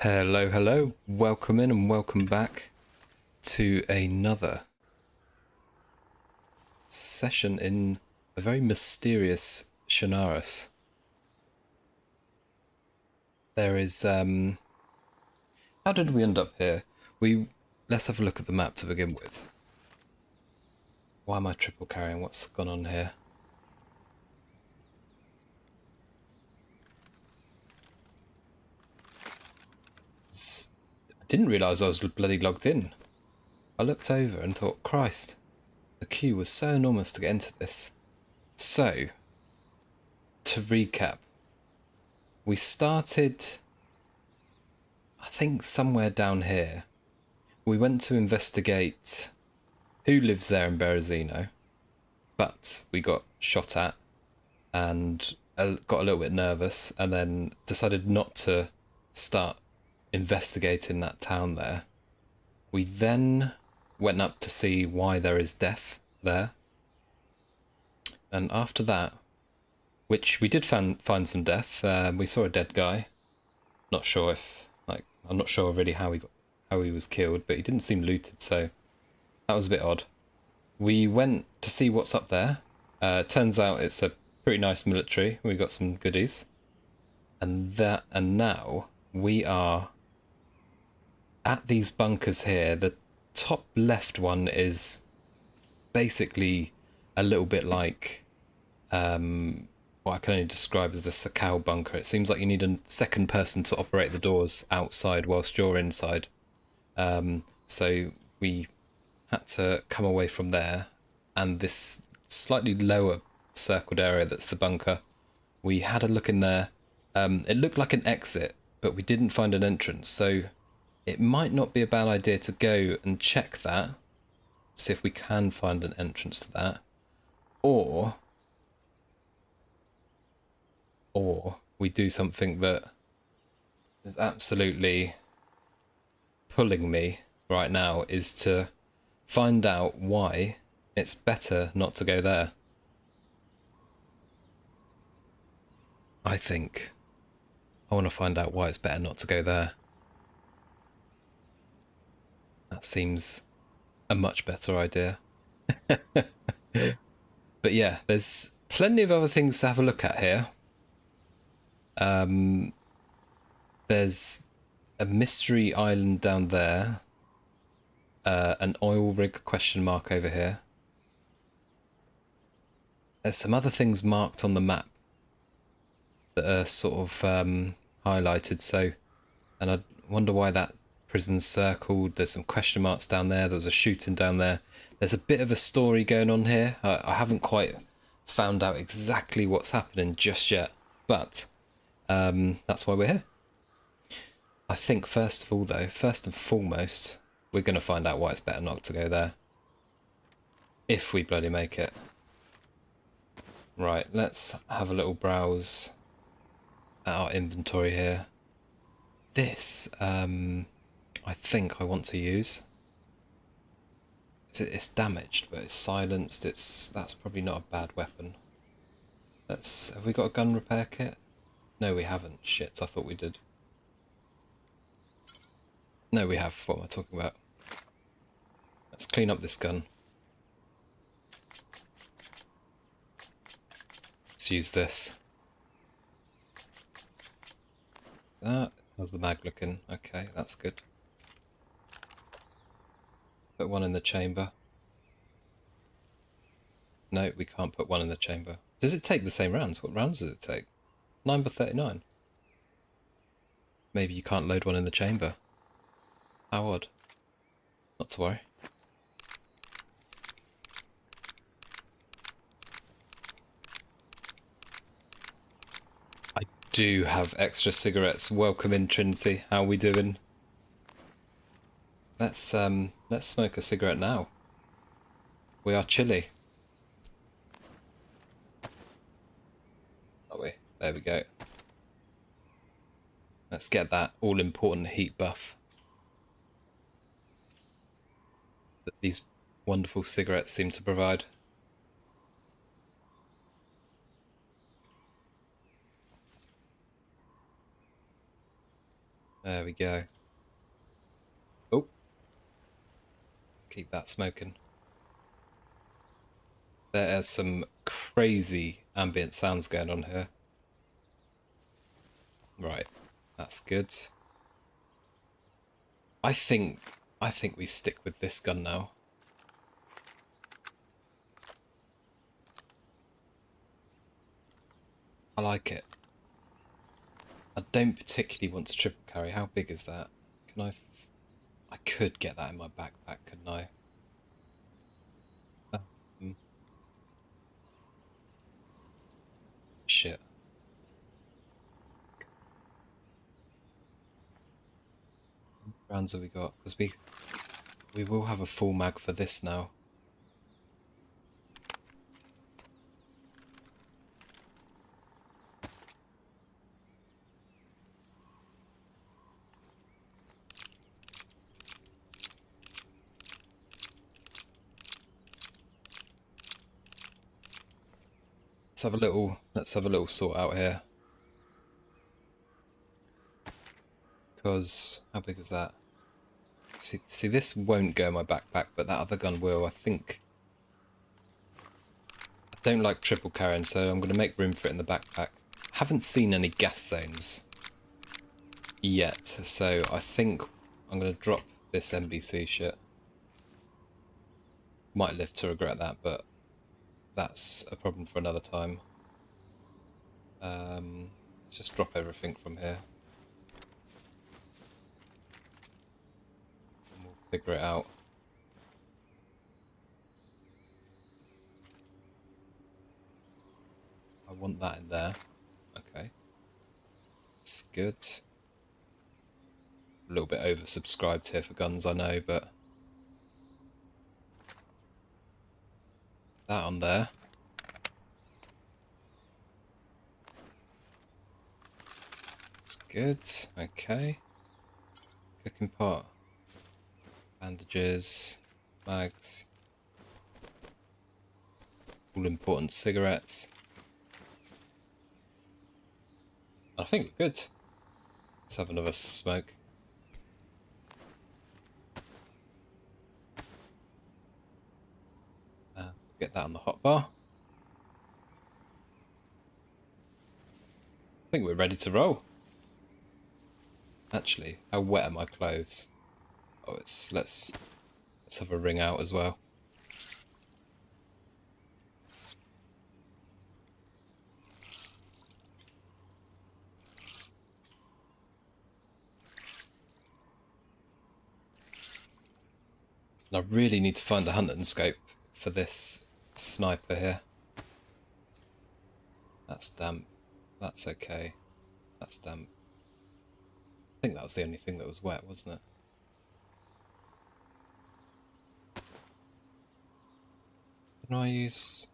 Hello, hello. Welcome in and welcome back to another session in a very mysterious Chernarus. There is, how did we end up here? Let's have a look at the map to begin with. Why am I triple carrying? What's gone on here? I didn't realise I was bloody logged in. I looked over and thought, Christ, the queue was so enormous to get into this. So, to recap, we started, I think, somewhere down here. We went to investigate who lives there in Berezino, but we got shot at and got a little bit nervous and then decided not to start investigating that town there. We then went up to see why there is death there. And after that, which we did find some death, we saw a dead guy. Not sure if, I'm not sure really how he was killed, but he didn't seem looted, so that was a bit odd. We went to see what's up there. Turns out it's a pretty nice military. We got some goodies. And now we are at these bunkers here. The top left one is basically a little bit like what I can only describe as the Sakau bunker. It seems like you need a second person to operate the doors outside whilst you're inside. So we had to come away from there, and this slightly lower circled area that's the bunker, we had a look in there. It looked like an exit, but we didn't find an entrance, so it might not be a bad idea to go and check that, see if we can find an entrance to that, or we do something that is absolutely pulling me right now, is to find out why it's better not to go there. I think I want to find out why it's better not to go there. That seems a much better idea. But yeah, there's plenty of other things to have a look at here. There's a mystery island down there. An oil rig question mark over here. There's some other things marked on the map that are sort of highlighted, so, and I wonder why that prison's circled. There's some question marks down there. There was a shooting down there. There's a bit of a story going on here. I haven't quite found out exactly what's happening just yet, but that's why we're here. I think first of all though, first and foremost, we're going to find out why it's better not to go there. If we bloody make it. Right, let's have a little browse at our inventory here. This, I think I want to use. It's damaged, but it's silenced. That's probably not a bad weapon. Have we got a gun repair kit? No, we haven't. Shit, I thought we did. No, we have. What am I talking about? Let's clean up this gun. Let's use this. How's the mag looking? Okay, that's good. Put one in the chamber. No, we can't put one in the chamber. Does it take the same rounds? What rounds does it take? 9x39. Maybe you can't load one in the chamber. How odd. Not to worry. I do have extra cigarettes. Welcome in, Trinity. How are we doing? Let's smoke a cigarette now. We are chilly. Are we? There we go. Let's get that all-important heat buff that these wonderful cigarettes seem to provide. There we go. Oh, keep that smoking. There are some crazy ambient sounds going on here. Right, that's good. I think we stick with this gun now. I like it. I don't particularly want to triple carry. How big is that? Can I... I could get that in my backpack, couldn't I? Shit. How many rounds have we got? Because we will have a full mag for this now. Let's have a little sort out here. Because how big is that? See, this won't go in my backpack, but that other gun will. I think. I don't like triple carrying, so I'm going to make room for it in the backpack. Haven't seen any gas zones yet, so I think I'm going to drop this NBC shit. Might live to regret that, but that's a problem for another time. Let's just drop everything from here. And we'll figure it out. I want that in there. Okay. It's good. A little bit oversubscribed here for guns, I know, but... that on there. It's good. Okay. Cooking pot. Bandages. Mags. All important cigarettes. I think we're good. Let's have another smoke. Get that on the hotbar. I think we're ready to roll. Actually, how wet are my clothes? Oh, let's have a ring out as well. And I really need to find a hunting scope for this sniper here. That's damp. That's okay. That's damp. I think that was the only thing that was wet, wasn't it? Can I use...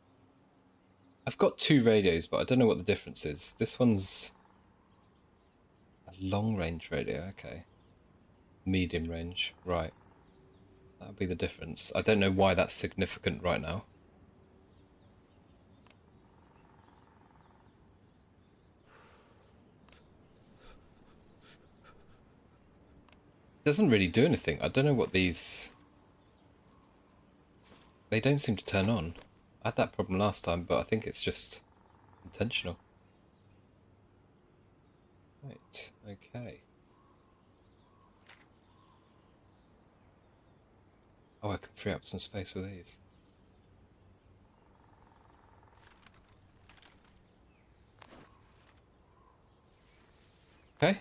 I've got two radios, but I don't know what the difference is. This one's a long-range radio, okay. Medium range, right. That'll be the difference. I don't know why that's significant right now. It doesn't really do anything. I don't know what these... They don't seem to turn on. I had that problem last time, but I think it's just intentional. Right, okay. Oh, I can free up some space with these. Okay.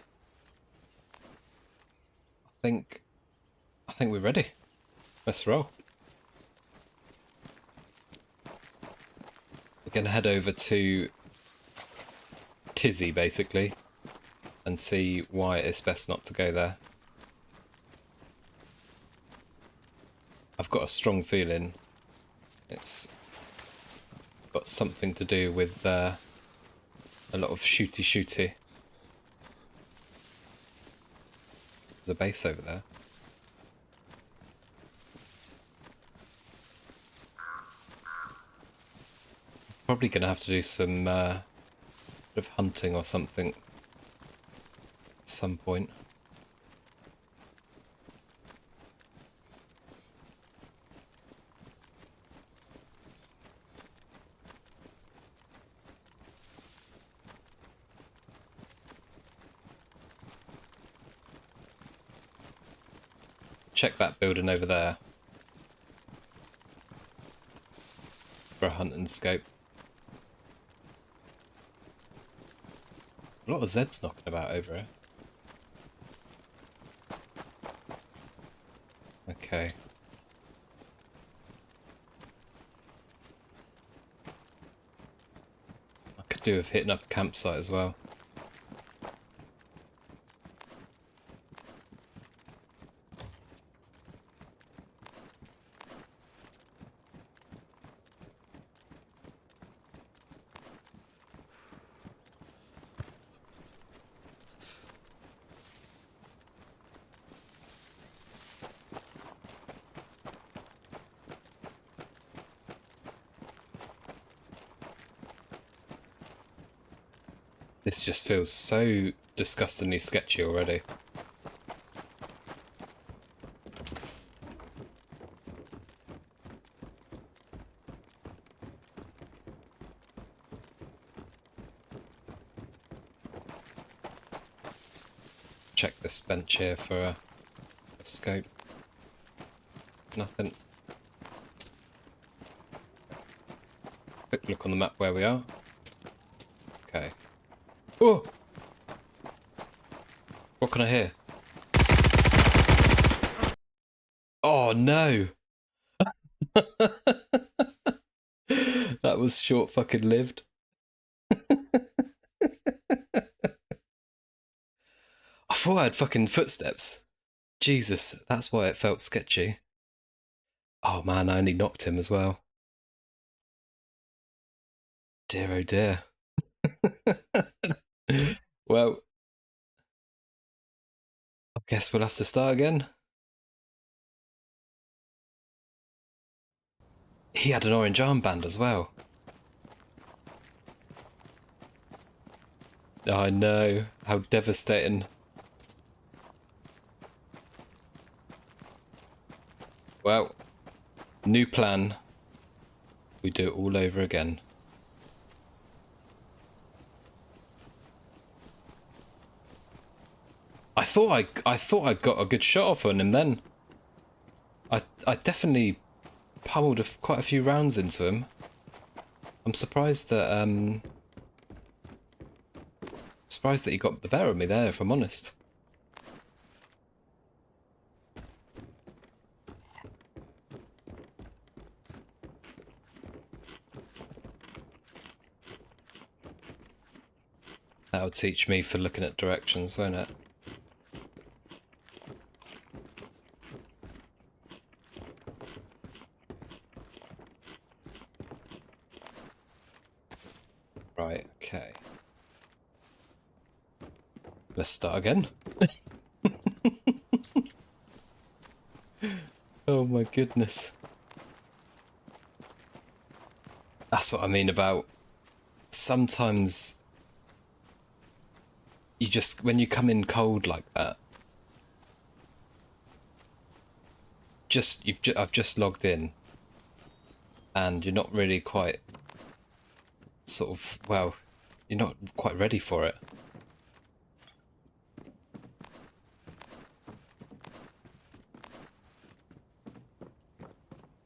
I think we're ready. Let's roll. We're gonna head over to Tizzy basically and see why it's best not to go there. I've got a strong feeling it's got something to do with a lot of shooty. There's a base over there. Probably going to have to do some bit of hunting or something at some point. check that building over there for a hunting scope. There's a lot of Zeds knocking about over here. Okay. I could do with hitting up a campsite as well. This just feels so disgustingly sketchy already. Check this bench here for a scope. Nothing. Quick look on the map where we are. Okay. Oh! What can I hear? Oh no! That was short fucking lived. I thought I had fucking footsteps. Jesus, that's why it felt sketchy. Oh man, I only knocked him as well. Dear oh dear. Well, I guess we'll have to start again. He had an orange armband as well. I know, how devastating. Well, new plan. We do it all over again. I thought I got a good shot off on him then. I definitely pummeled quite a few rounds into him. I'm surprised that he got the better of me there, if I'm honest. That'll teach me for looking at directions, won't it? Right, okay. Let's start again. Oh my goodness. That's what I mean about sometimes you just, when you come in cold like that, I've just logged in and you're not really quite sort of, well, you're not quite ready for it.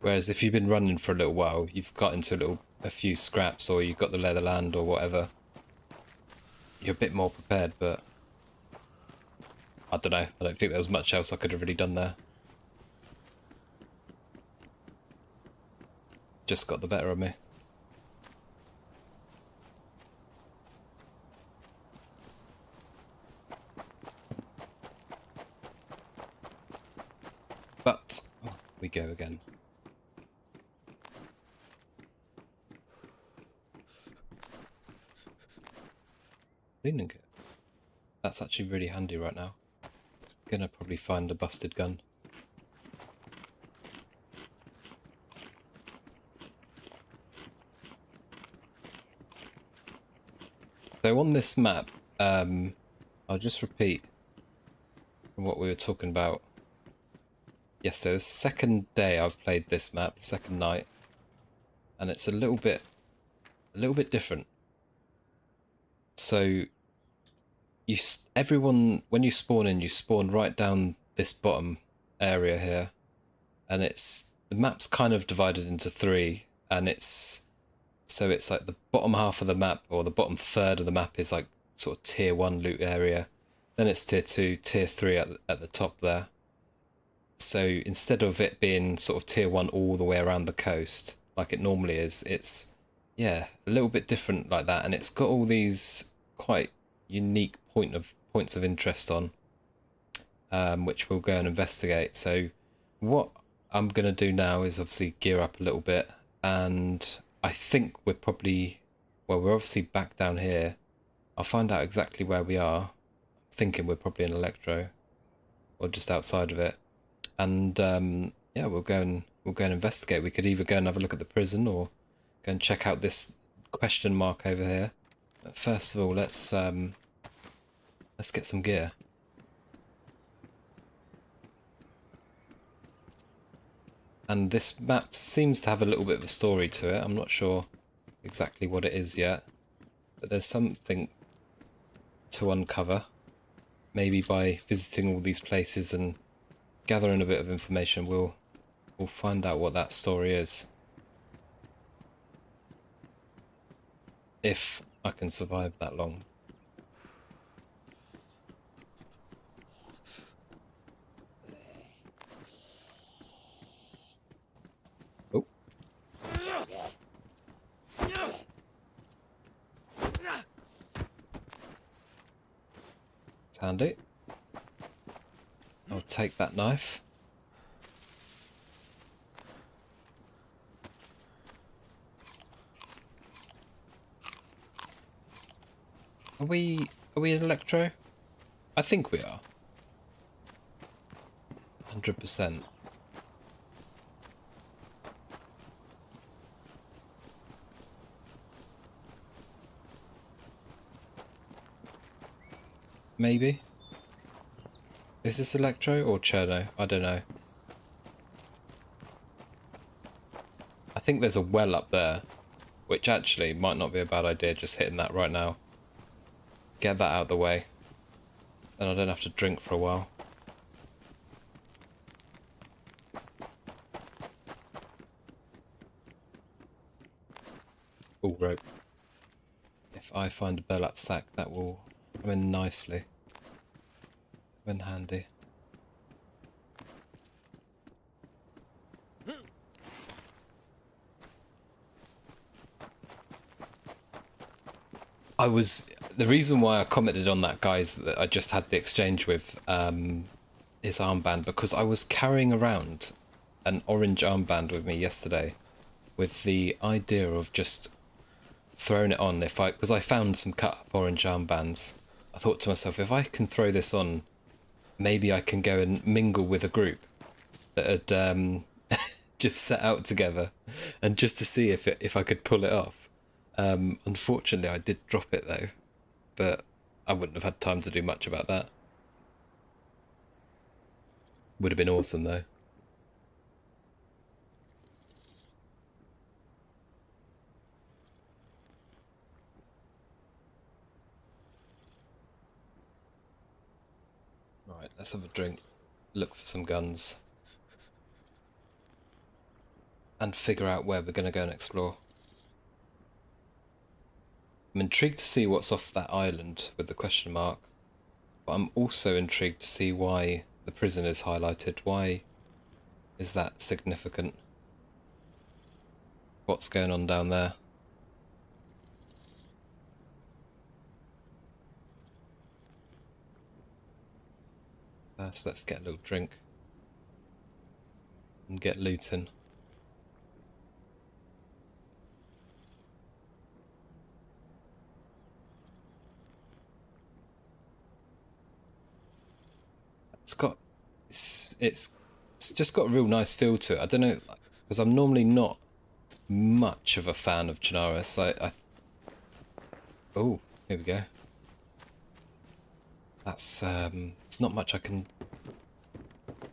Whereas if you've been running for a little while, you've got into a few scraps, or you've got the Leatherland or whatever, you're a bit more prepared, but I don't know. I don't think there's much else I could have really done there. Just got the better of me. But we go again. Cleaning kit. That's actually really handy right now. I'm gonna probably find a busted gun. So on this map, I'll just repeat from what we were talking about yesterday. The second day I've played this map, the second night, and it's a little bit different. So everyone, when you spawn in, you spawn right down this bottom area here, and the map's kind of divided into three, and so it's like the bottom half of the map, or the bottom third of the map, is like sort of tier 1 loot area, then it's tier 2, tier 3 at the top there. So instead of it being sort of tier 1 all the way around the coast like it normally is, it's, yeah, a little bit different like that, and it's got all these quite unique points of interest on, which we'll go and investigate. So what I'm going to do now is obviously gear up a little bit, and I think we're probably, well, we're obviously back down here. I'll find out exactly where we are. I'm thinking we're probably in Electro, or just outside of it, and yeah, we'll go and investigate. We could either go and have a look at the prison, or go and check out this question mark over here. But first of all, let's get some gear. And this map seems to have a little bit of a story to it. I'm not sure exactly what it is yet, but there's something to uncover. Maybe by visiting all these places and gathering a bit of information, we'll find out what that story is. If I can survive that long. Oh. It's handy. I'll take that knife. Are we in Electro? I think we are. 100%. Maybe? Is this Electro or Cherno? I don't know. I think there's a well up there, which actually might not be a bad idea, just hitting that right now. Get that out of the way, and I don't have to drink for a while. All rope. If I find a burlap sack, that will come in nicely. Come in handy. The reason why I commented on that guy's that I just had the exchange with his armband, because I was carrying around an orange armband with me yesterday with the idea of just throwing it on because I found some cut up orange armbands. I thought to myself, if I can throw this on, maybe I can go and mingle with a group that had just set out together, and just to see if I could pull it off. Unfortunately, I did drop it though, but I wouldn't have had time to do much about that. Would have been awesome though. Right, let's have a drink, look for some guns, and figure out where we're going to go and explore. I'm intrigued to see what's off that island with the question mark, but I'm also intrigued to see why the prison is highlighted. Why is that significant? What's going on down there? First, let's get a little drink and get looting. It's just got a real nice feel to it. I don't know, because I'm normally not much of a fan of Chernarus. Oh, here we go. That's there's not much I can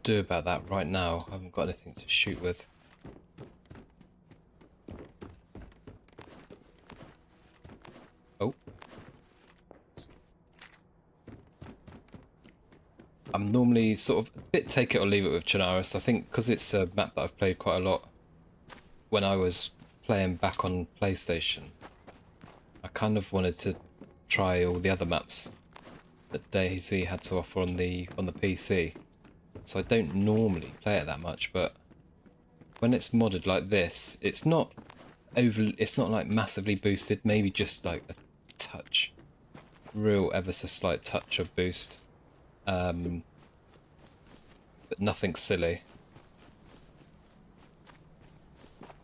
do about that right now. I haven't got anything to shoot with. Oh. I'm normally sort of a bit take it or leave it with Chernarus. I think because it's a map that I've played quite a lot when I was playing back on PlayStation, I kind of wanted to try all the other maps that DayZ had to offer on the PC. So I don't normally play it that much, but when it's modded like this, it's not like massively boosted, maybe just like a touch, real ever so slight touch of boost, but nothing silly.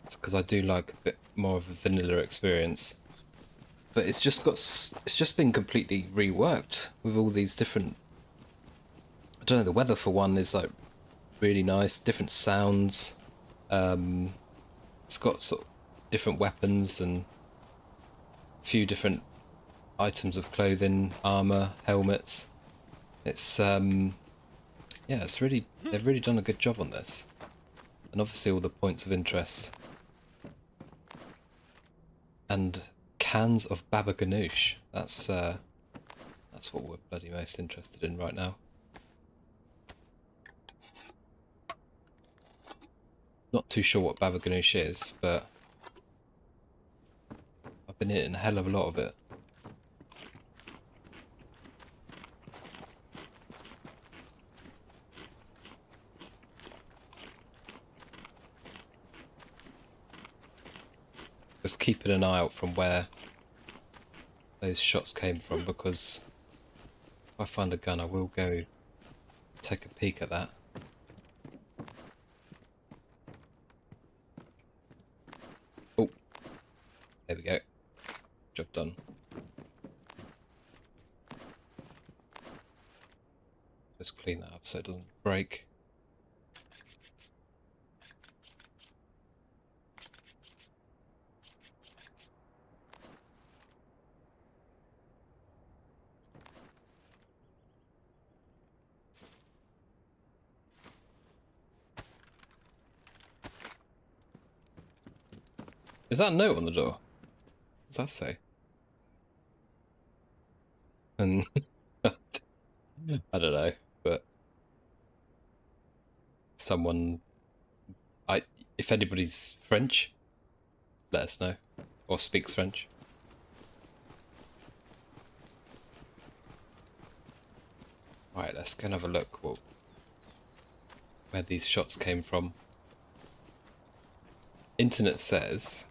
It's because I do like a bit more of a vanilla experience, but it's just been completely reworked with all these different. I don't know. The weather for one is like really nice, different sounds. It's got sort of different weapons and a few different items of clothing, armor, helmets. It's yeah, it's really, they've really done a good job on this, and obviously all the points of interest and cans of baba ganoush. That's what we're bloody most interested in right now. Not too sure what baba ganoush is, but I've been eating a hell of a lot of it. Just keeping an eye out from where those shots came from, because if I find a gun I will go take a peek at that. Oh, there we go. Job done. Just clean that up so it doesn't break. Is that a note on the door? What does that say? And I don't know, but someone, if anybody's French, let us know, or speaks French. Right, let's go and have a look where these shots came from. Internet says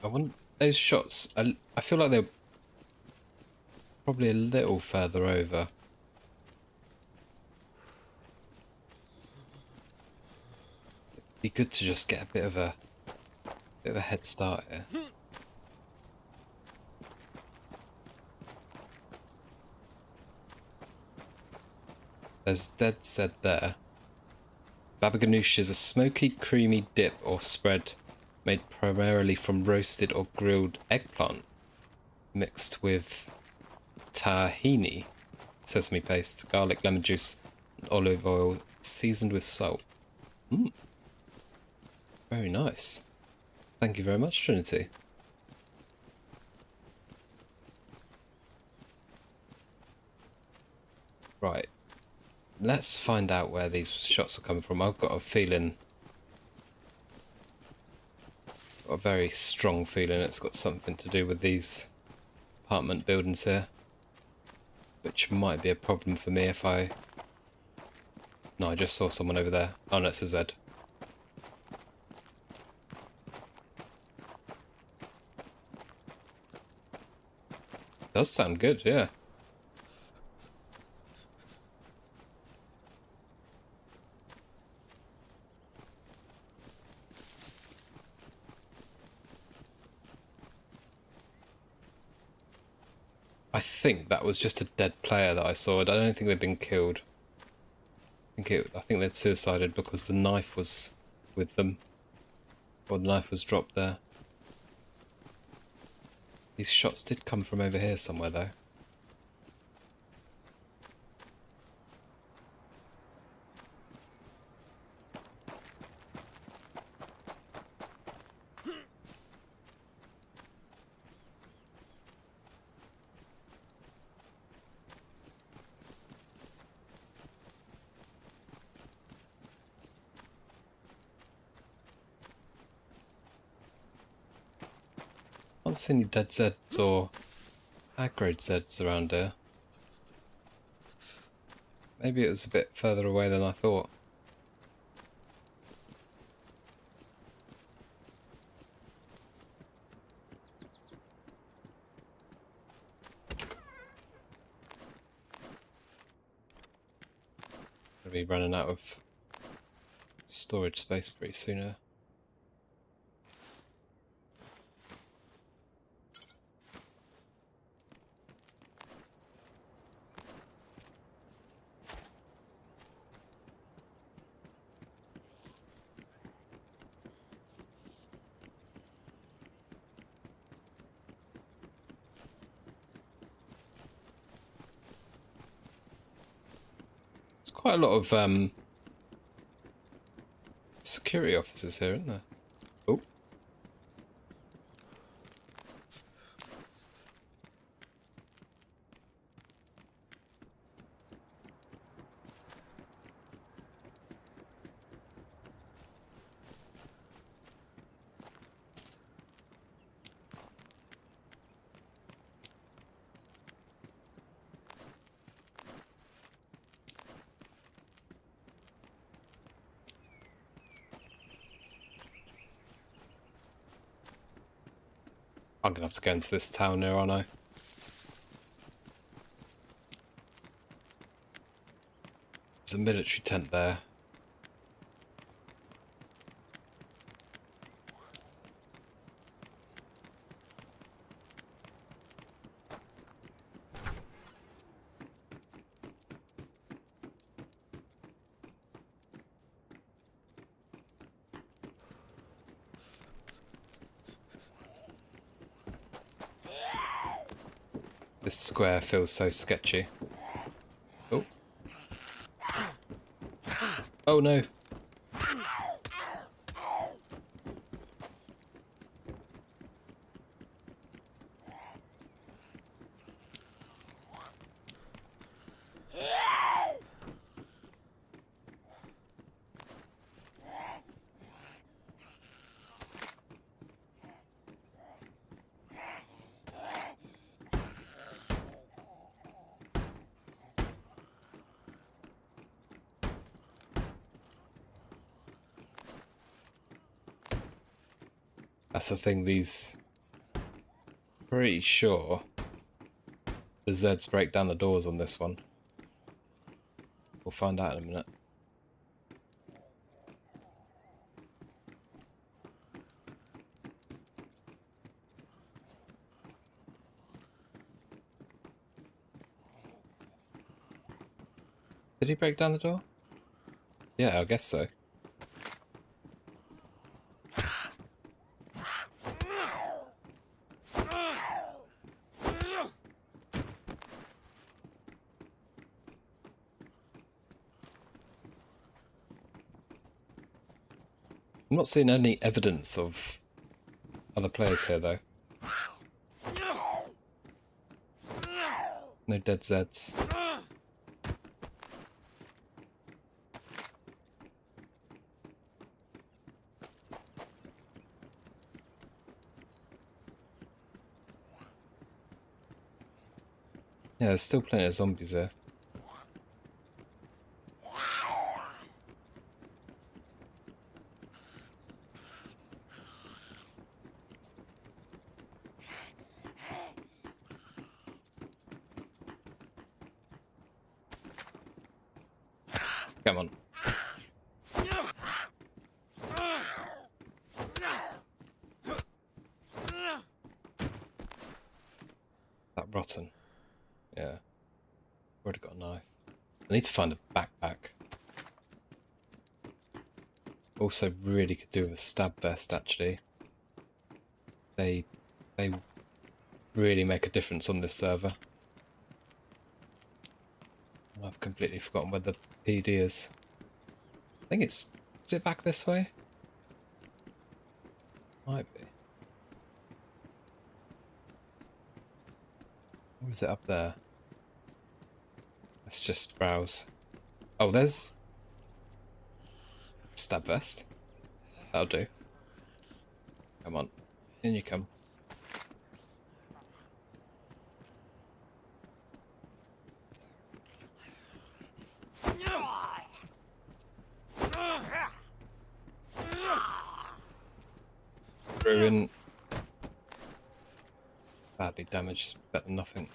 I want those shots. I feel like they're probably a little further over. It'd be good to just get a bit of a head start here. There's DayZ there. Baba ganoush is a smoky, creamy dip or spread made primarily from roasted or grilled eggplant, mixed with tahini, sesame paste, garlic, lemon juice, and olive oil, seasoned with salt. Very nice. Thank you very much, Trinity. Right. Let's find out where these shots are coming from. I've got a feeling, a very strong feeling it's got something to do with these apartment buildings here, which might be a problem for me if I... No, I just saw someone over there. Oh no, it's a Z. Does sound good, yeah. I think that was just a dead player that I saw. I don't think they've been killed. I think they'd suicided because the knife was with them. Or the knife was dropped there. These shots did come from over here somewhere, though. I haven't seen any dead Zeds or aggroed Zeds around here. Maybe it was a bit further away than I thought. Gonna be running out of storage space pretty soon here. There's quite a lot of security officers here, isn't there? Oh. I'm gonna have to go into this town here, aren't I? There's a military tent there. This square feels so sketchy. Oh. Oh no. That's the thing, these... Pretty sure the Zeds break down the doors on this one. We'll find out in a minute. Did he break down the door? Yeah, I guess so. I'm not seeing any evidence of other players here, though. No dead Zeds. Yeah, there's still plenty of zombies there. Come on. That rotten. Yeah. Already got a knife. I need to find a backpack. Also really could do with a stab vest, actually. They really make a difference on this server. I've completely forgotten where the PD is. I think is it back this way? Might be. Or is it up there? Let's just browse. Oh, there's stab vest. That'll do. Come on. In you come. Ruin. Badly damaged. Better than nothing.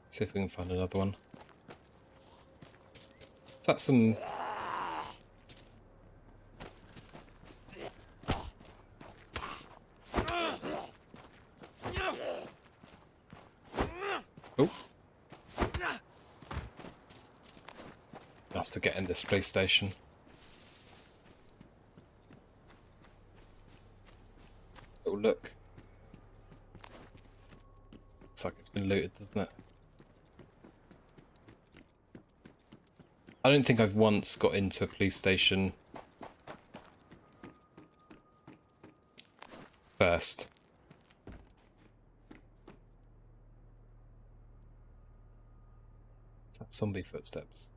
See if we can find another one. Is that some... Oh. I have to get in this police station. Oh, look. Looks like it's been looted, doesn't it? I don't think I've once got into a police station first. Is that zombie footsteps?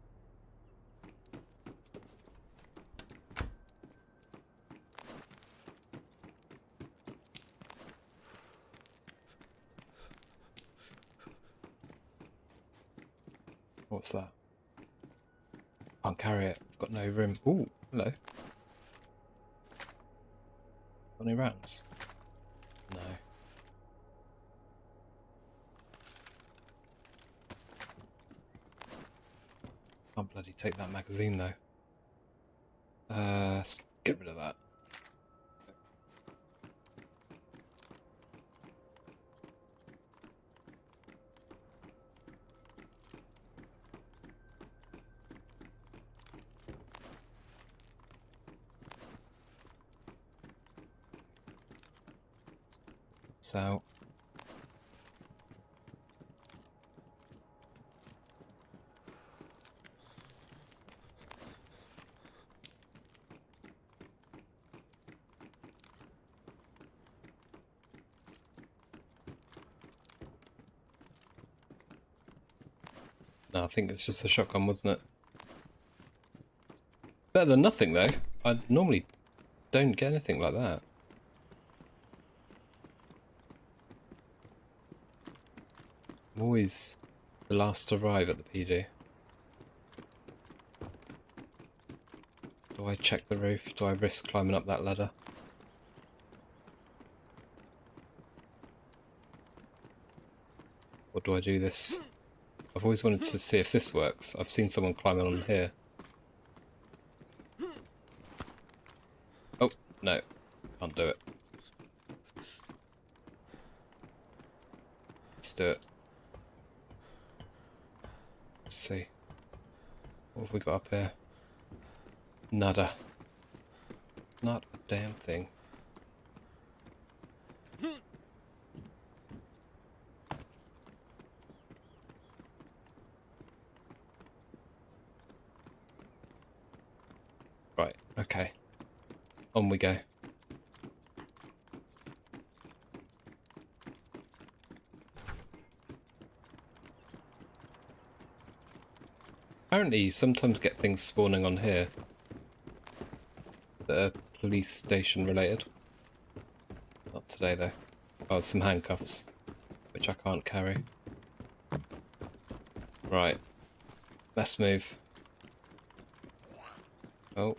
What's that? Can't carry it. I've got no room. Ooh, hello. Got any rounds? No. Can't bloody take that magazine though. Let's get rid of that. So no, I think it's just a shotgun, wasn't it? Better than nothing though. I normally don't get anything like that. I'm always the last to arrive at the PD. Do I check the roof? Do I risk climbing up that ladder? Or do I do this? I've always wanted to see if this works. I've seen someone climbing on here. Oh, no. Can't do it. Let's do it. Let's see. What have we got up here? Nada. Not a damn thing. Right, okay. On we go. Apparently you sometimes get things spawning on here that are police station related. Not today though. Oh, some handcuffs, which I can't carry. Right. Let's move. Oh.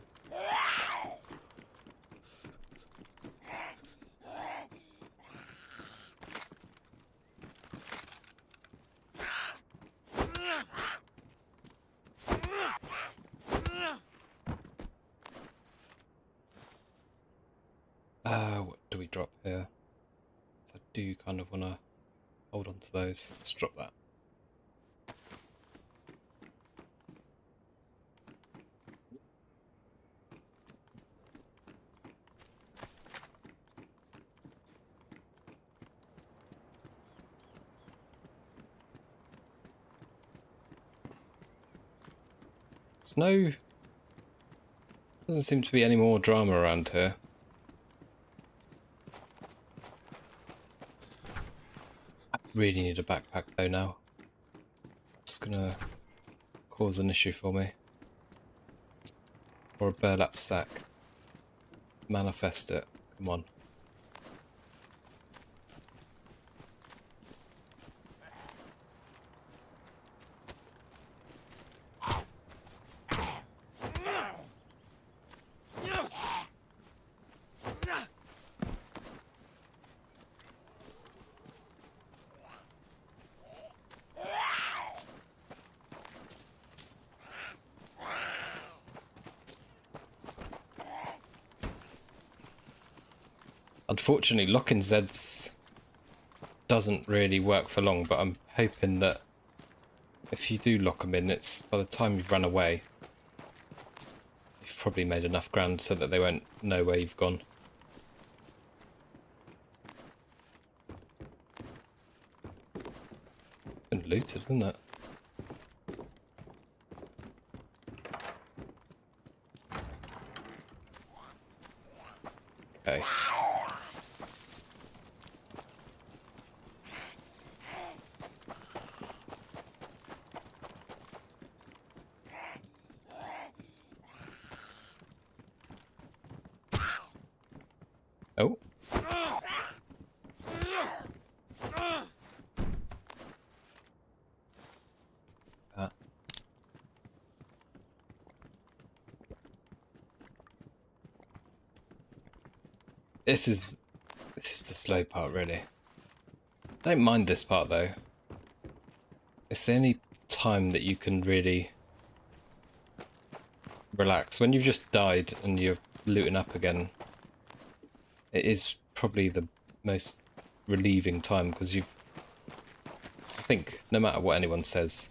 What do we drop here? So I do kind of want to hold on to those. Let's drop that. There's no... Doesn't seem to be any more drama around here. I really need a backpack though now. It's gonna cause an issue for me. Or a burlap sack. Manifest it. Come on. Unfortunately, locking Zeds doesn't really work for long, but I'm hoping that if you do lock them in, it's by the time you've run away, you've probably made enough ground so that they won't know where you've gone. Been looted, isn't it? Okay. Oh. This is the slow part, really. I don't mind this part though. It's the only time that you can really relax. When you've just died and you're looting up again, it is probably the most relieving time because you've... I think, no matter what anyone says,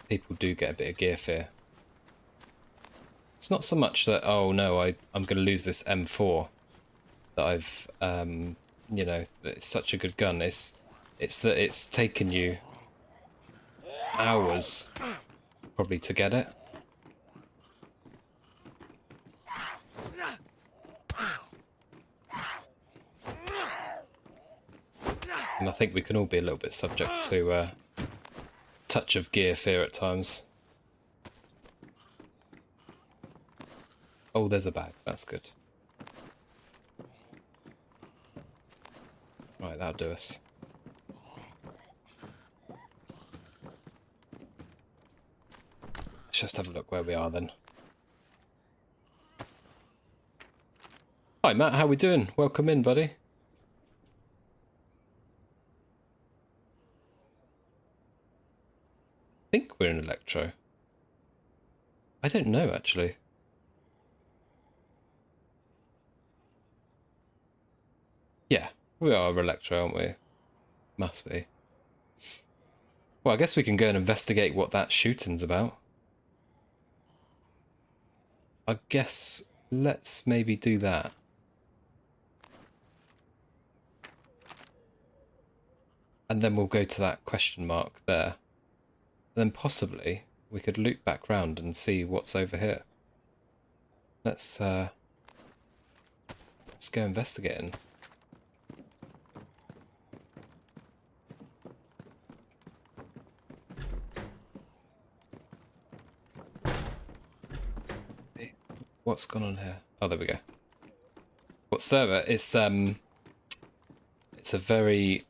people do get a bit of gear fear. It's not so much that, oh no, I'm going to lose this M4 that I've, you know, it's such a good gun. It's that it's taken you hours probably to get it. And I think we can all be a little bit subject to a touch of gear fear at times. Oh, there's a bag. That's good. Right, that'll do us. Let's just have a look where we are then. Hi Matt, how we doing? Welcome in, buddy. I think we're in Electro. I don't know, actually. Yeah, we are Electro, aren't we? Must be. Well, I guess we can go and investigate what that shooting's about. I guess let's maybe do that. And then we'll go to that question mark there. Then possibly we could loop back round and see what's over here. Let's go investigating. What's gone on here? Oh, there we go. What server? It's a very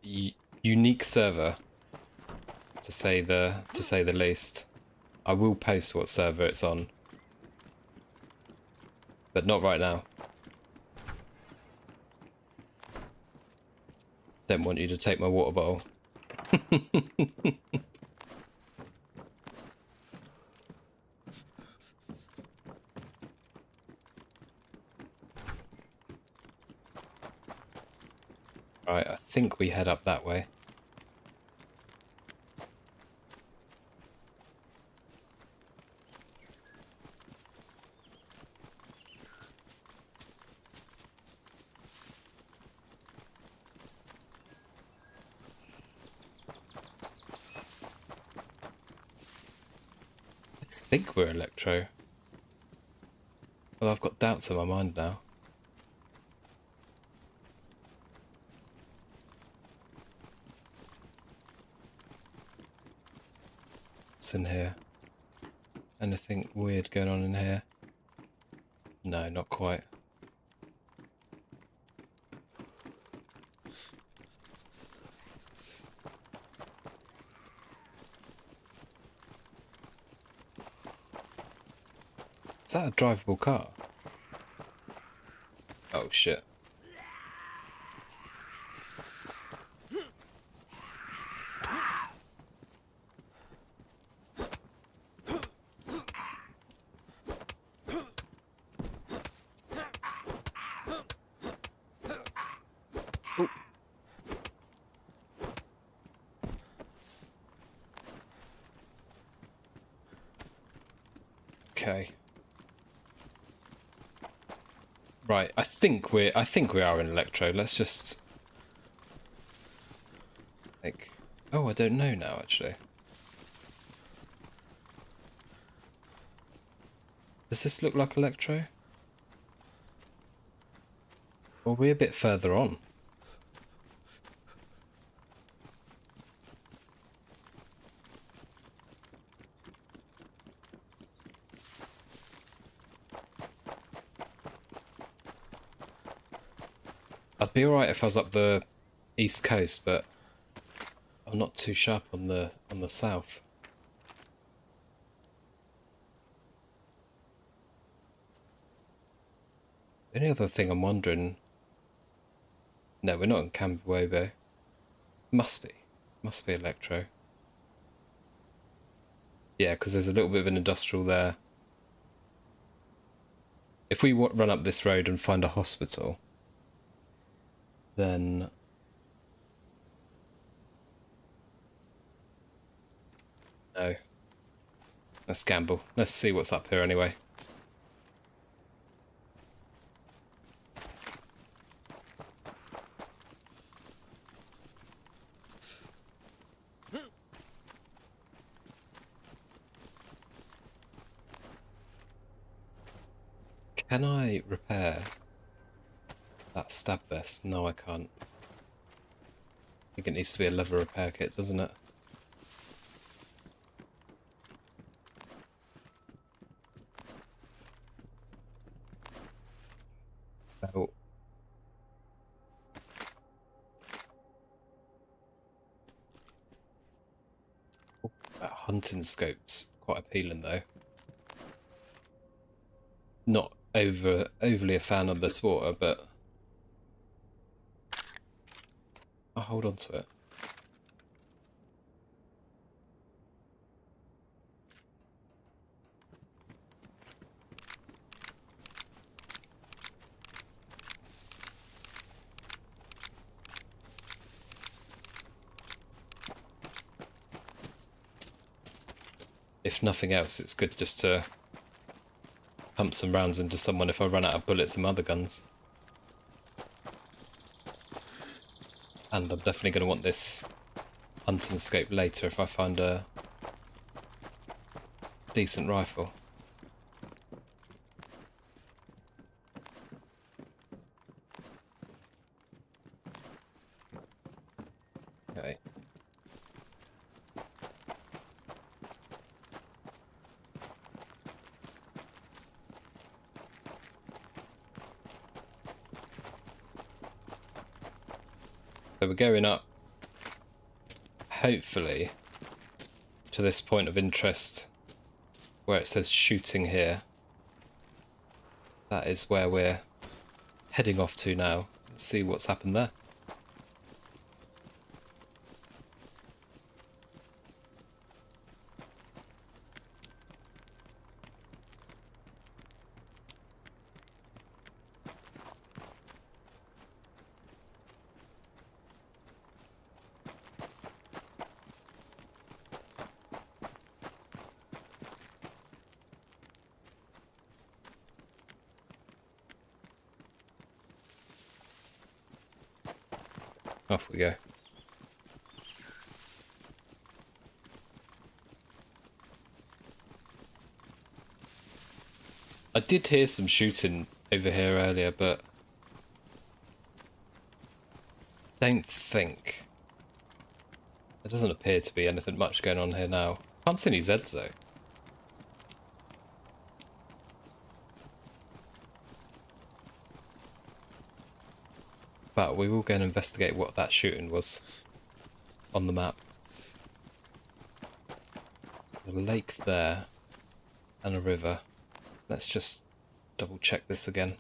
unique server, to say the least. I will post what server it's on, but not right now. Don't want you to take my water bottle. Right, I think we head up that way. think we're electro. Well, I've got doubts in my mind now. What's in here? Anything weird going on in here? No, not quite. Is that a drivable car? Oh shit. Ooh. Okay. Right, I think we are in electro. Let's just like, oh, I don't know now actually. Does this look like electro? Or are we a bit further on? I'd be alright if I was up the east coast, but I'm not too sharp on the south. The only other thing I'm wondering... No, we're not in Cambowobo. Must be electro. Yeah, because there's a little bit of an industrial there. If we run up this road and find a hospital, then... No. Let's gamble. Let's see what's up here anyway. Can I repair that stab vest? No, I can't. I think it needs to be a leather repair kit, doesn't it? Oh. That hunting scope's quite appealing though. Not overly a fan of this water, but I'll hold on to it. If nothing else, it's good just to pump some rounds into someone if I run out of bullets and other guns. And I'm definitely going to want this hunting scope later if I find a decent rifle. Okay. So we're going up, hopefully, to this point of interest where it says shooting here. That is where we're heading off to now. Let's see what's happened there. Off we go. I did hear some shooting over here earlier, but don't think. There doesn't appear to be anything much going on here now. Can't see any Zeds though. But we will go and investigate what that shooting was on the map. So a lake there and a river. Let's just double check this again.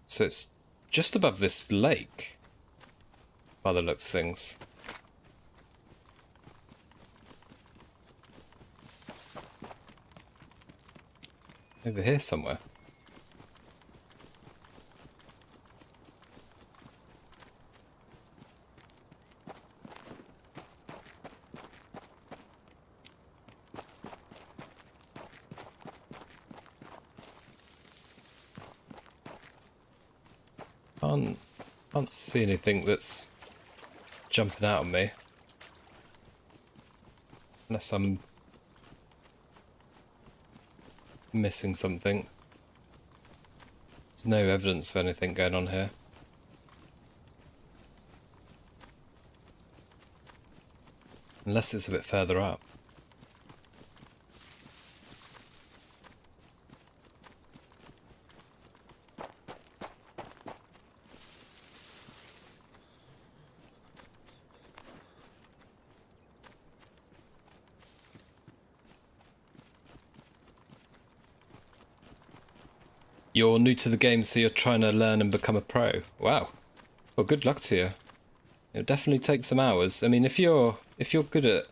So it's just above this lake, by the looks of things. Over here somewhere. Can't see anything that's jumping out at me. Unless I'm missing something. There's no evidence of anything going on here. Unless it's a bit further up. You're new to the game, so you're trying to learn and become a pro. Wow. Well, good luck to you. It'll definitely take some hours. I mean, if you're good at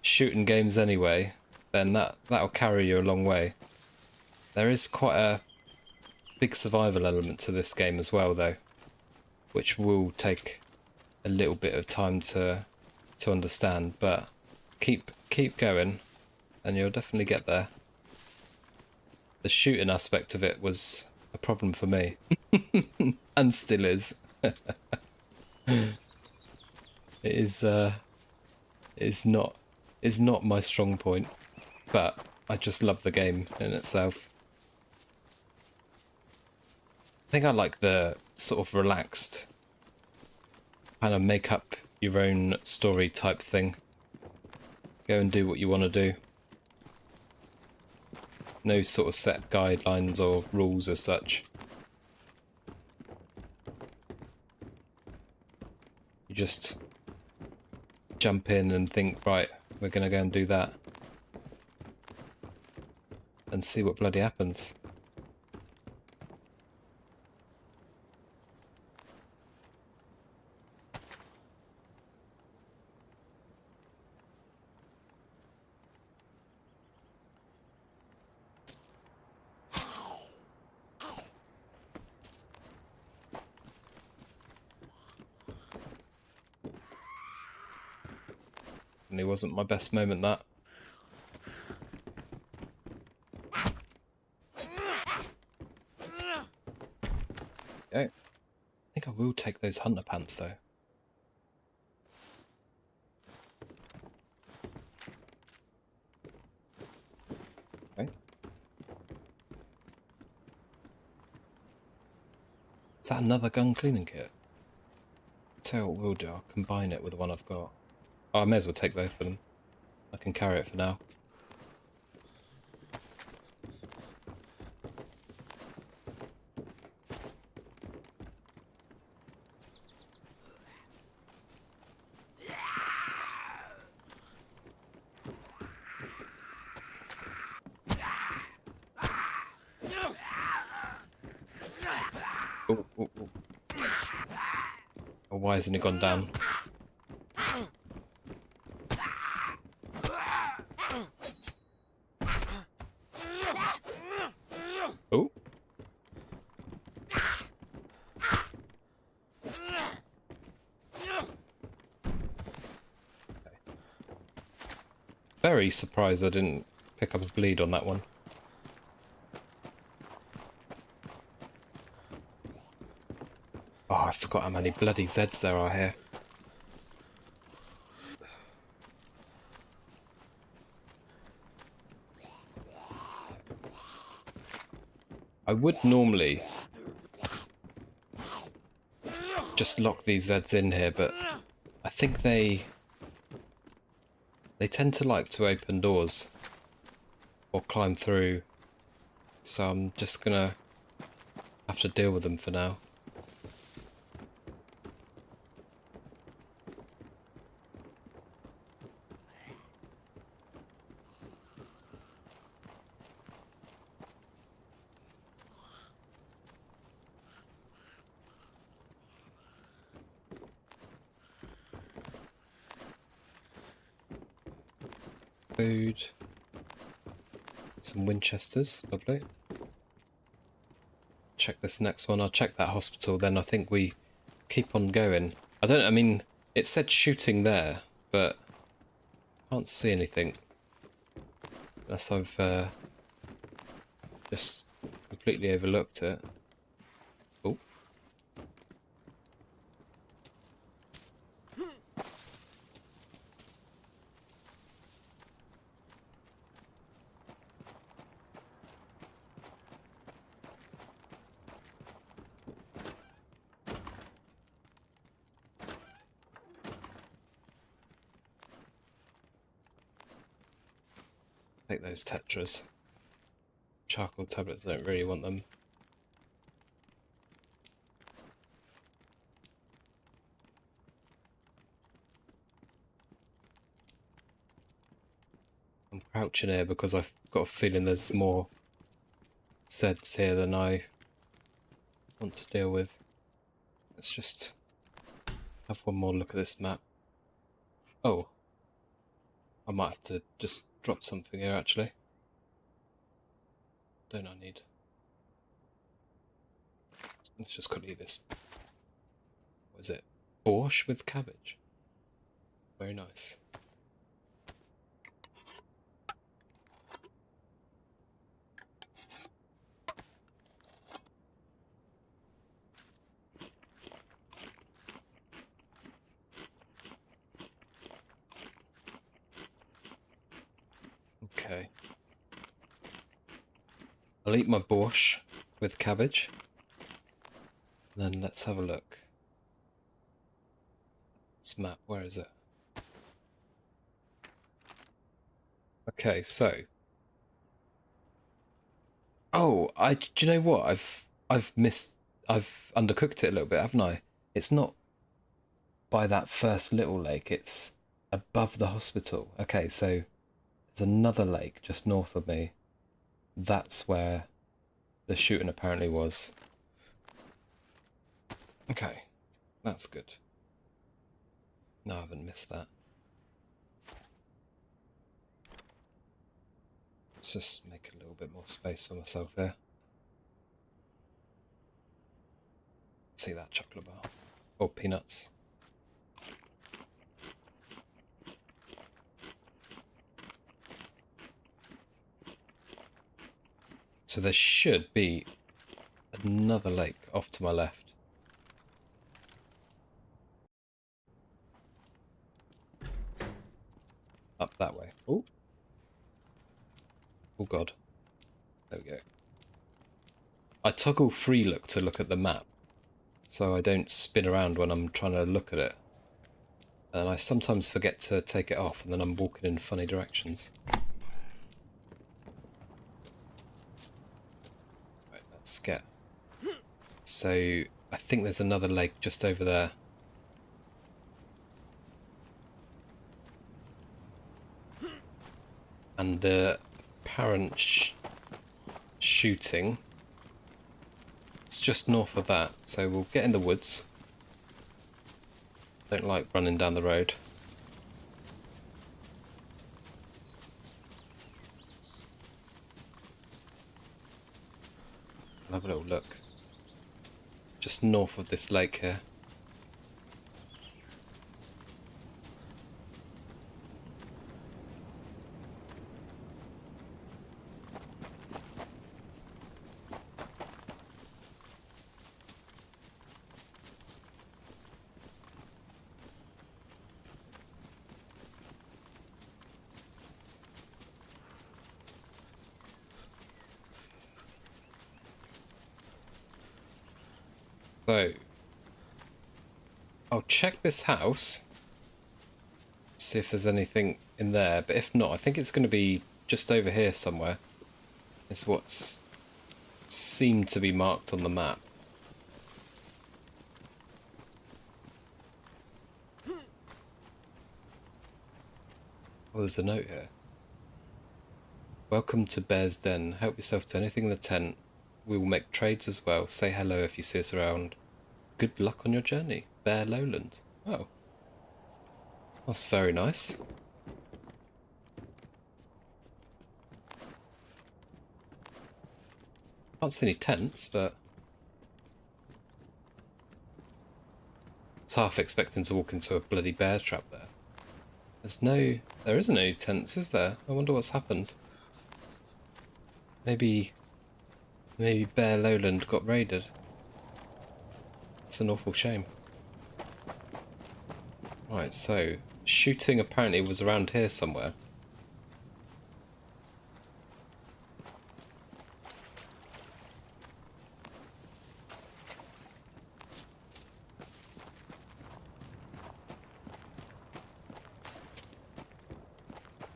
shooting games anyway, then that'll carry you a long way. There is quite a big survival element to this game as well, though, which will take a little bit of time to understand. But keep going, and you'll definitely get there. The shooting aspect of it was a problem for me, and still is. It is not my strong point, but I just love the game in itself. I think I like the sort of relaxed, kind of make up your own story type thing. Go and do what you want to do. No sort of set guidelines or rules as such. You just jump in and think, right, we're going to go and do that. And see what bloody happens. It wasn't my best moment, that. Okay. I think I will take those hunter pants, though. Okay. Is that another gun cleaning kit? Tell you what we'll do, I'll combine it with the one I've got. Oh, I may as well take both of them. I can carry it for now. Oh, oh, oh. Oh, why hasn't it gone down? Oh. Very surprised I didn't pick up a bleed on that one. Oh, I forgot how many bloody Zeds there are here. I would normally just lock these Zeds in here, but I think they tend to like to open doors or climb through, so I'm just gonna have to deal with them for now. Food. Some Winchesters, lovely. Check this next one. I'll check that hospital, then I think we keep on going. I mean, it said shooting there, but I can't see anything. Unless I've just completely overlooked it. Oh. Take those tetras. Charcoal tablets, I don't really want them. I'm crouching here because I've got a feeling there's more Zeds here than I want to deal with. Let's just have one more look at this map. Oh. I might have to just drop something here, actually. Don't I need... Let's just quickly eat this. What is it? Borscht with cabbage. Very nice. Okay. I'll eat my borscht with cabbage. And then let's have a look. This map, where is it? Okay, so. Oh, do you know what? I've undercooked it a little bit, haven't I? It's not by that first little lake, it's above the hospital. Okay, so there's another lake just north of me. That's where the shooting apparently was. Okay, that's good. No, I haven't missed that. Let's just make a little bit more space for myself here. See that chocolate bar? Or peanuts. So there should be another lake off to my left. Up that way. Oh. Oh god. There we go. I toggle free look to look at the map, so I don't spin around when I'm trying to look at it. And I sometimes forget to take it off, and then I'm walking in funny directions. Right, let's get... So, I think there's another lake just over there. And the apparent shooting is just north of that, so we'll get in the woods. Don't like running down the road. I'll have a little look. Just north of this lake here. So, I'll check this house, see if there's anything in there, but if not, I think it's going to be just over here somewhere. Is what's seemed to be marked on the map. Oh, there's a note here. Welcome to Bear's Den. Help yourself to anything in the tent. We will make trades as well. Say hello if you see us around. Good luck on your journey. Bear Lowland. Oh. That's very nice. Can't see any tents, but... I was half expecting to walk into a bloody bear trap there. There isn't any tents, is there? I wonder what's happened. Maybe Bear Lowland got raided. It's an awful shame. Right, so shooting apparently was around here somewhere.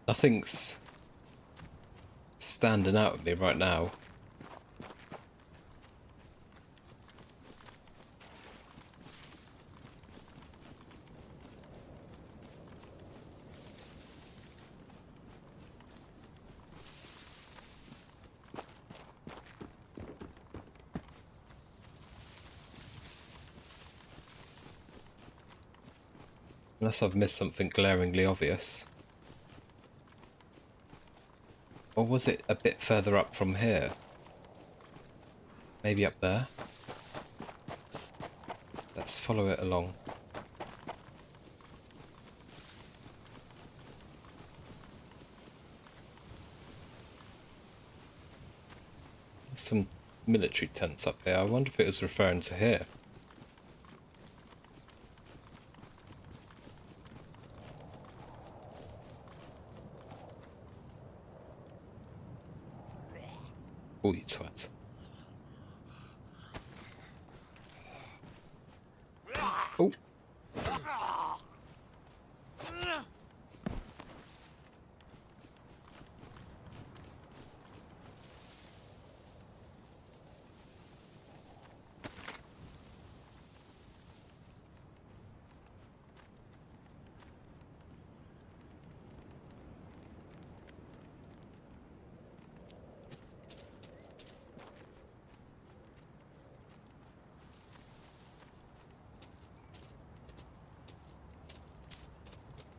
Nothing's standing out at me right now. Unless I've missed something glaringly obvious. Or was it a bit further up from here? Maybe up there? Let's follow it along. There's some military tents up here. I wonder if it was referring to here. Oh, you twat. Oh.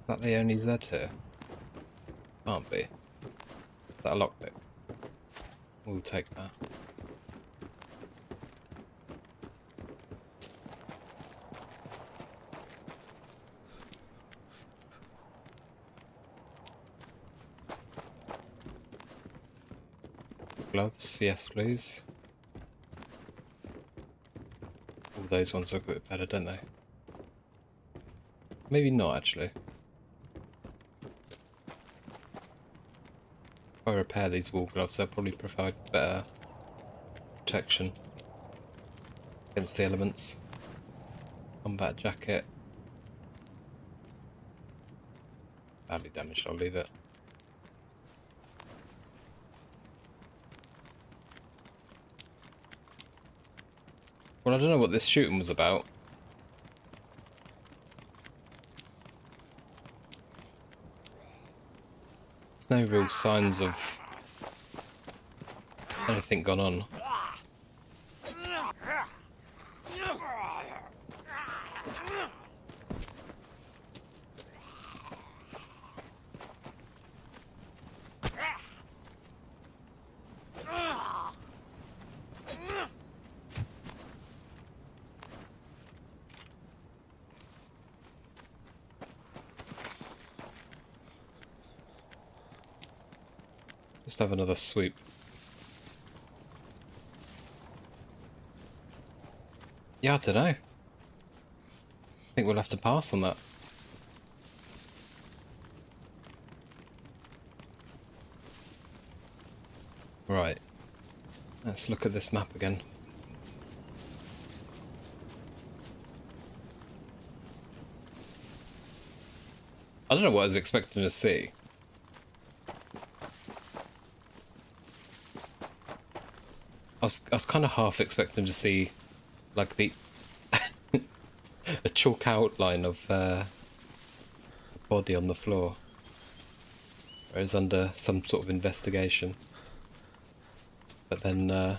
Is that the only Z here? Can't be. Is that a lockpick? We'll take that. Gloves, yes please. All those ones look a bit better, don't they? Maybe not actually. If I repair these wool gloves, they'll probably provide better protection against the elements. Combat jacket. Badly damaged, I'll leave it. Well, I don't know what this shooting was about. There's no real signs of anything gone on. Just have another sweep. Yeah, I don't know. I think we'll have to pass on that. Right. Let's look at this map again. I don't know what I was expecting to see. I was kind of half expecting to see, like, the a chalk outline of a body on the floor, whereas under some sort of investigation. But then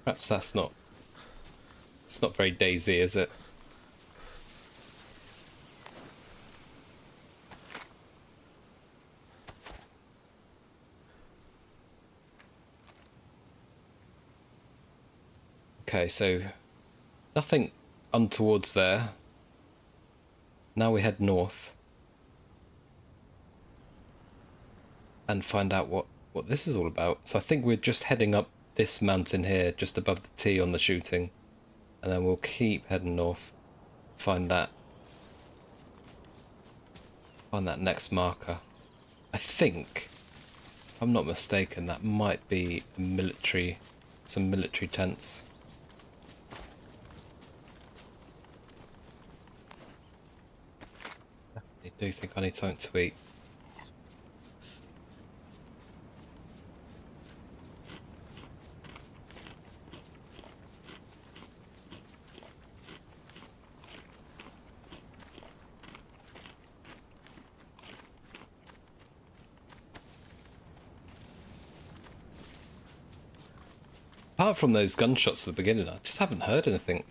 perhaps that's not. It's not very DayZ, is it? Okay, so nothing untowards there. Now we head north and find out what this is all about. So I think we're just heading up this mountain here, just above the T on the shooting, and then we'll keep heading north, find that next marker. I think, if I'm not mistaken, that might be some military tents. I do think I need something to eat. Apart from those gunshots at the beginning, I just haven't heard anything.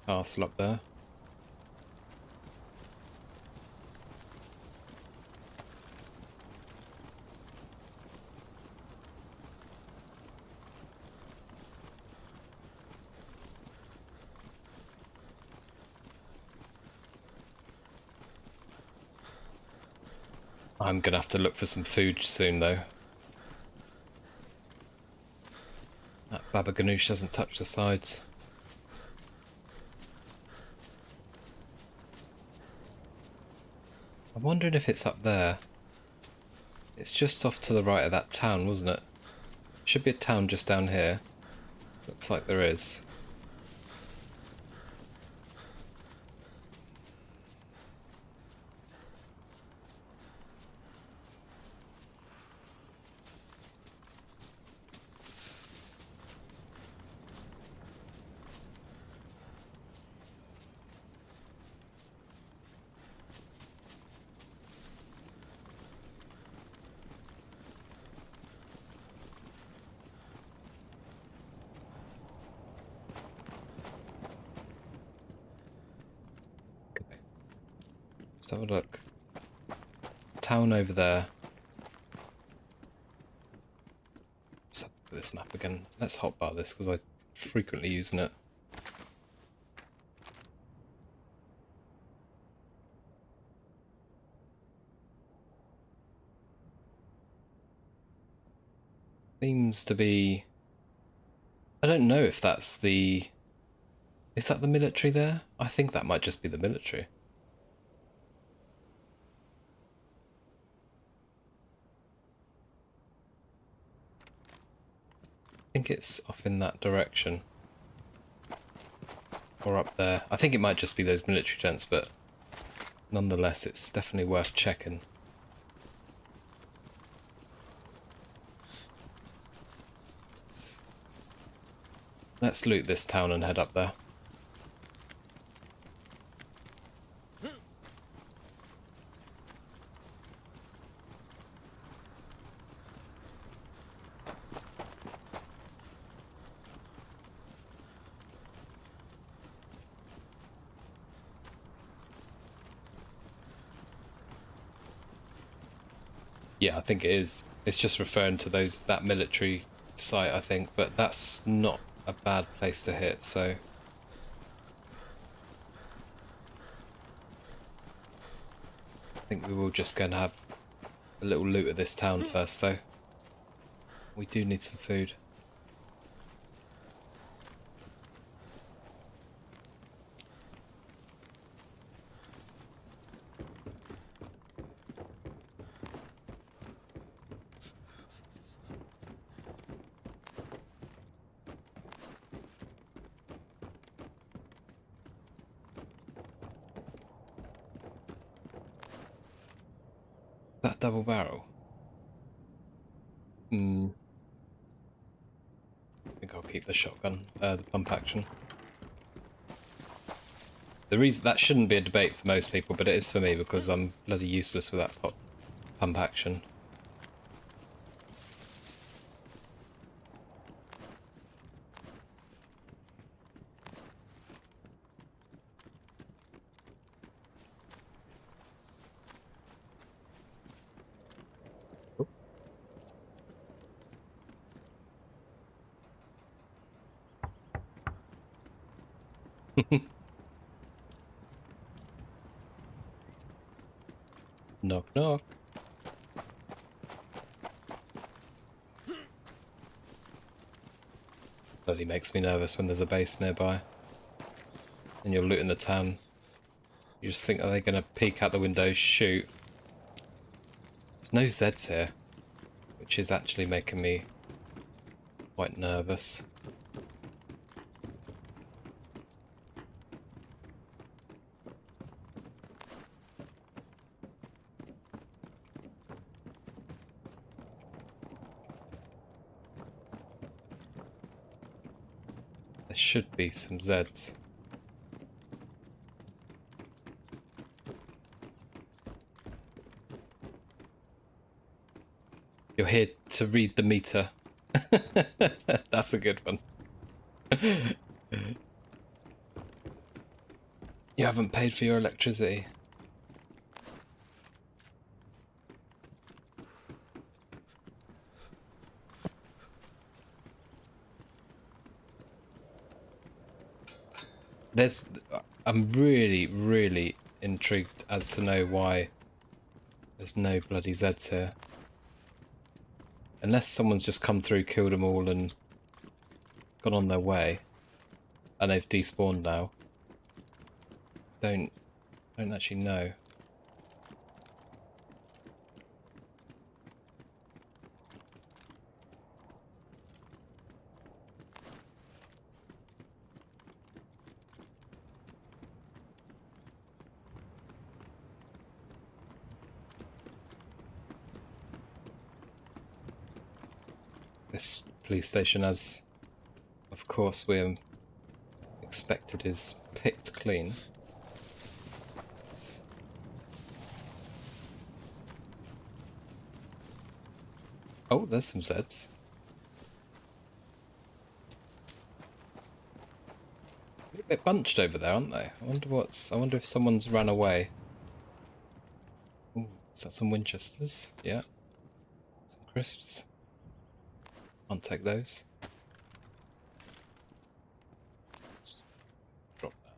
Castle up there. I'm gonna have to look for some food soon, though. That Baba Ganoush hasn't touched the sides. I'm wondering if it's up there. It's just off to the right of that town, wasn't it? Should be a town just down here. Looks like there is. Let's have a look. Town over there. Let's have a look at this map again. Let's hotbar this because I'm frequently using it. Seems to be... I don't know if that's the... Is that the military there? I think that might just be the military. I think it's off in that direction. Or up there. I think it might just be those military tents, but nonetheless, it's definitely worth checking. Let's loot this town and head up there. Yeah, I think it is. It's just referring to that military site, I think, but that's not a bad place to hit, so... I think we will just go and have a little loot of this town first, though. We do need some food. That double barrel? I think I'll keep the shotgun, the pump action. The reason that shouldn't be a debate for most people, but it is for me because I'm bloody useless with that pump action. Knock knock. Bloody makes me nervous when there's a base nearby. And you're looting the town. You just think, are they going to peek out the window, shoot? There's no Zeds here, which is actually making me quite nervous. There should be some Zeds. You're here to read the meter. That's a good one. You haven't paid for your electricity. I'm really, really intrigued as to know why there's no bloody Zeds here. Unless someone's just come through, killed them all and gone on their way. And they've despawned now. Don't actually know. This police station, as of course we're expected, is picked clean. Oh, there's some Zeds. A bit bunched over there, aren't they? I wonder if someone's ran away. Ooh, is that some Winchesters? Yeah. Some crisps. Can't take those. Let's drop that.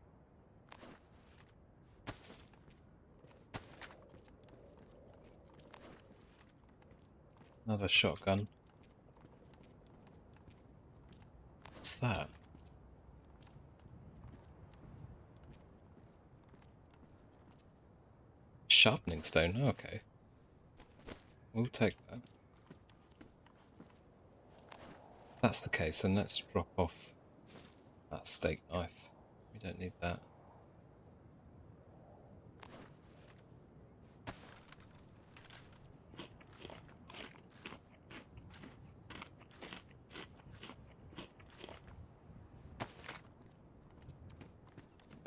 Another shotgun. What's that? Sharpening stone. Oh, okay. We'll take that. If that's the case, then let's drop off that steak knife. We don't need that.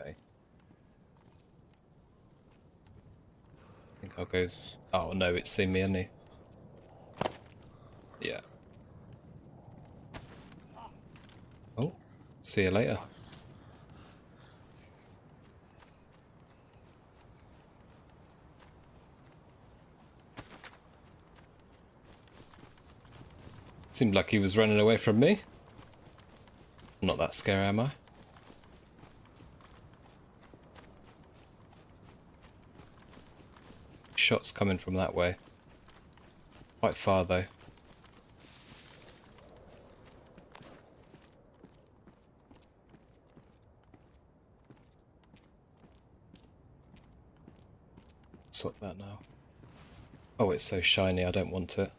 Okay. I think I'll go... Oh no, it's seen me, hasn't he? Yeah. Oh, see you later. Seemed like he was running away from me. not that scary, am I? Shots coming from that way. Quite far though. Sort that now. Oh, it's so shiny, I don't want it.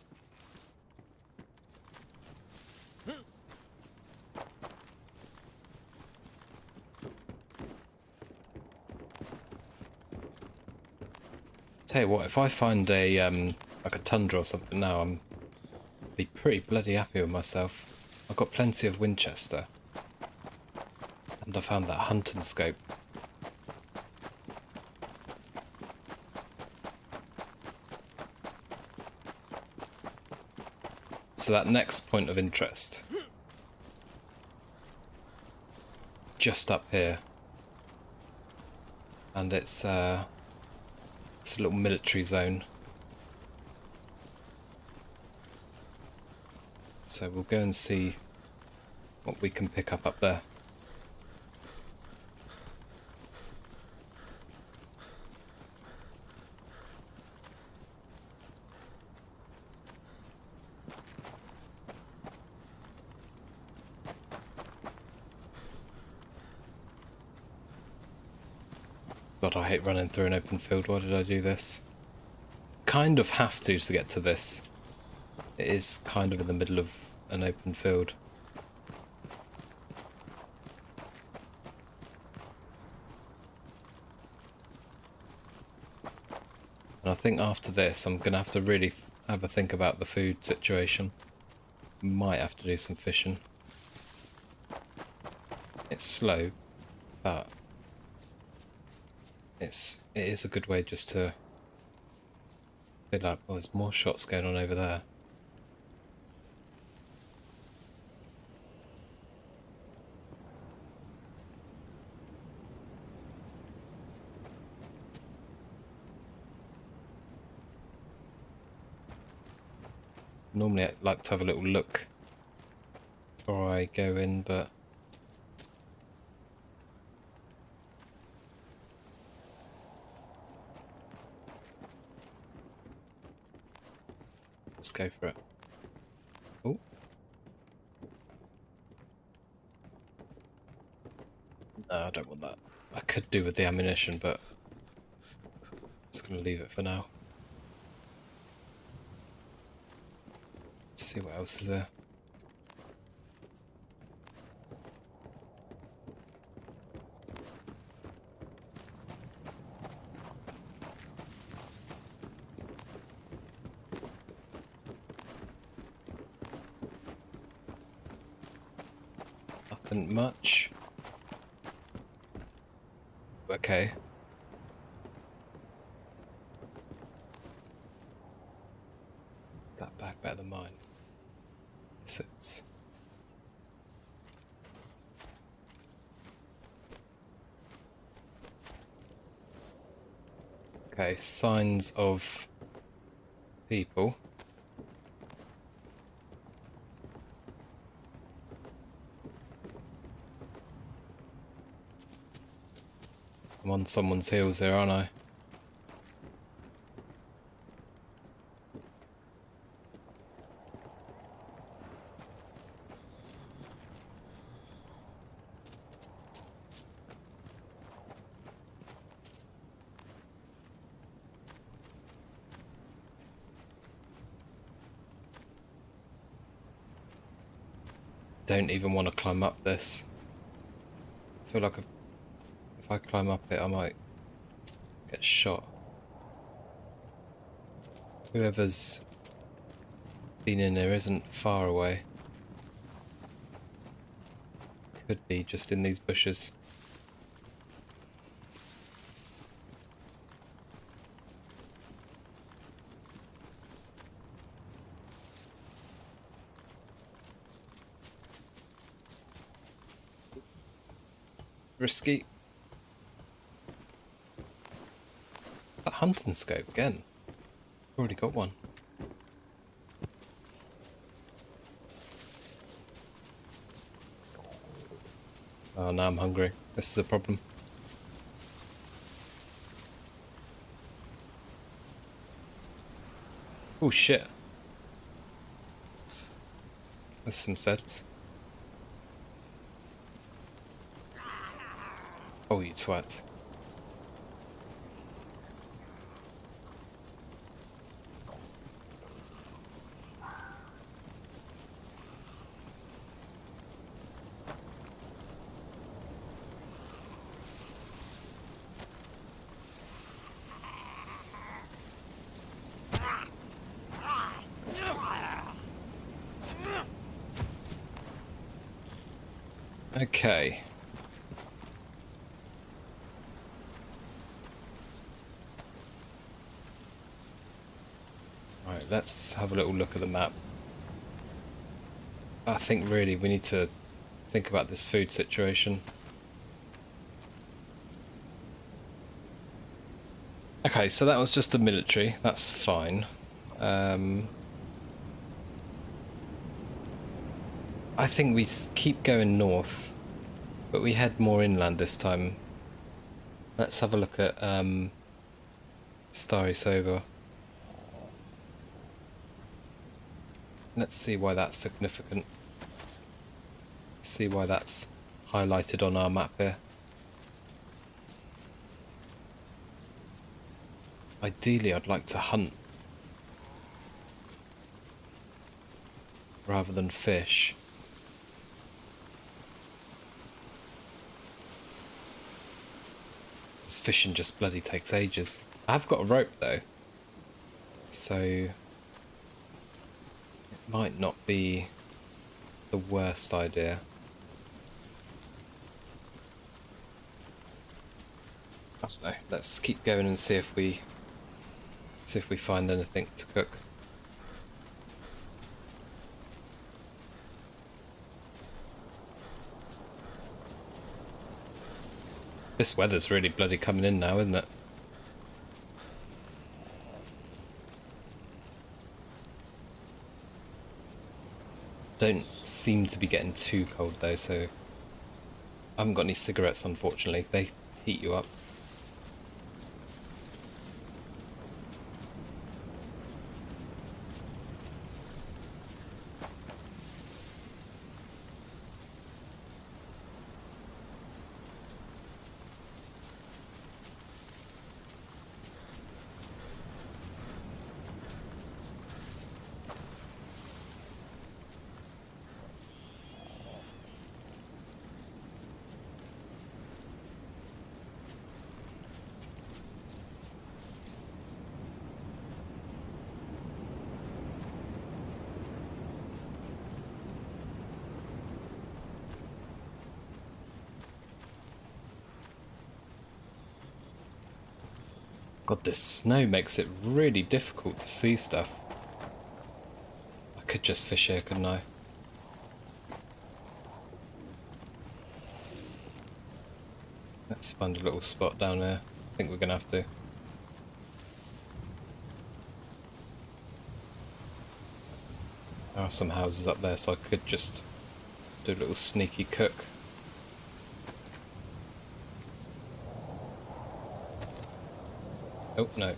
Tell you what, if I find a like a tundra or something now, I'm be pretty bloody happy with myself. I've got plenty of Winchester, and I found that hunting scope. So that next point of interest, just up here, and it's a little military zone. So we'll go and see what we can pick up there. God, I hate running through an open field. Why did I do this? Kind of have to get to this. It is kind of in the middle of an open field. And I think after this, I'm going to have to really have a think about the food situation. Might have to do some fishing. It's slow, but it is a good way just to feel like, well, there's more shots going on over there. Normally I'd like to have a little look before I go in, but let's go for it. Oh. No, I don't want that. I could do with the ammunition, but I'm just going to leave it for now. Let's see what else is there. Nothing much. Okay. Is that back better than mine? Yes, it's. Okay, signs of people. I'm on someone's heels here, aren't I? Don't even want to climb up this. I feel like if I climb up it, I might get shot. Whoever's been in there isn't far away. Could be just in these bushes. Risky. That hunting scope again. Already got one. Oh, now I'm hungry. This is a problem. Oh shit. There's some sets. Oh, you twat. Okay. Right, let's have a little look at the map. I think really we need to think about this food situation. Okay, so that was just the military. That's fine. I think we keep going north, but we head more inland this time. Let's have a look at Starry Sova. Let's see why that's significant. Let's see why that's highlighted on our map here. Ideally, I'd like to hunt rather than fish. This fishing just bloody takes ages. I've got a rope though, so it might not be the worst idea. I don't know. Let's keep going and see if we find anything to cook. This weather's really bloody coming in now, isn't it? Don't seem to be getting too cold though, so I haven't got any cigarettes unfortunately. They heat you up. God, this snow makes it really difficult to see stuff. I could just fish here, couldn't I? Let's find a little spot down there. I think we're gonna have to. There are some houses up there, so I could just do a little sneaky cook. Oh, no.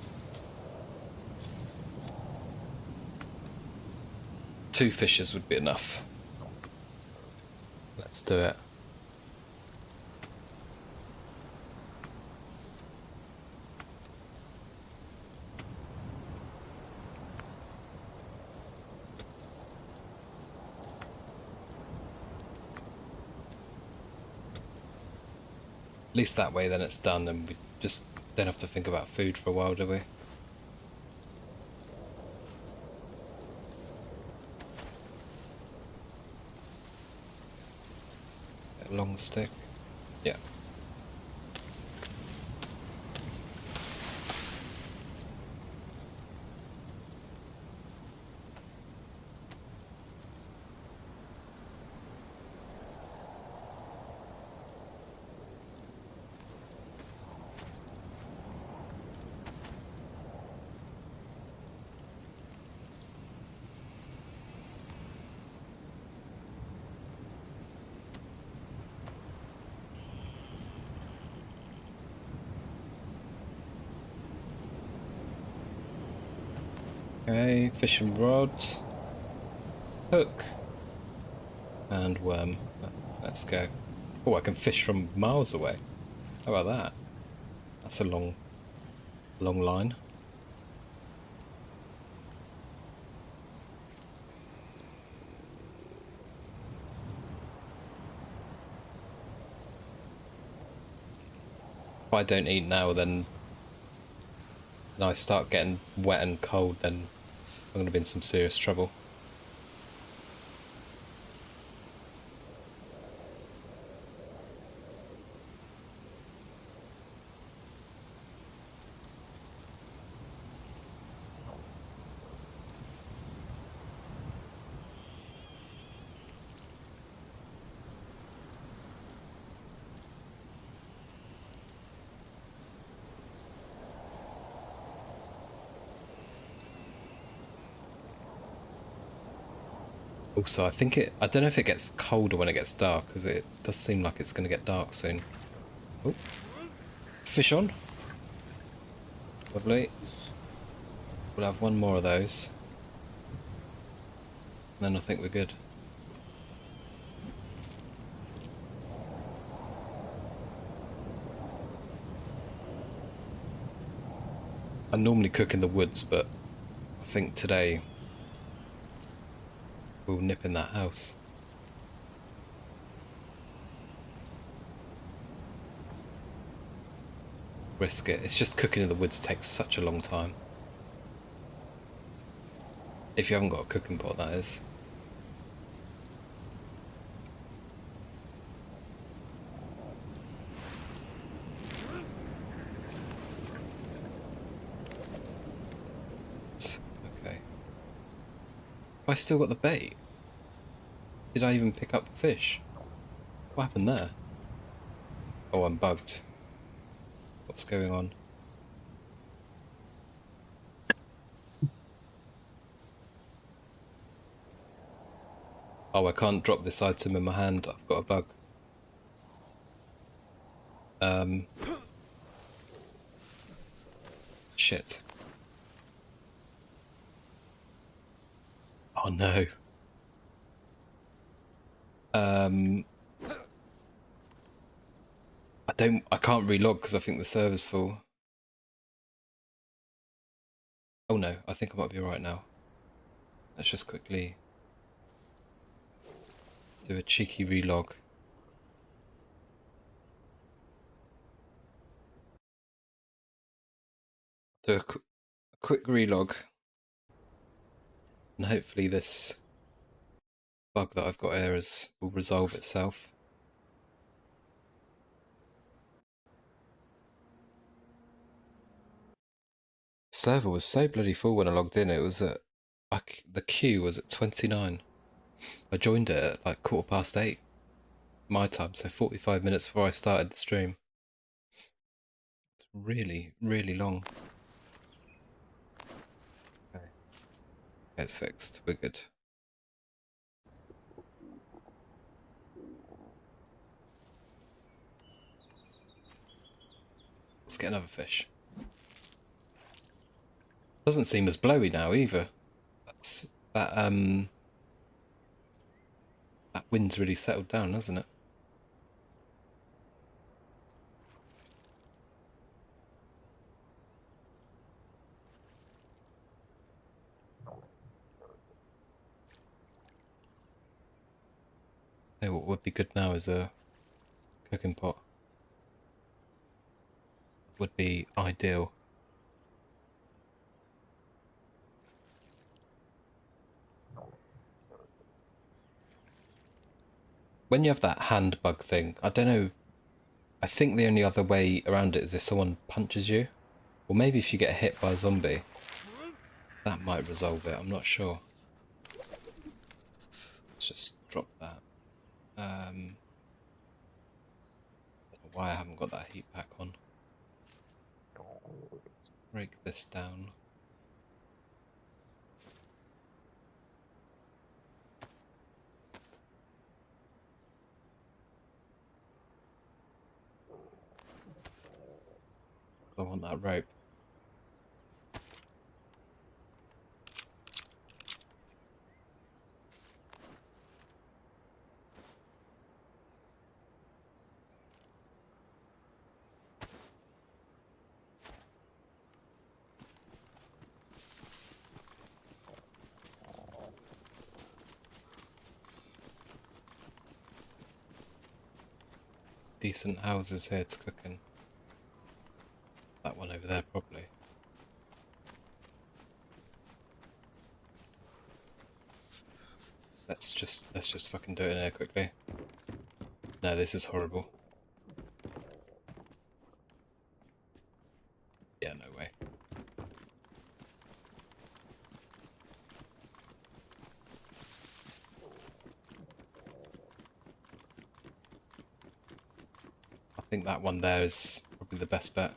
2 fishes would be enough. Let's do it. At least that way then it's done and we just don't have to think about food for a while, do we? A long stick. Yeah. Okay, fishing rod, hook, and worm. Let's go. Oh, I can fish from miles away. How about that? That's a long line. If I don't eat now, then I start getting wet and cold, then I'm going to be in some serious trouble. Also, I don't know if it gets colder when it gets dark, because it does seem like it's going to get dark soon. Oh, fish on. Lovely. We'll have one more of those. Then I think we're good. I normally cook in the woods, but I think today we'll nip in that house. Risk it. It's just cooking in the woods takes such a long time. If you haven't got a cooking pot, that is. Okay. I still got the bait. Did I even pick up the fish? What happened there? Oh, I'm bugged. What's going on? Oh, I can't drop this item in my hand. I've got a bug. Shit. Oh no. I can't relog because I think the server's full. Oh no, I think I might be right now. Let's just quickly do a cheeky relog. Do a quick relog. And hopefully this bug that I've got here will resolve itself. The server was so bloody full when I logged in. It was at the queue was at 29. I joined it at like 8:15 my time, so 45 minutes before I started the stream. It's really, really long. Okay, it's fixed. We're good. Let's get another fish. Doesn't seem as blowy now either. That wind's really settled down, hasn't it? Hey, what would be good now is a cooking pot. Would be ideal. When you have that hand bug thing, I don't know. I think the only other way around it is if someone punches you. Or maybe if you get hit by a zombie. That might resolve it, I'm not sure. Let's just drop that. I don't know why I haven't got that heat pack on. Let's break this down. I want that rope. decent houses here to cook in. That one over there, probably. Let's just fucking do it in here quickly. No, this is horrible. Yeah, no way. I think that one there is probably the best bet.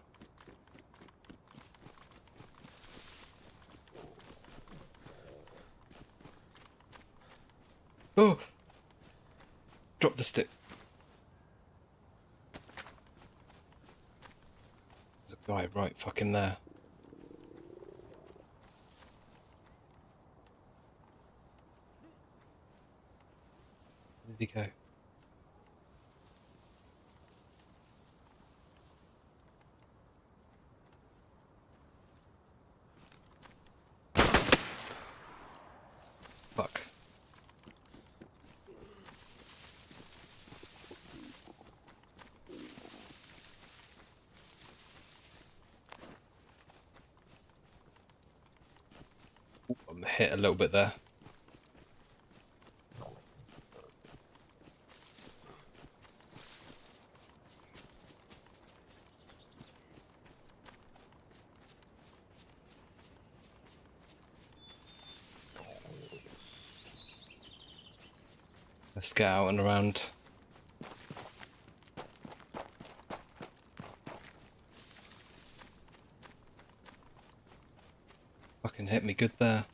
Oh! Drop the stick. There's a guy right fucking there. Where did he go? Fuck. Ooh, I'm hit a little bit there. Let's get out and around. Fucking hit me good there.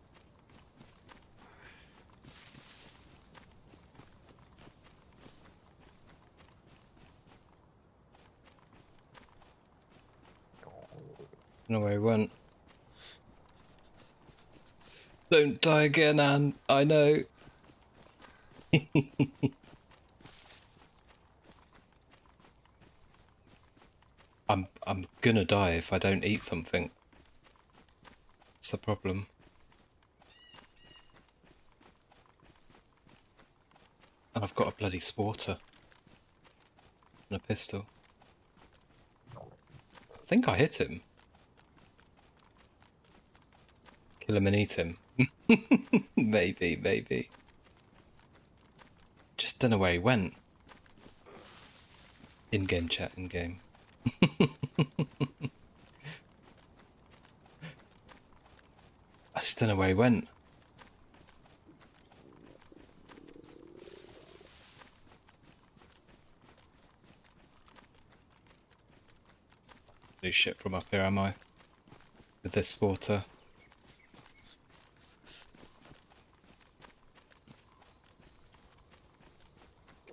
Don't know where he went. Don't die again, Anne. I know. I'm gonna die if I don't eat something. That's the problem. And I've got a bloody sporter. And a pistol. I think I hit him. Kill him and eat him. Maybe. Just don't know where he went. In-game chat, in-game. I just don't know where he went. Do shit from up here, am I? With this sporter.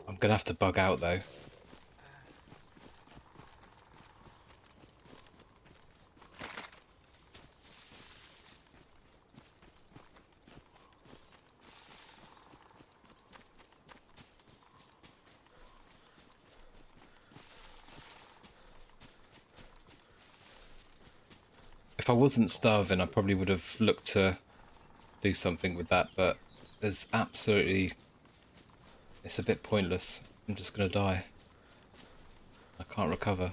I'm gonna have to bug out though. If I wasn't starving, I probably would have looked to do something with that, but there's absolutely... It's a bit pointless. I'm just gonna die. I can't recover.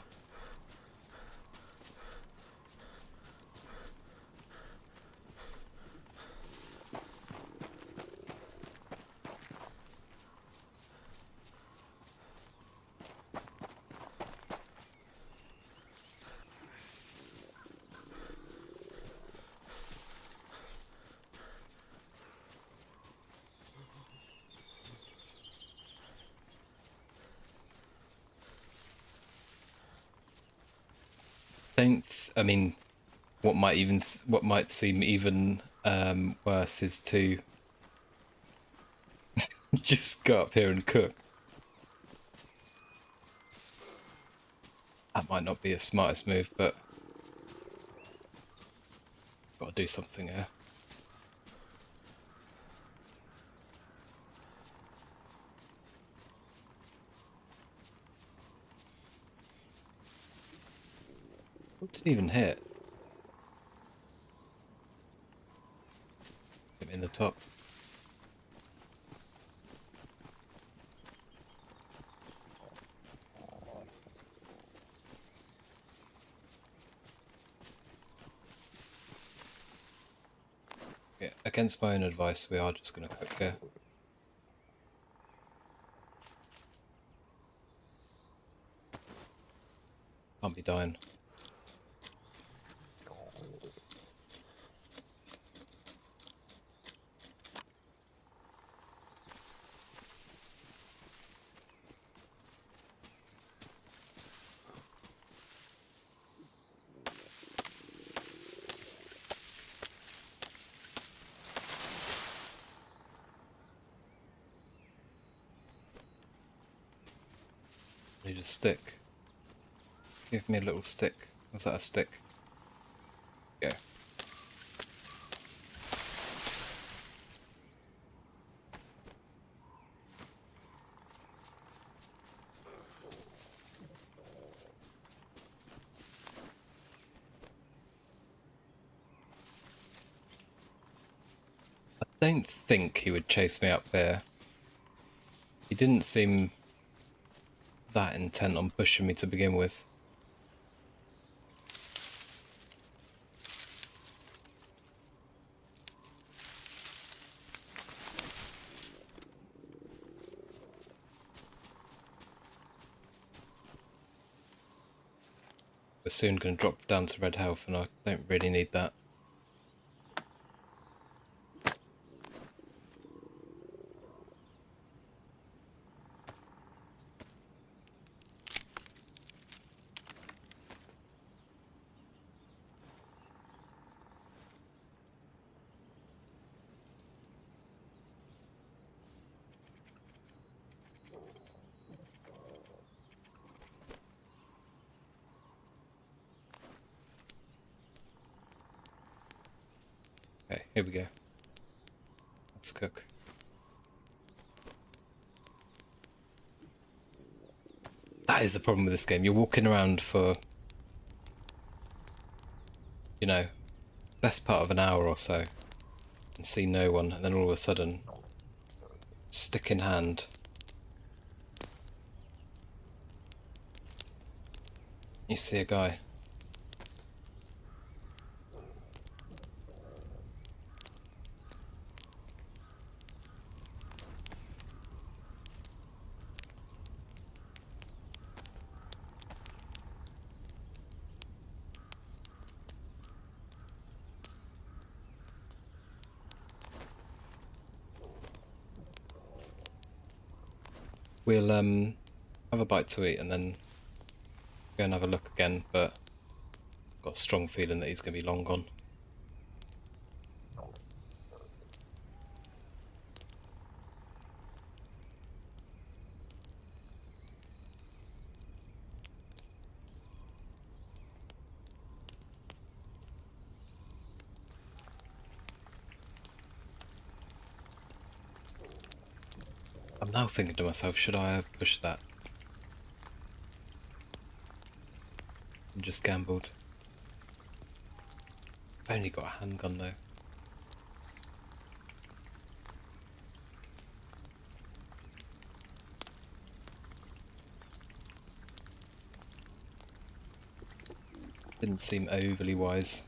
I mean, what might seem even worse is to just go up here and cook. That might not be the smartest move, but gotta do something here. What did he even hit? Hit me in the top. Against my own advice, we are just going to cook here. Can't be dying. Need a stick. Give me a little stick. Was that a stick? Yeah. I don't think he would chase me up here. He didn't seem that intent on pushing me to begin with. We're soon going to drop down to red health, and I don't really need that. Okay, here we go. Let's cook. That is the problem with this game. You're walking around for, you know, best part of an hour or so and see no one, and then all of a sudden, stick in hand, you see a guy. We'll have a bite to eat and then go and have a look again, but I've got a strong feeling that he's going to be long gone. I'm now thinking to myself, should I have pushed that? And just gambled. I've only got a handgun though. Didn't seem overly wise.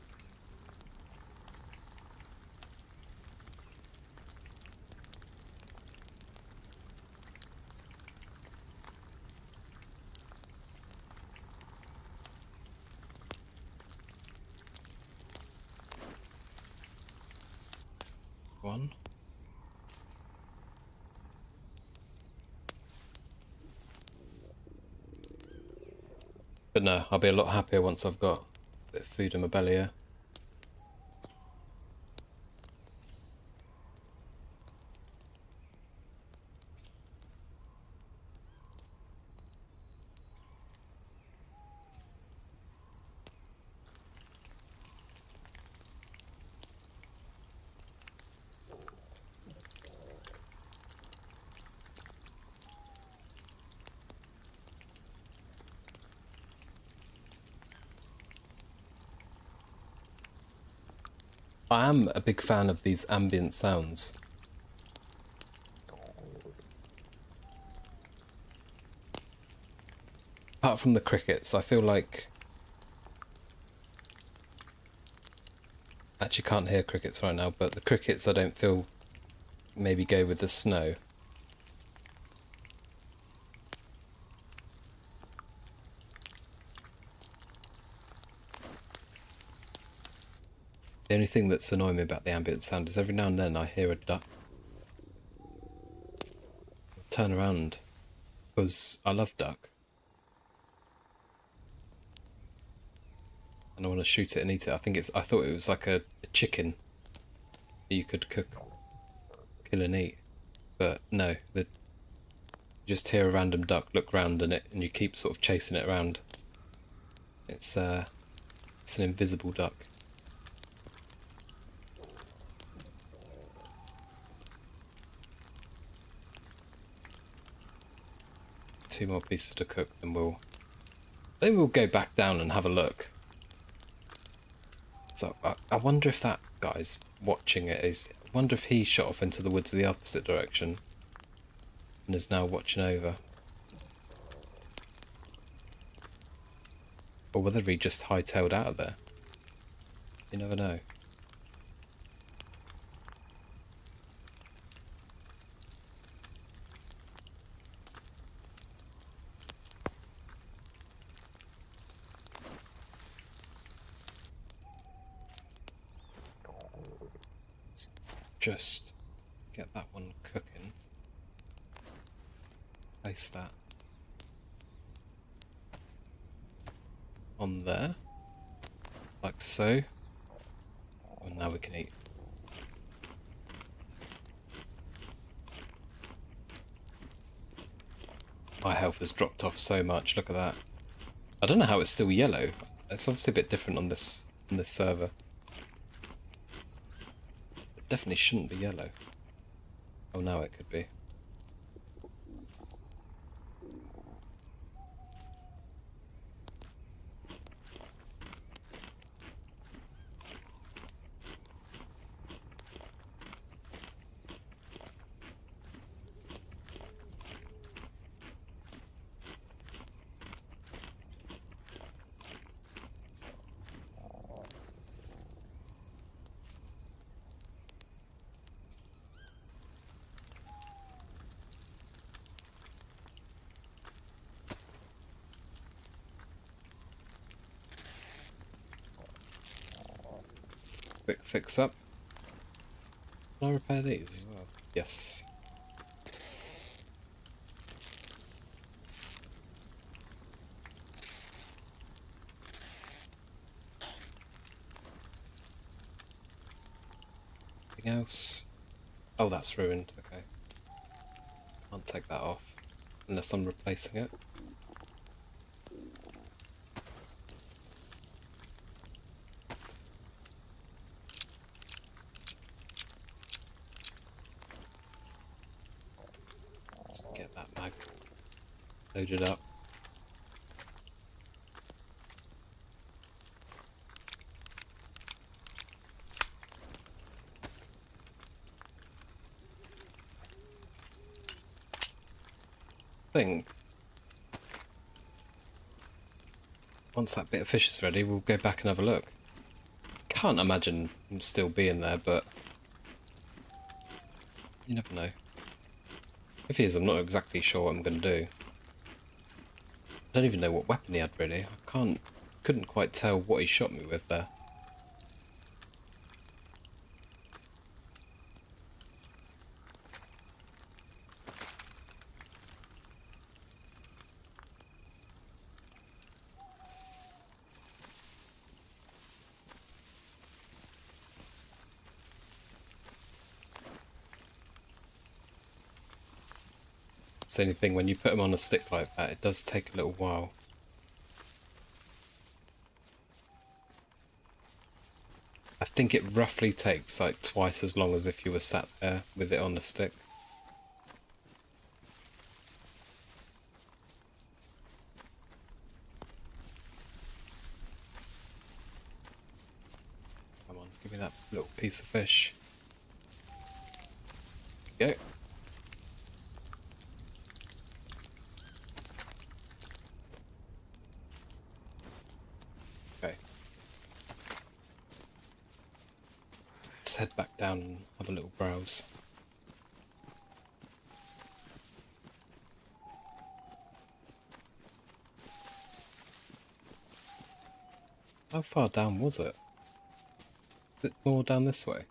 One. But no, I'll be a lot happier once I've got a bit of food in my belly here. I am a big fan of these ambient sounds. Apart from the crickets, I feel like Actually can't hear crickets right now, but the crickets I don't feel maybe go with the snow. The only thing that's annoying me about the ambient sound is every now and then I hear a duck. I'll turn around, because I love duck. And I want to shoot it and eat it. I thought it was like a chicken that you could cook, kill and eat. But no, you just hear a random duck, look round and you keep sort of chasing it around. It's an invisible duck. Two more pieces to cook, then we'll go back down and have a look. So I wonder if that guy's watching it is. I wonder if he shot off into the woods the opposite direction and is now watching over. Or whether he just hightailed out of there. You never know. Let's just get that one cooking. Place that on there, like so. And now we can eat. My health has dropped off so much, look at that. I don't know how it's still yellow. It's obviously a bit different on this server. It definitely shouldn't be yellow. Oh, now it could be. Quick fix up. Can I repair these as well? Yes. Anything else? Oh, that's ruined. Okay. Can't take that off unless I'm replacing it. Let's get that mag loaded up. Once that bit of fish is ready, we'll go back and have a look. Can't imagine him still being there, but you never know. If he is, I'm not exactly sure what I'm going to do. I don't even know what weapon he had, really. Couldn't quite tell what he shot me with there. It's the only thing, when you put them on a stick like that, it does take a little while. I think it roughly takes like twice as long as if you were sat there with it on a stick. Come on, give me that little piece of fish. There you go. Okay. Let's head back down and have a little browse. How far down was it? Is it more down this way?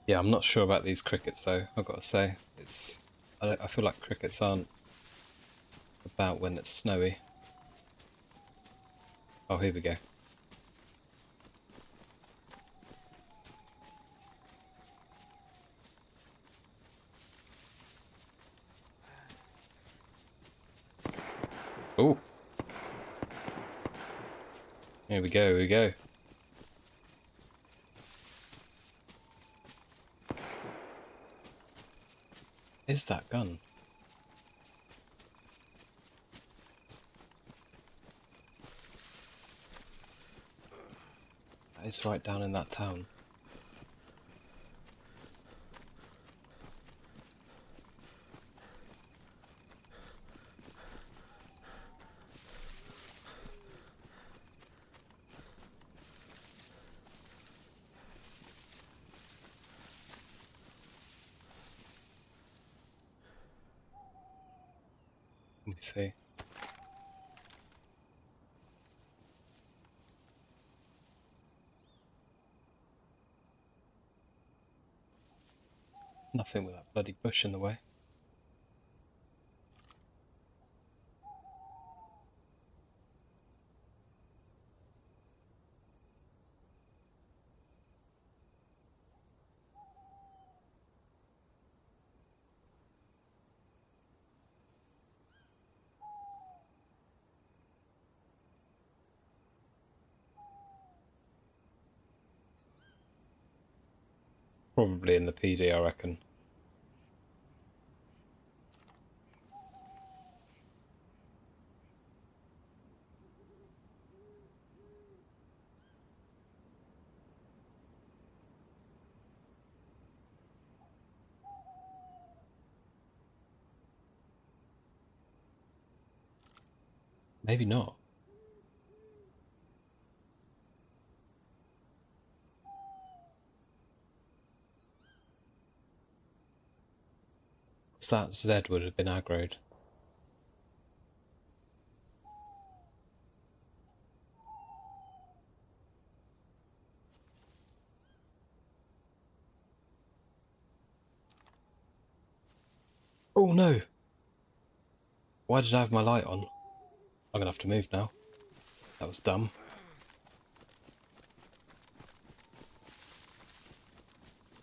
Yeah, I'm not sure about these crickets though, I've got to say. I feel like crickets aren't about when it's snowy. Oh, here we go. Oh! Here we go, here we go. Is that gun? That is right down in that town. Let me see. Nothing with that bloody bush in the way. Probably in the PD, I reckon. Maybe not. Because that Z would have been aggroed. Oh no! Why did I have my light on? I'm gonna have to move now. That was dumb.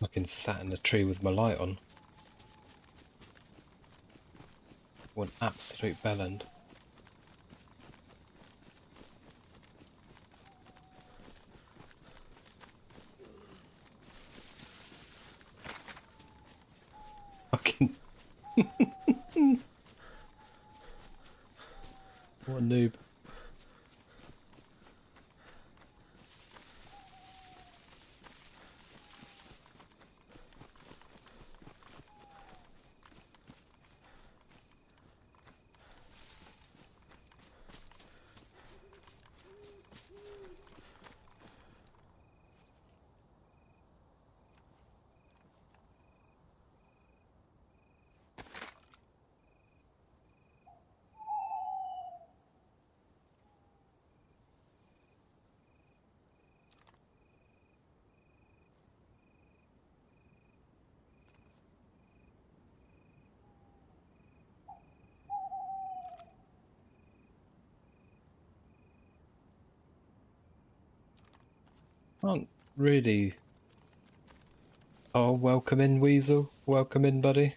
Fucking sat in a tree with my light on. What an absolute bellend. Fucking... What a noob. Can't really... Oh, welcome in, Weasel. Welcome in, buddy.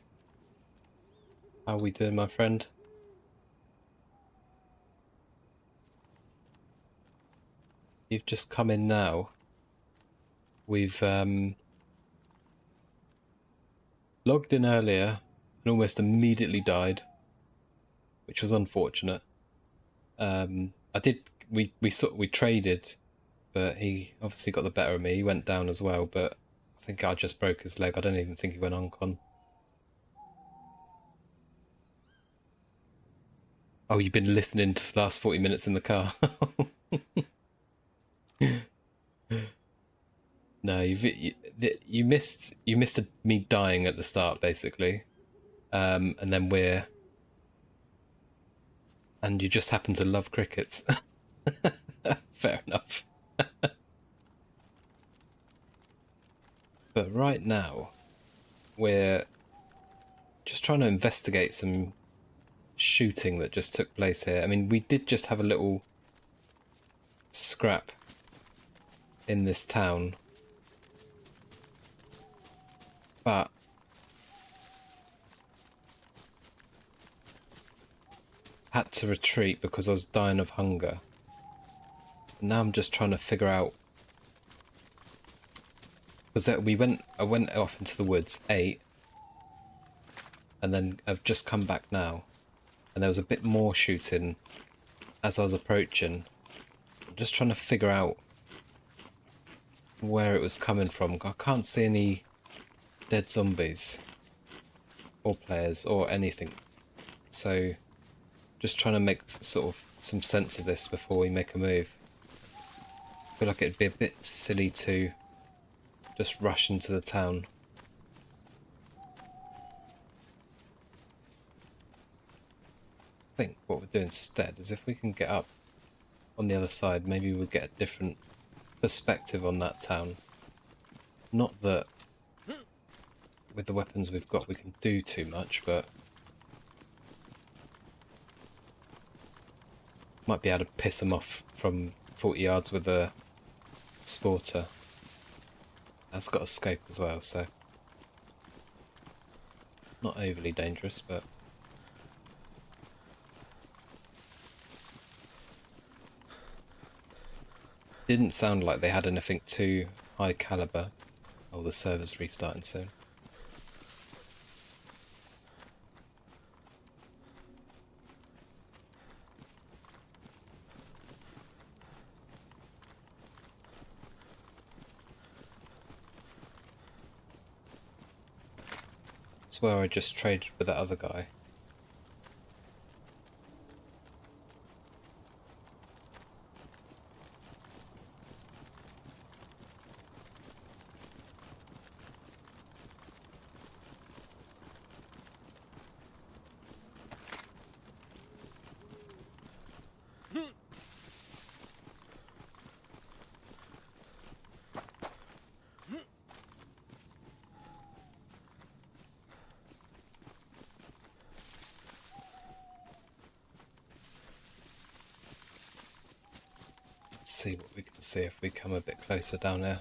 How we doing, my friend? You've just come in now. We've logged in earlier and almost immediately died, which was unfortunate. We traded, but he obviously got the better of me. He went down as well, but I think I just broke his leg. I don't even think he went on con. Oh, you've been listening to the last 40 minutes in the car. No, you missed me dying at the start, basically, and then and you just happen to love crickets. Fair enough. But right now, we're just trying to investigate some shooting that just took place here. I mean, we did just have a little scrap in this town, but had to retreat because I was dying of hunger. Now I'm just trying to figure out, because I went off into the woods, ate, and then I've just come back now, and there was a bit more shooting as I was approaching. I'm just trying to figure out where it was coming from. I can't see any dead zombies or players or anything, so just trying to make sort of some sense of this before we make a move. I feel like it'd be a bit silly to just rush into the town. I think what we'll do instead is, if we can get up on the other side, maybe we'll get a different perspective on that town. Not that with the weapons we've got we can do too much, but might be able to piss them off from 40 yards with a sporter. That's got a scope as well, so not overly dangerous, but didn't sound like they had anything too high caliber. Oh, the server's restarting soon. It's where I just traded with that other guy. See what we can see if we come a bit closer down here.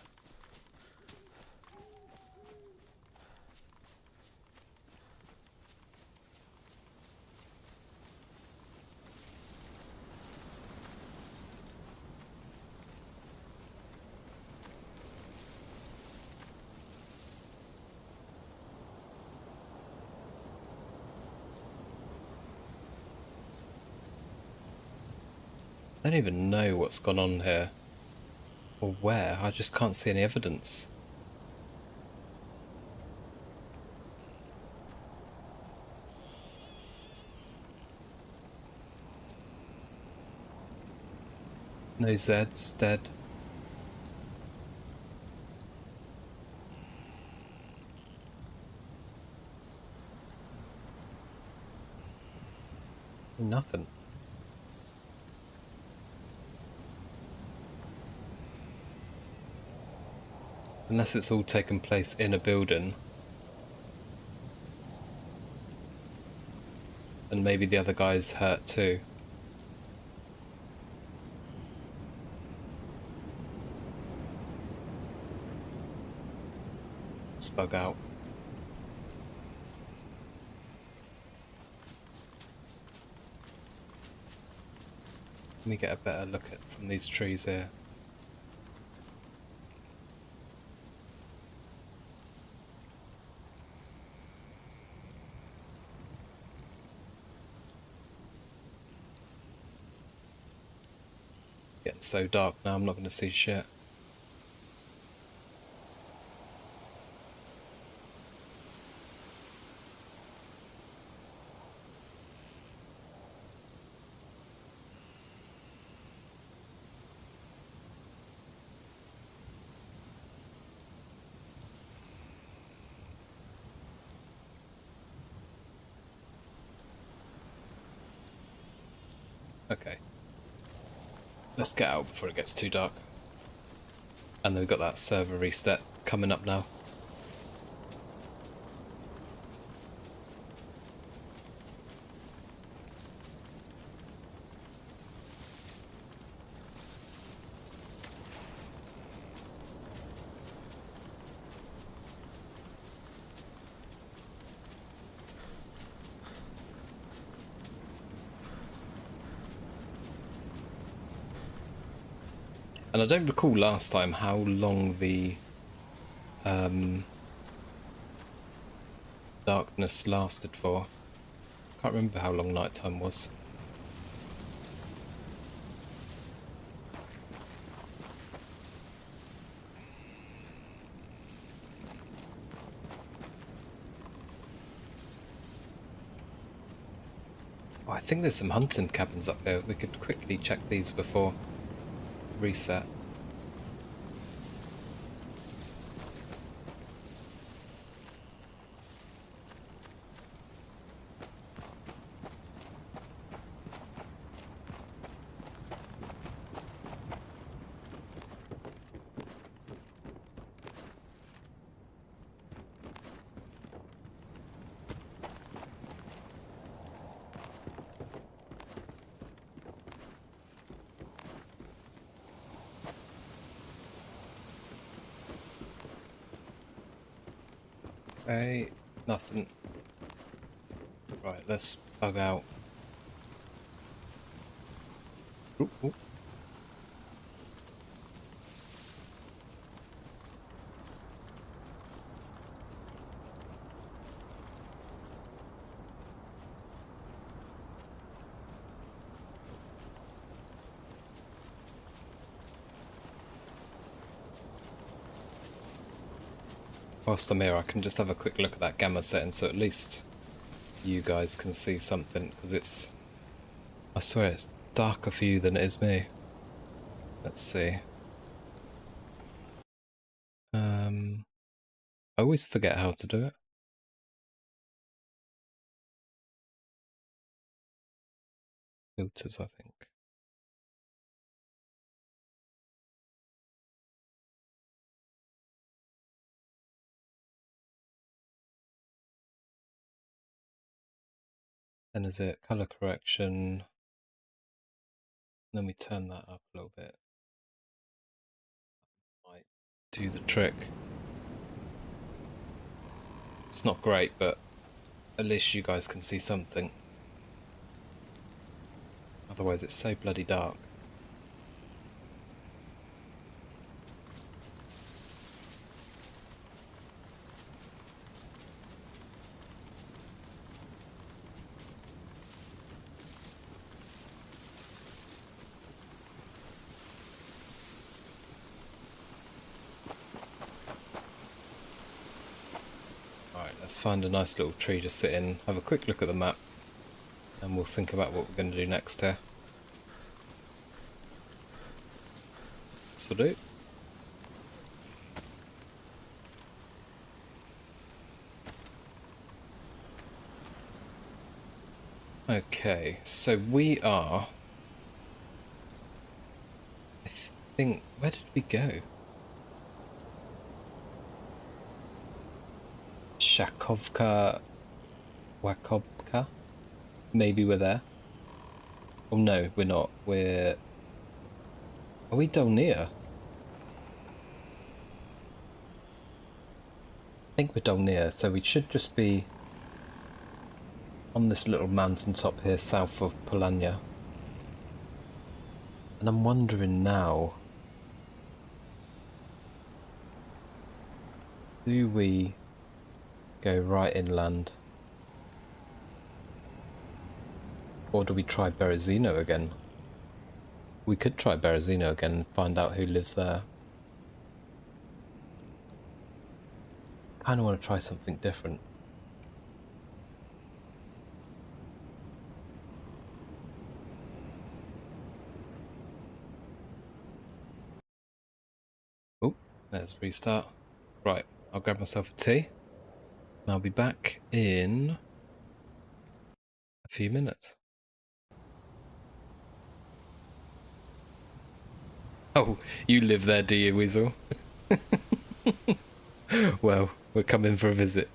I don't even know what's gone on here, or where. I just can't see any evidence. No Zed's dead. Nothing. Unless it's all taken place in a building. And maybe the other guy's hurt too. Let's bug out. Let me get a better look at from these trees here. Getting so dark now, I'm not going to see shit. Okay. Let's get out before it gets too dark. And then we've got that server reset coming up now. And I don't recall last time how long the darkness lasted for. Can't remember how long nighttime was. Oh, I think there's some hunting cabins up there. We could quickly check these before reset. Okay, nothing. Right, let's bug out. Ooh, ooh. Whilst I'm here, I can just have a quick look at that gamma setting, so at least you guys can see something, because it's... I swear it's darker for you than it is me. Let's see. I always forget how to do it. Filters, I think. Then is it color correction? Then we turn that up a little bit. Might do the trick. It's not great, but at least you guys can see something. Otherwise it's so bloody dark. Alright, let's find a nice little tree to sit in, have a quick look at the map, and we'll think about what we're going to do next here. So do. Okay, so we are... I think... Where did we go? Shakovka... Wakobka? Maybe we're there. Oh no, we're not. We're... Are we Dolnia? think we're Dolnir, so we should just be on this little mountaintop here south of Polania. And I'm wondering now, do we go right inland? Or do we try Berezino again? We could try Berezino again and find out who lives there. I kind of want to try something different. Oh, let's restart. Right, I'll grab myself a tea. And I'll be back in a few minutes. Oh, you live there, do you, Weasel? Well, we're coming for a visit.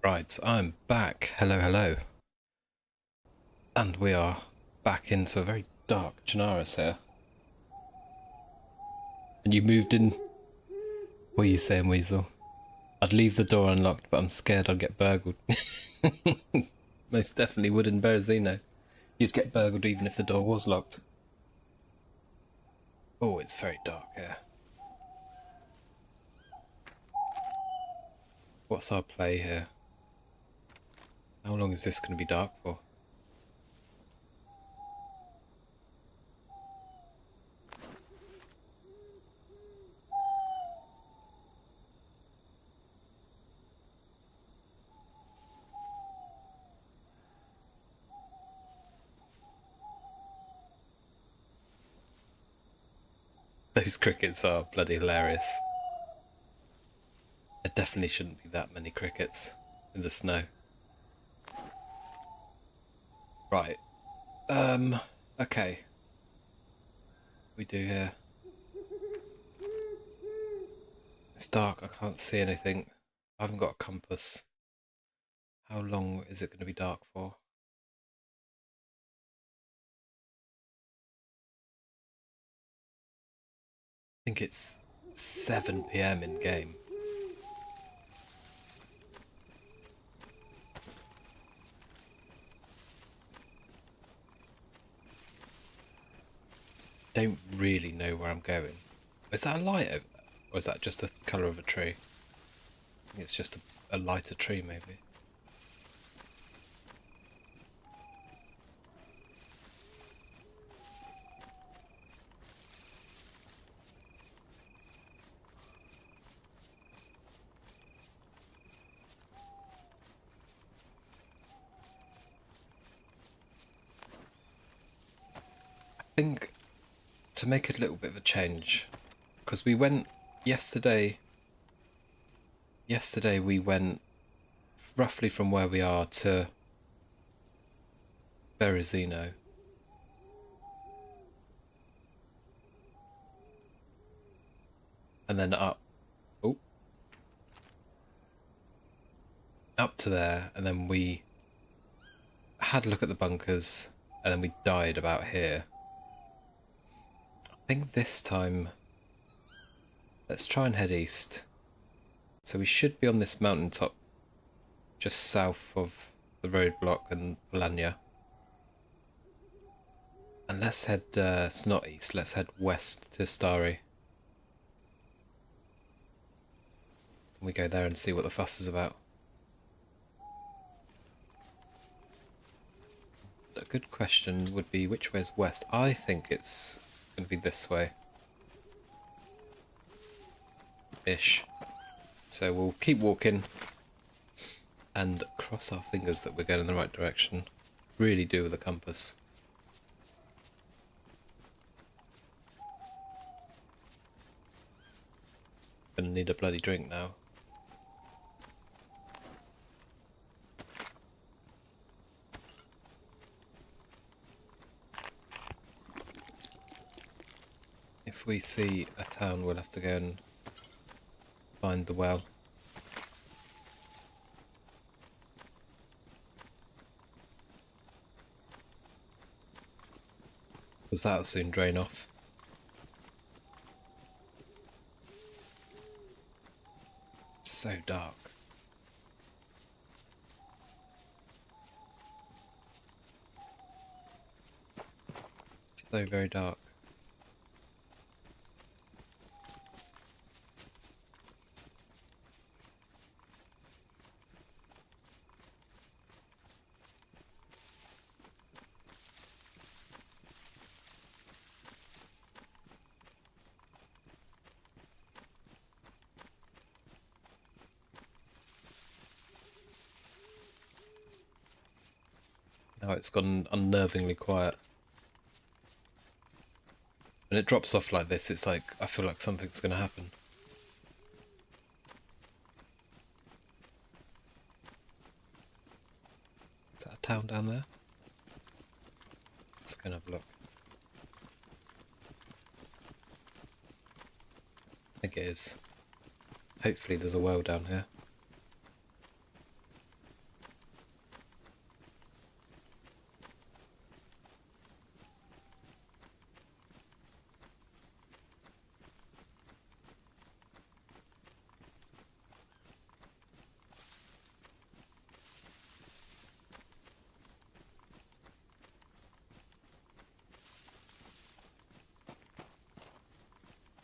Right, I'm back. Hello, hello. And we are back into a very dark Chernarus here. And you moved in... What are you saying, Weasel? I'd leave the door unlocked, but I'm scared I'd get burgled. Most definitely would in Berezino. You'd get burgled even if the door was locked. Oh, it's very dark here. What's our play here? How long is this going to be dark for? Those crickets are bloody hilarious. There definitely shouldn't be that many crickets in the snow. Right. Okay. We do here. It's dark, I can't see anything. I haven't got a compass. How long is it going to be dark for? I think it's 7 PM in game. Don't really know where I'm going. Is that a light over there? Or is that just the colour of a tree? I think it's just a lighter tree, maybe. I think to make it a little bit of a change, because we went yesterday we went roughly from where we are to Berezino. And then up to there, and then we had a look at the bunkers, and then we died about here. I think this time, let's try and head east. So we should be on this mountaintop just south of the roadblock and Polania. And let's head, it's not east, let's head west to Stari. We go there and see what the fuss is about. A good question would be, which way is west? I think it's going to be this way. Ish. So we'll keep walking and cross our fingers that we're going in the right direction. Really do with a compass. Gonna need a bloody drink now. If we see a town, we'll have to go and find the well. Because that'll soon drain off. It's so dark. So very dark. Now it's gone unnervingly quiet. When it drops off like this, it's like, I feel like something's going to happen. Is that a town down there? Let's go and have a look. I think it is. Hopefully there's a well down here.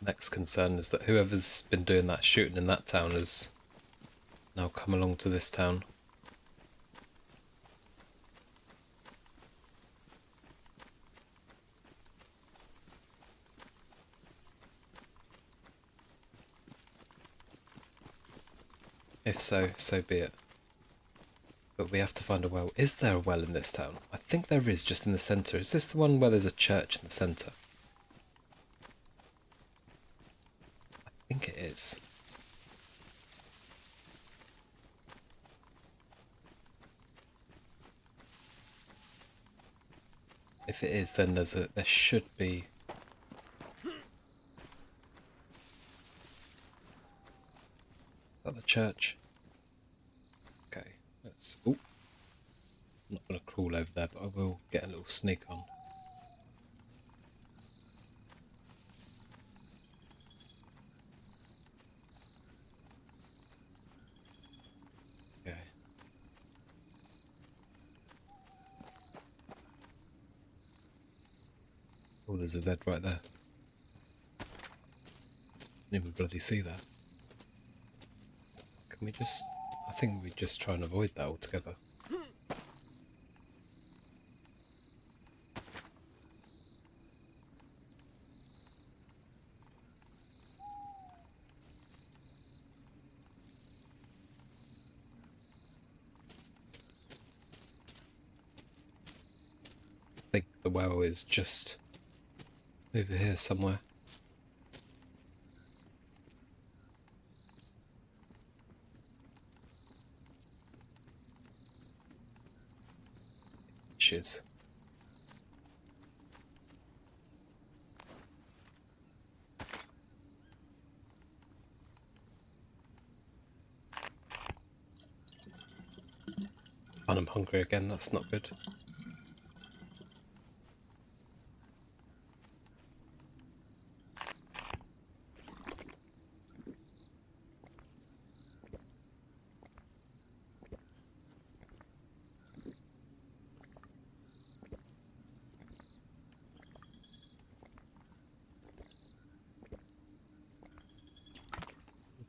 Next concern is that whoever's been doing that shooting in that town has now come along to this town. If so, so be it. But we have to find a well. Is there a well in this town? I think there is, just in the centre. Is this the one where there's a church in the centre? I think it is. If it is, then there should be. Is that the church? Okay, let's. Oh, I'm not going to crawl over there, but I will get a little sneak on. Okay. Oh, there's a Z right there. Didn't even bloody see that. Can we just... I think we just try and avoid that altogether. I think the well is just over here somewhere. Cheers. And I'm hungry again, that's not good.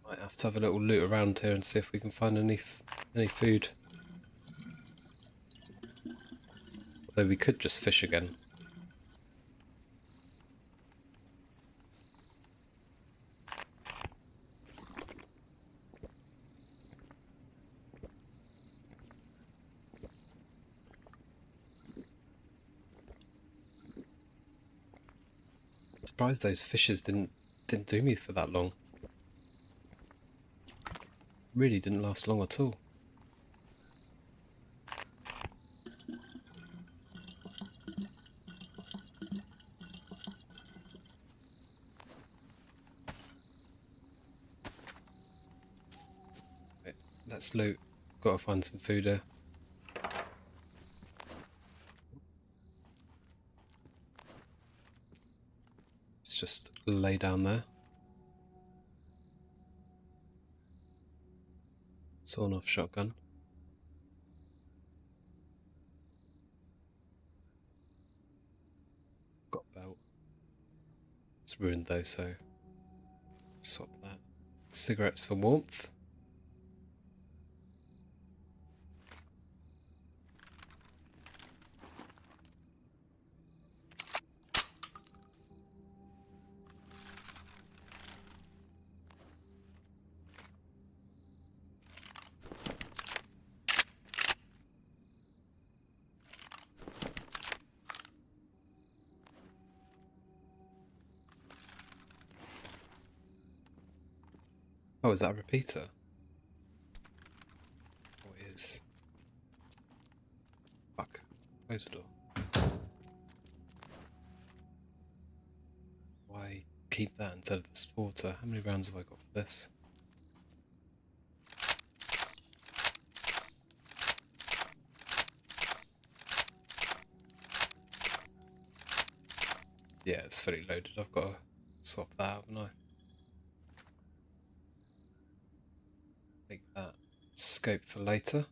Might have to have a little loot around here and see if we can find any food. Although we could just fish again. Surprised those fishes didn't do me for that long. Really didn't last long at all. Right, let's loot. Gotta find some food here. Let's just lay down there. Sawn off shotgun. Got a belt. It's ruined though, so swap that. Cigarettes for warmth. Oh, is that a repeater? Oh, it is. Fuck. Close the door. Why keep that instead of the sporter? How many rounds have I got for this? Yeah, it's fully loaded. I've got to swap that out, haven't I? Take that. Scope for later.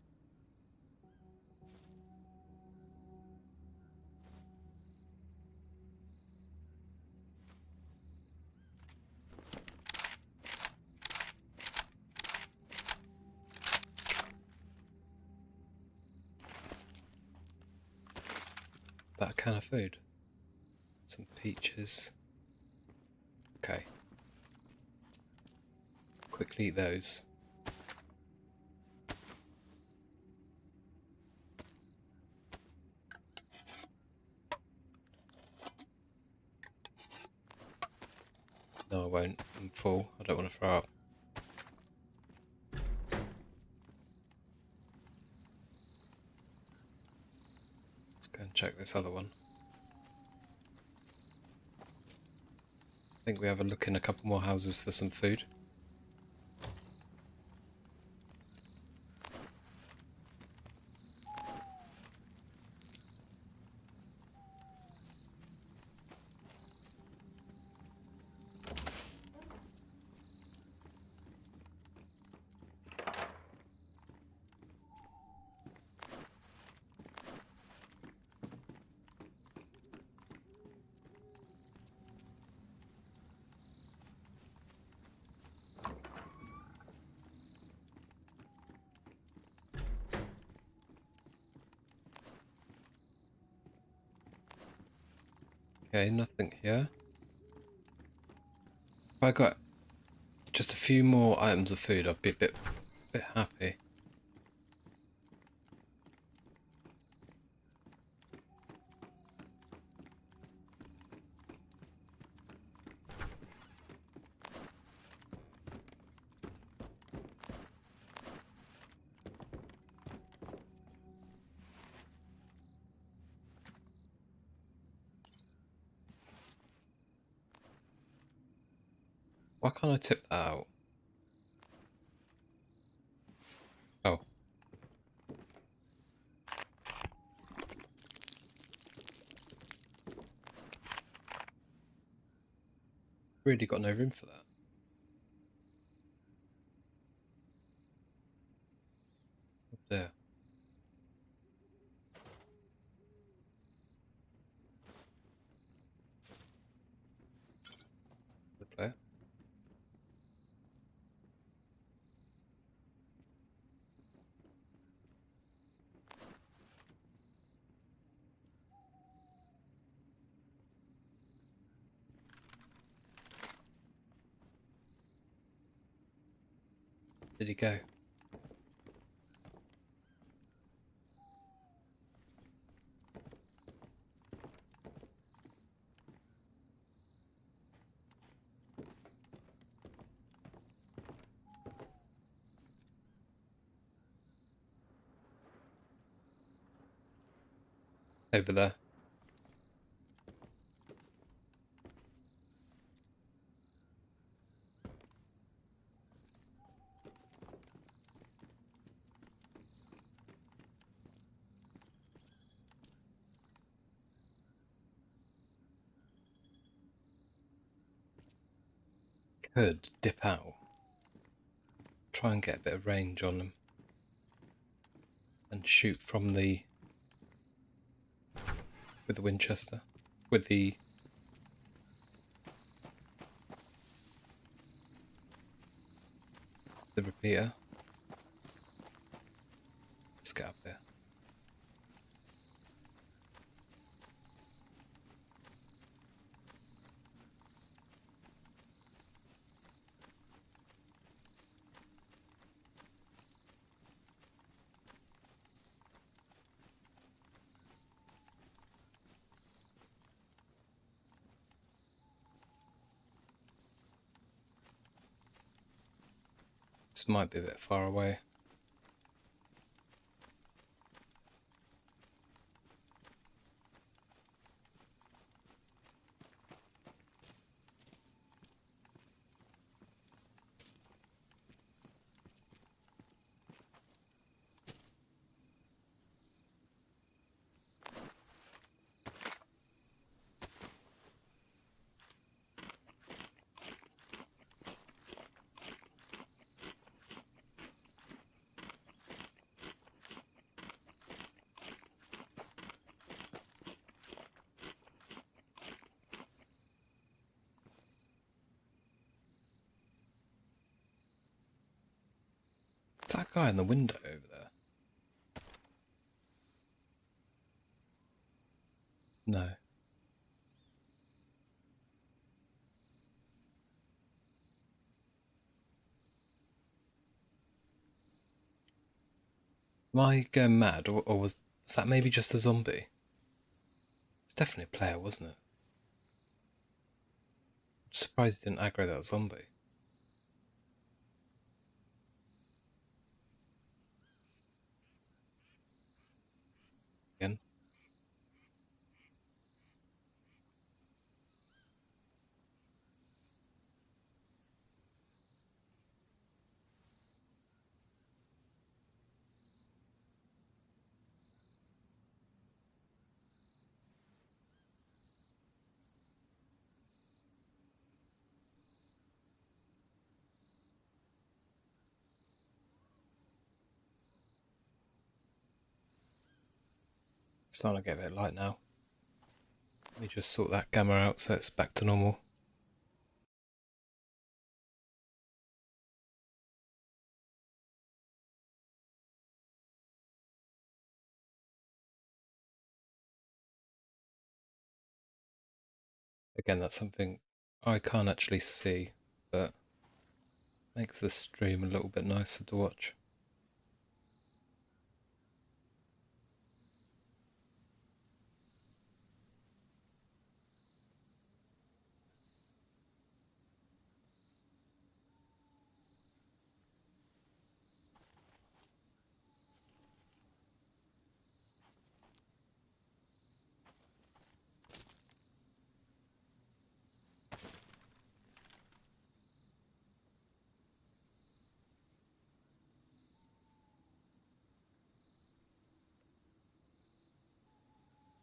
that a can of food? Some peaches. Okay. Quickly eat those. No, I won't. I'm full. I don't want to throw up. Let's go and check this other one. I think we have a look in a couple more houses for some food. Okay, nothing here. If I got just a few more items of food, I'd be a bit happy. Why can't I tip that out? Oh. Really got no room for that. Up there. Good player. Did he go? Over there. Could dip out. Try and get a bit of range on them. And shoot from the... with the Winchester. With the... the repeater. Let's get up there. This might be a bit far away. It's that guy in the window over there. No. Am I going mad, or was that maybe just a zombie? It's definitely a player, wasn't it? I'm surprised he didn't aggro that zombie. Again. It's starting to get a bit light now. Let me just sort that gamma out so it's back to normal. Again, that's something I can't actually see, but makes the stream a little bit nicer to watch.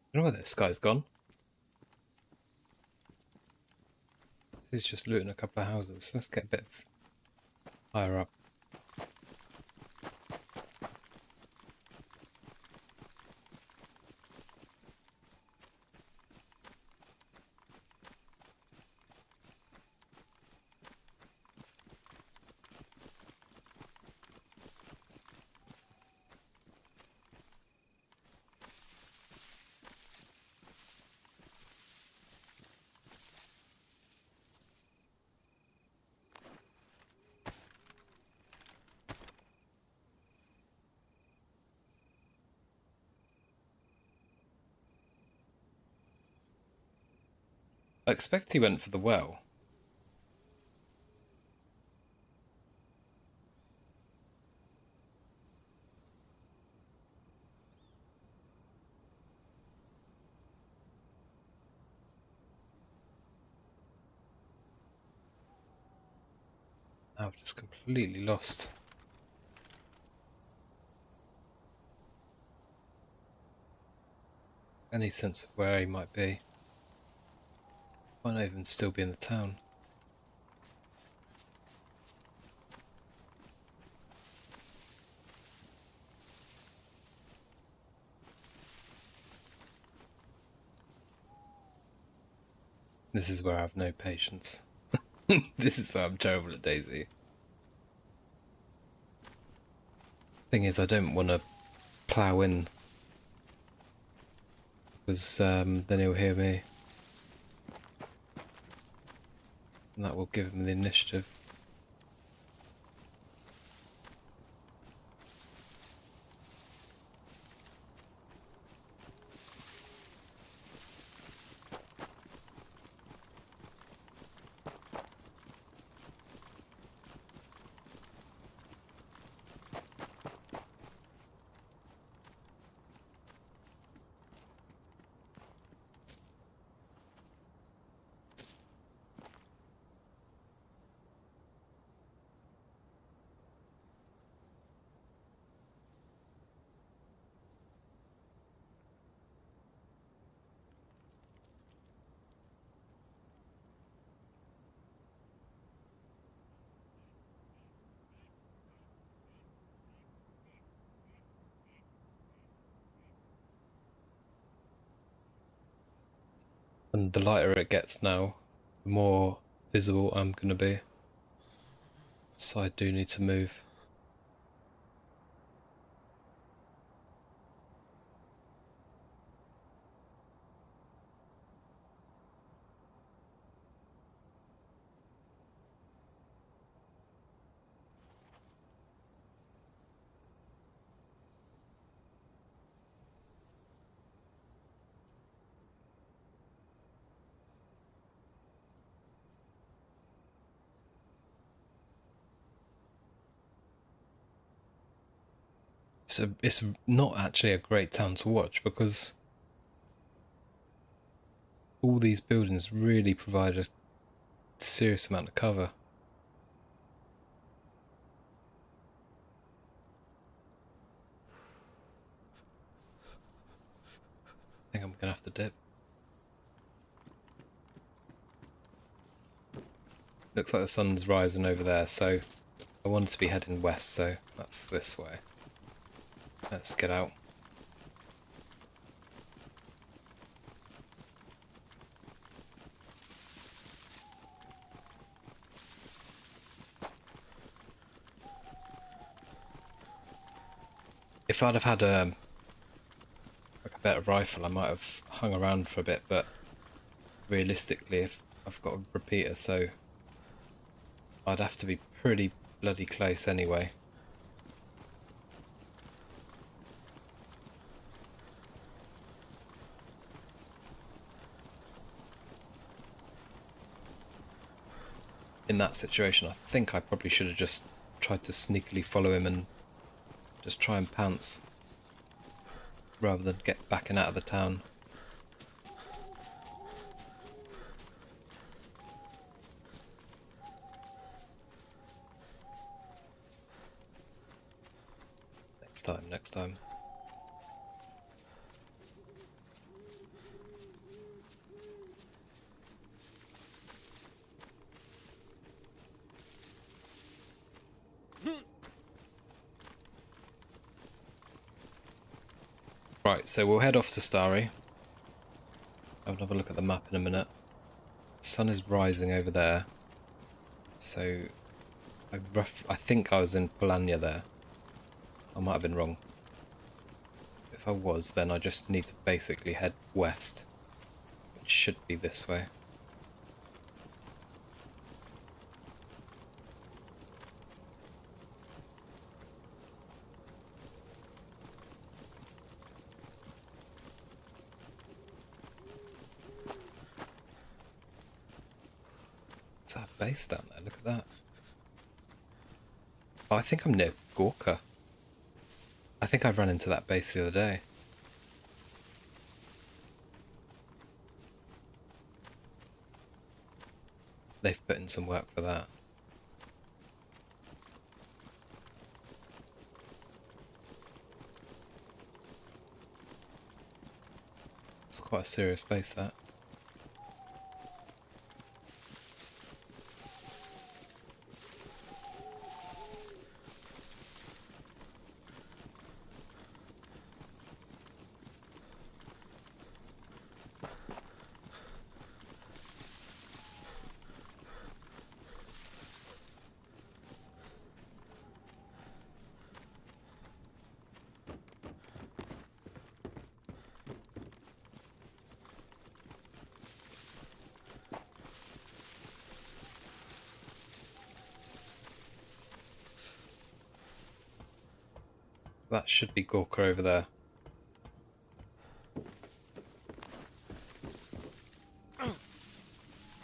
I don't know where this guy's gone. He's just looting a couple of houses. Let's get a bit higher up. I expect he went for the well. I've just completely lost any sense of where he might be. Might not even still be in the town. This is where I have no patience. This is where I'm terrible at DayZ. Thing is, I don't want to plough in, because then he'll hear me. And that will give him the initiative. And the lighter it gets now, the more visible I'm going to be. So I do need to move. it's not actually a great town to watch because all these buildings really provide a serious amount of cover. I think I'm gonna have to dip. Looks like the sun's rising over there, so I wanted to be heading west, so that's this way. Let's get out. If I'd have had a better rifle, I might have hung around for a bit, but realistically, if I've got a repeater, so I'd have to be pretty bloody close anyway. In that situation, I think I probably should have just tried to sneakily follow him and just try and pounce rather than get backing out of the town. Next time. Right, so we'll head off to Starry. I'll have a look at the map in a minute. The sun is rising over there. So I think I was in Polania there. I might have been wrong. If I was, then I just need to basically head west, which should be this way. Is that a base down there? Look at that. Oh, I think I'm near Gorka. I think I ran into that base the other day. They've put in some work for that. It's quite a serious base, that. That should be Gorka over there.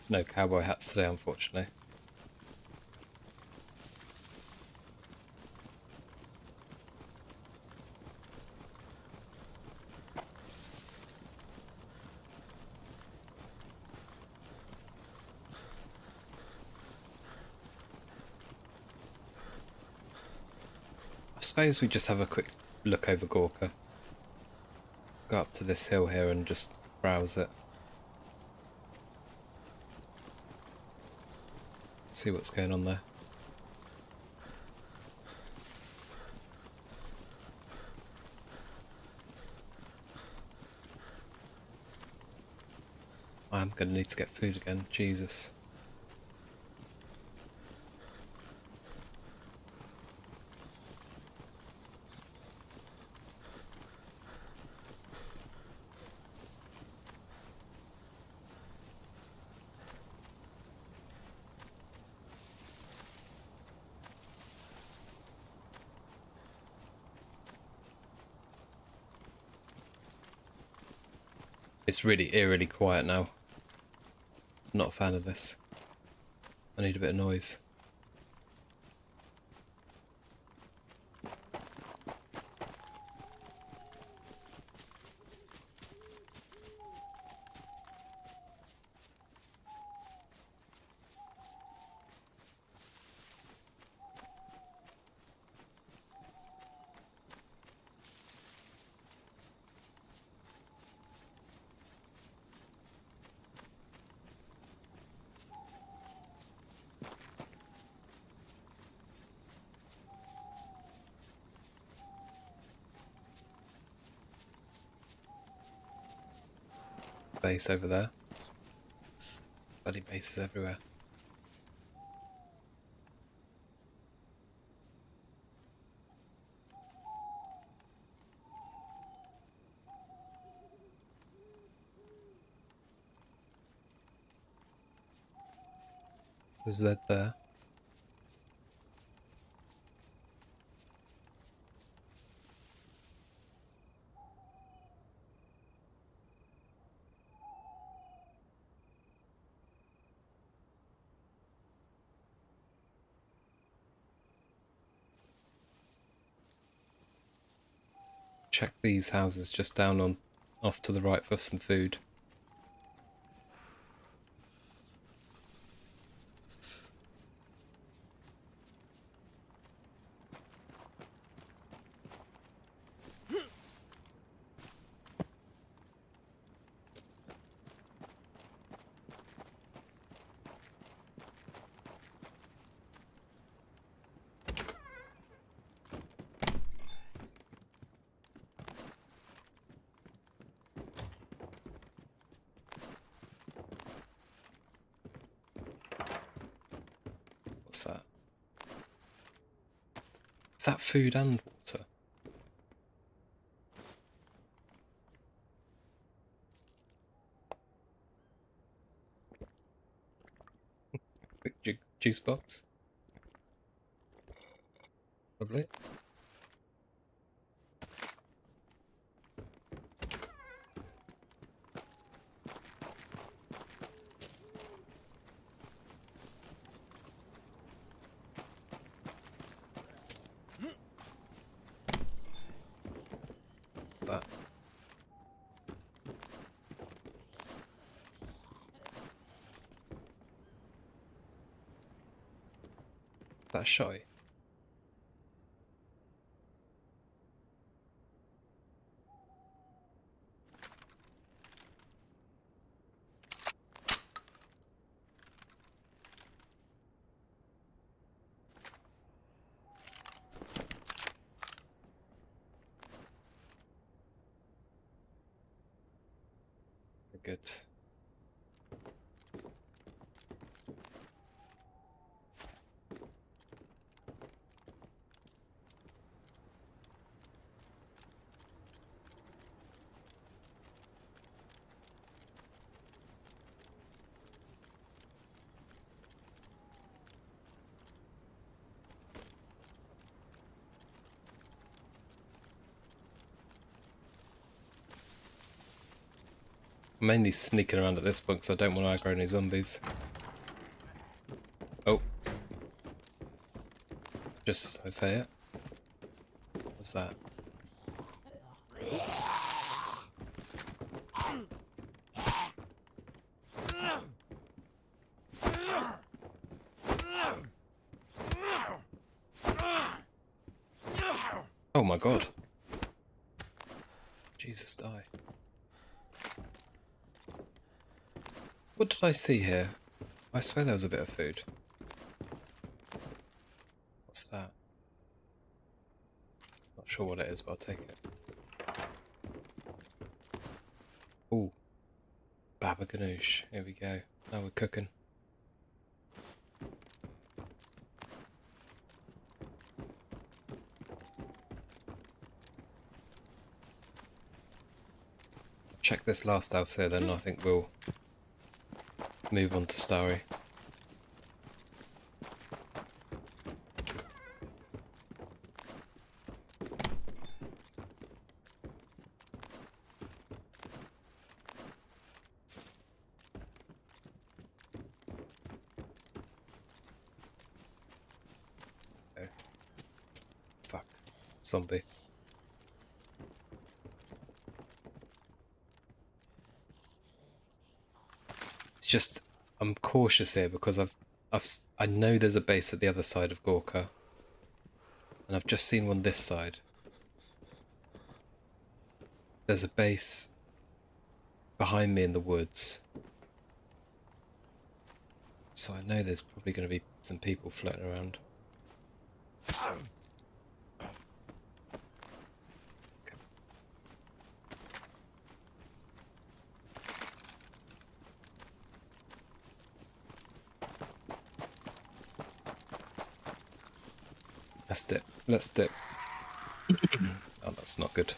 No cowboy hats today, unfortunately. I suppose we just have a quick look over Gorka. Go up to this hill here and just browse it. See what's going on there. I am going to need to get food again, Jesus. It's really eerily quiet now. Not a fan of this. I need a bit of noise. base over there. Bloody bases everywhere. There's Z there. Check these houses just down on off to the right for some food. What's that? Is that food and water? Quick juice box. Lovely. That. That's shy. Good. I'm mainly sneaking around at this point because I don't want to aggro any zombies. Oh. Just as I say it. What's that? Oh my god. Jesus, die. What did I see here? I swear there was a bit of food. What's that? Not sure what it is, but I'll take it. Ooh. Baba ganoush. Here we go. Now we're cooking. Check this last house here, then I think we'll move on to Starry. Oh. Fuck. Zombie. Just I'm cautious here because I know there's a base at the other side of Gorka, and I've just seen one this side. There's a base behind me in the woods, so I know there's probably going to be some people floating around. Let's dip. Let's dip. Oh, that's not good.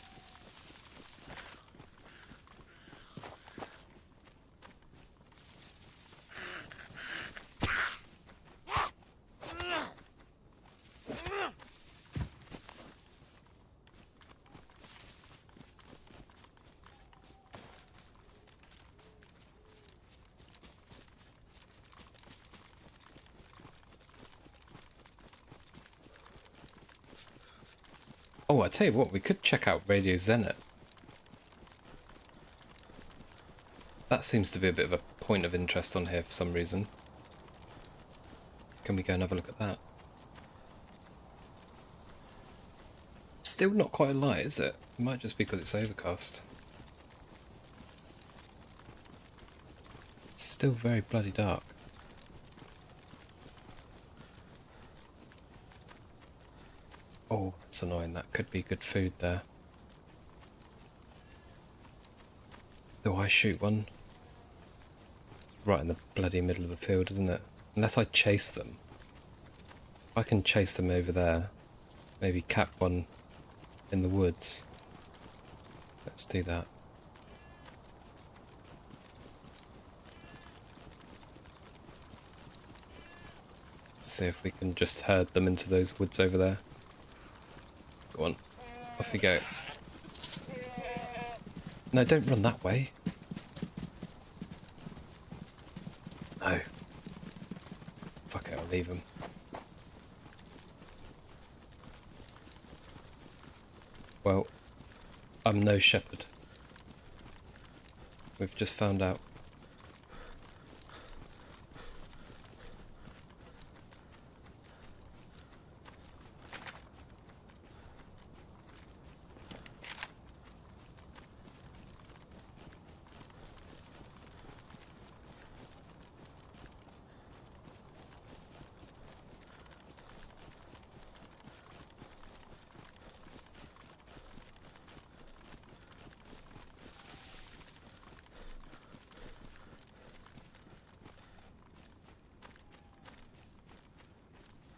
Oh, I tell you what, we could check out Radio Zenit. That seems to be a bit of a point of interest on here for some reason. Can we go and have a look at that? Still not quite a light, is it? It might just be because it's overcast. Still very bloody dark. Oh, that's annoying. That could be good food there. Do I shoot one? Right in the bloody middle of the field, isn't it? Unless I chase them. If I can chase them over there, maybe cap one in the woods. Let's do that. Let's see if we can just herd them into those woods over there. Go on. Off you go. No, don't run that way. No. Fuck it, I'll leave him. Well, I'm no shepherd. We've just found out.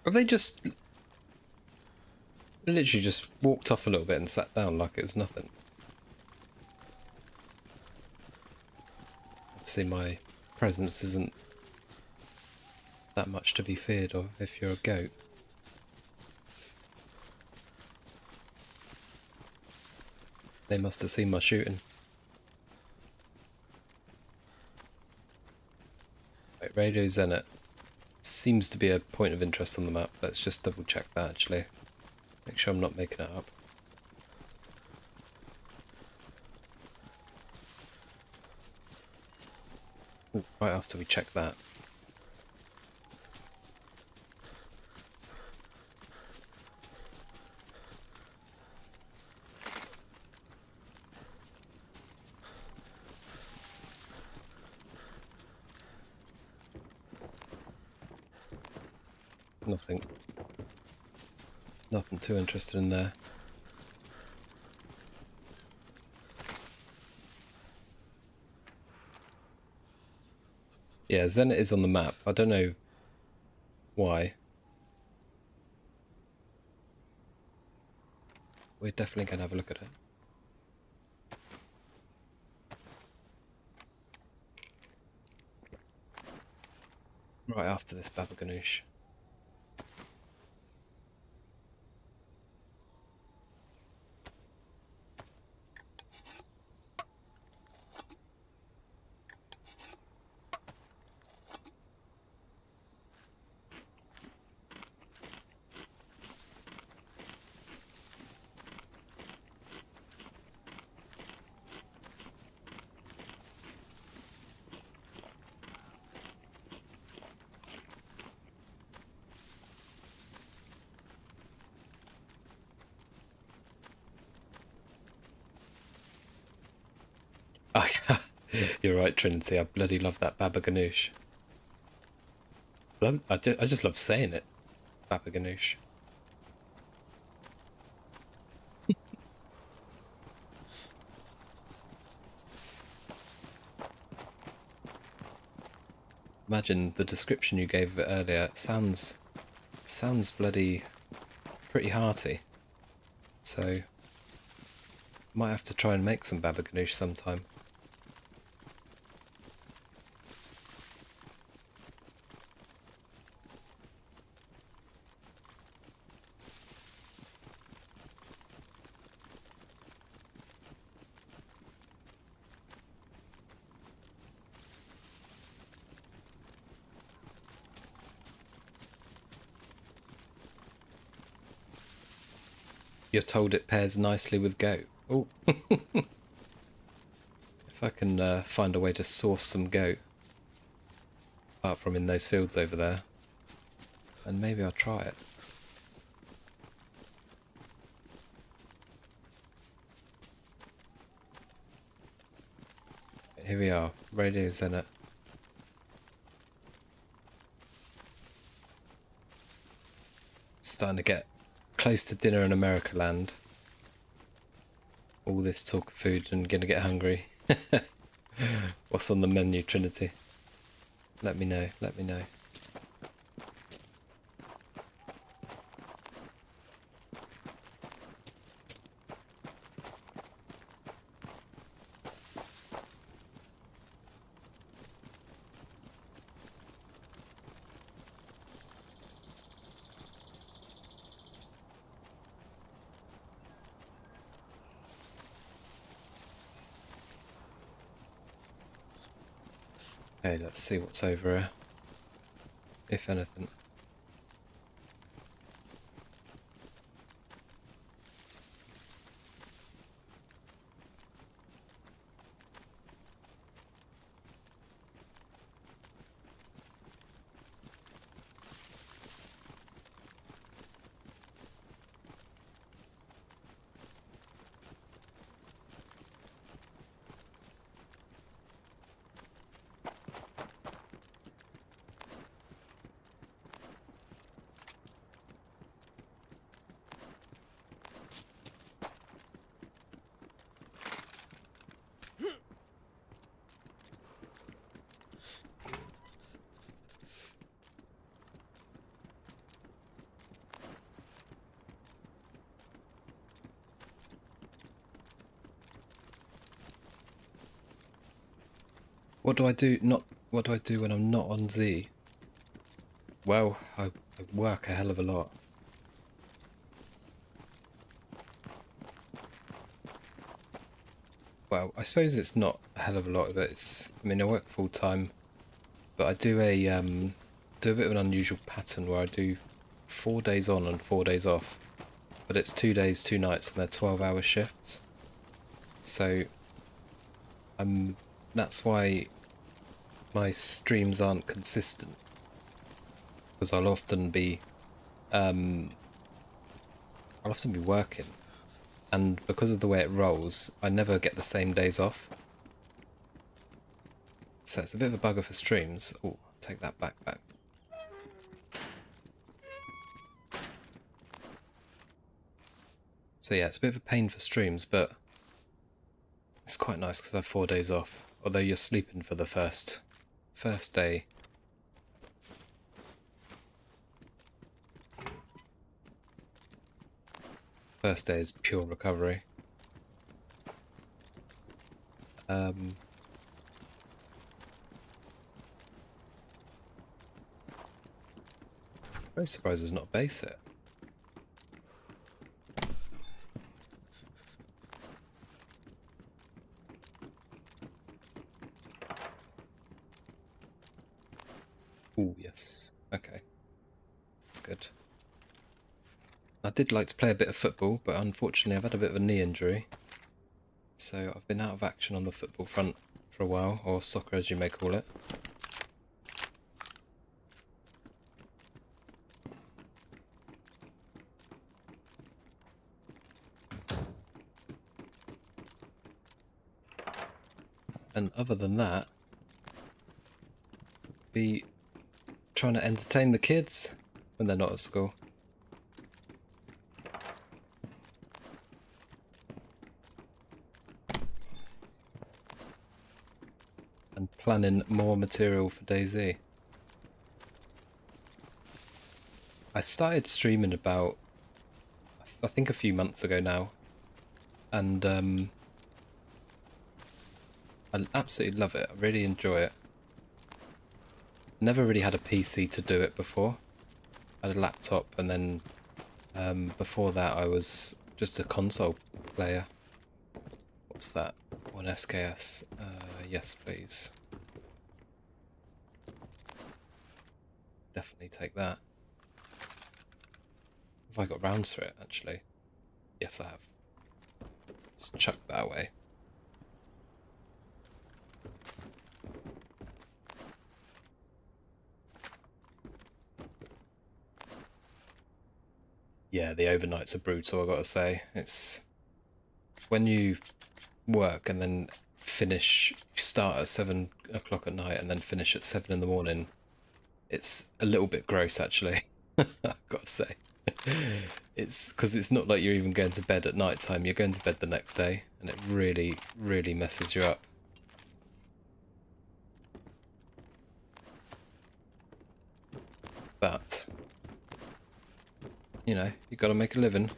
Have they just literally just walked off a little bit and sat down like it was nothing? Obviously my presence isn't that much to be feared of if you're a goat. They must have seen my shooting. Right, Radio Zenit. Seems to be a point of interest on the map. Let's just double check that actually. Make sure I'm not making it up. Ooh, right after we check that. Nothing too interested in there. Yeah, Zenit is on the map. I don't know why. We're definitely going to have a look at it. Right after this Baba Ganoush. You're right, Trinity. I bloody love that Baba Ganoush. I just love saying it. Baba Ganoush. Imagine the description you gave of it earlier. It sounds bloody pretty hearty. So, might have to try and make some baba ganoush sometime. You're told it pairs nicely with goat. Oh, if I can find a way to source some goat, apart from in those fields over there, and maybe I'll try it. Here we are, Radio Zenit. Starting to get close to dinner in America land. All this talk of food and gonna get hungry. What's on the menu, Trinity? Let me know, let me know. Okay, let's see what's over here, if anything. What do I do? What do I do when I'm not on Z? Well, I work a hell of a lot. Well, I suppose it's not a hell of a lot, but it's. I mean, I work full time, but I do a bit of an unusual pattern where I do 4 days on and 4 days off, but it's 2 days, 2 nights, and they're 12-hour shifts. So, that's why my streams aren't consistent, because I'll often be working, and because of the way it rolls, I never get the same days off. So it's a bit of a bugger for streams. Oh, I'll take that back. So yeah, it's a bit of a pain for streams, but it's quite nice because I have 4 days off. Although you're sleeping for the first day. First day is pure recovery. Very surprised there's not a base here. Oh yes, okay, that's good. I did like to play a bit of football, but unfortunately I've had a bit of a knee injury, so I've been out of action on the football front for a while, or soccer as you may call it. And other than that, be trying to entertain the kids when they're not at school. And planning more material for DayZ. I started streaming about I think a few months ago now, and I absolutely love it. I really enjoy it. Never really had a PC to do it before. I had a laptop, and then before that I was just a console player. What's that? One SKS. Yes, please. Definitely take that. Have I got rounds for it, actually? Yes, I have. Let's chuck that away. Yeah, the overnights are brutal, I've got to say. It's when you work and then finish, you start at 7 o'clock at night and then finish at 7 in the morning. It's a little bit gross, actually. I've got to say. It's because it's not like you're even going to bed at night time. You're going to bed the next day, and it really, really messes you up. But, you know, you've got to make a living.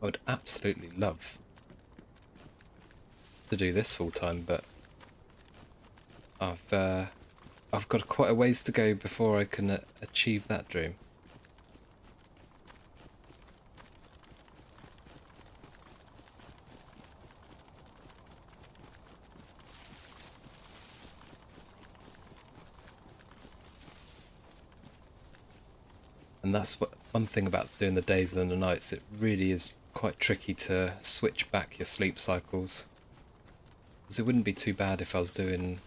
I would absolutely love to do this full time, but I've got quite a ways to go before I can achieve that dream. And that's one thing about doing the days and the nights. It really is quite tricky to switch back your sleep cycles. Because it wouldn't be too bad if I was doing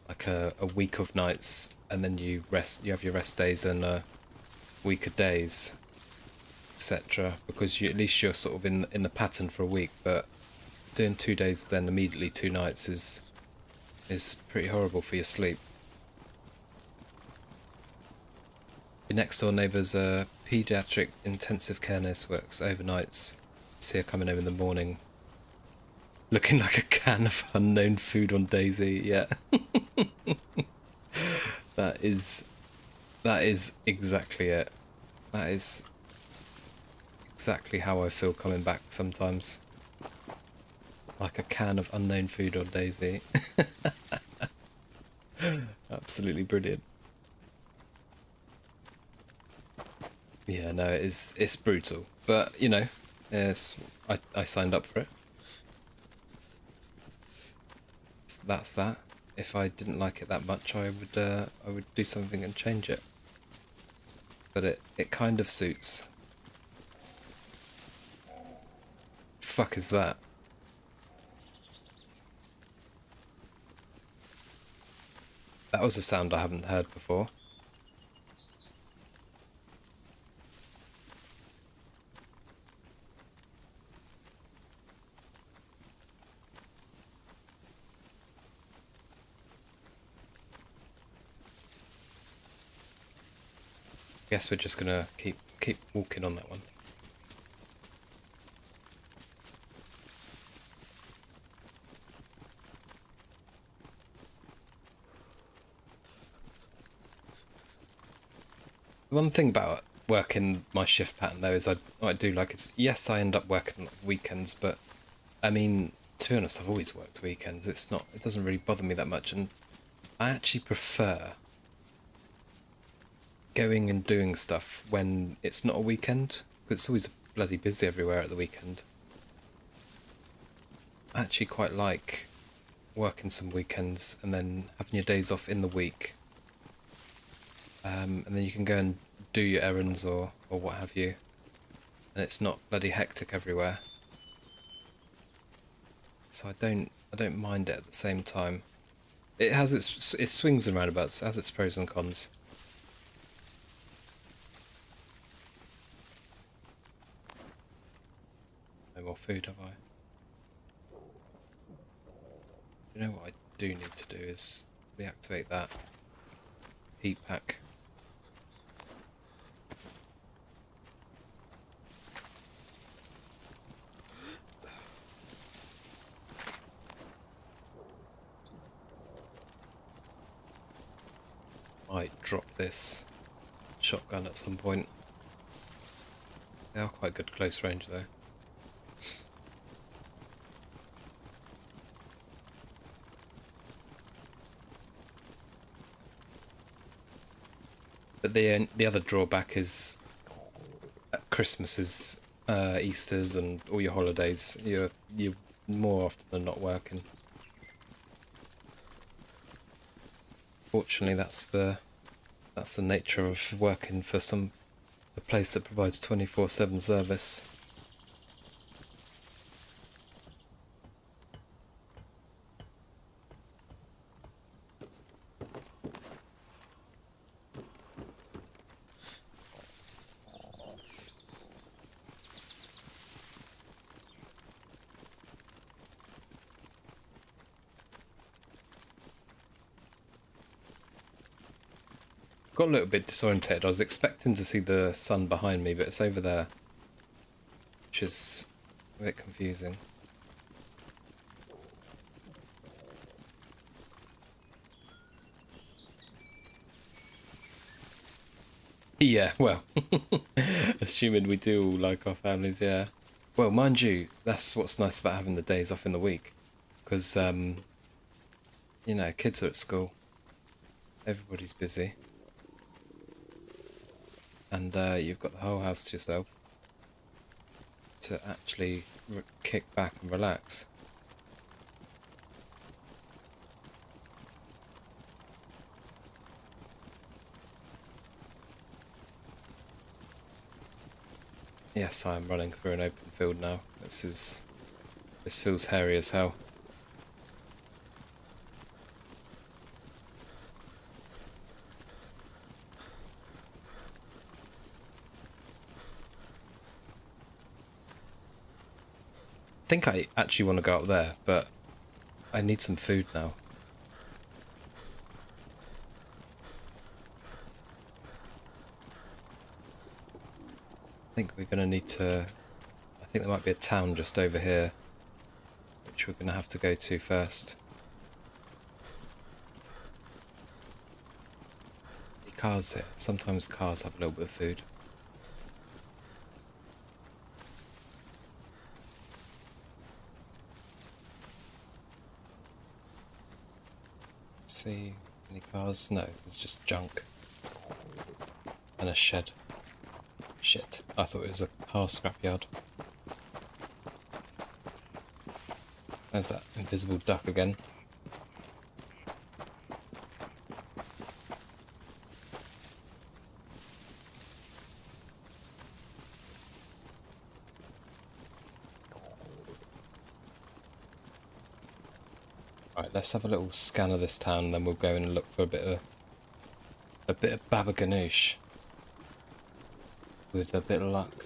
like a week of nights and then you have your rest days and a week of days, etc. Because at least you're sort of in the pattern for a week. But doing 2 days then immediately 2 nights is pretty horrible for your sleep. Your next door neighbour's a paediatric intensive care nurse, works overnights. See her coming home in the morning, looking like a can of unknown food on DayZ. Yeah, that is exactly it. That is exactly how I feel coming back sometimes, like a can of unknown food on DayZ. Absolutely brilliant. Yeah, no, it's brutal, but you know, I signed up for it. So that's that. If I didn't like it that much, I would do something and change it. But it kind of suits. Fuck is that? That was a sound I haven't heard before. Guess we're just gonna keep walking on that one. One thing about working my shift pattern though is I do like it's yes I end up working weekends, but I mean to be honest I've always worked weekends. It doesn't really bother me that much, and I actually prefer going and doing stuff when it's not a weekend, because it's always bloody busy everywhere at the weekend. I actually quite like working some weekends and then having your days off in the week, and then you can go and do your errands or what have you, and it's not bloody hectic everywhere. So I don't mind it at the same time. It swings and roundabouts, it has its pros and cons. No more food, have I? You know what I do need to do is reactivate that heat pack. Might drop this, shotgun at some point. They are quite good close range though. But the other drawback is at Christmases, Easters, and all your holidays, you're more often than not working. Fortunately, that's the nature of working for a place that provides 24/7 service. Got a little bit disorientated. I was expecting to see the sun behind me, but it's over there, which is a bit confusing. Yeah, well, assuming we do all like our families, yeah. Well, mind you, that's what's nice about having the days off in the week, because, you know, kids are at school, everybody's busy. And you've got the whole house to yourself to actually kick back and relax. Yes, I am running through an open field now. This feels hairy as hell. I think I actually want to go up there, but I need some food now. I think we're going to need to... I think there might be a town just over here, which we're going to have to go to first. The cars here. Sometimes cars have a little bit of food. See any cars? No, there's just junk. And a shed. Shit, I thought it was a car scrapyard. There's that invisible duck again. Right, let's have a little scan of this town, and then we'll go in and look for a bit of baba ganoush. With a bit of luck.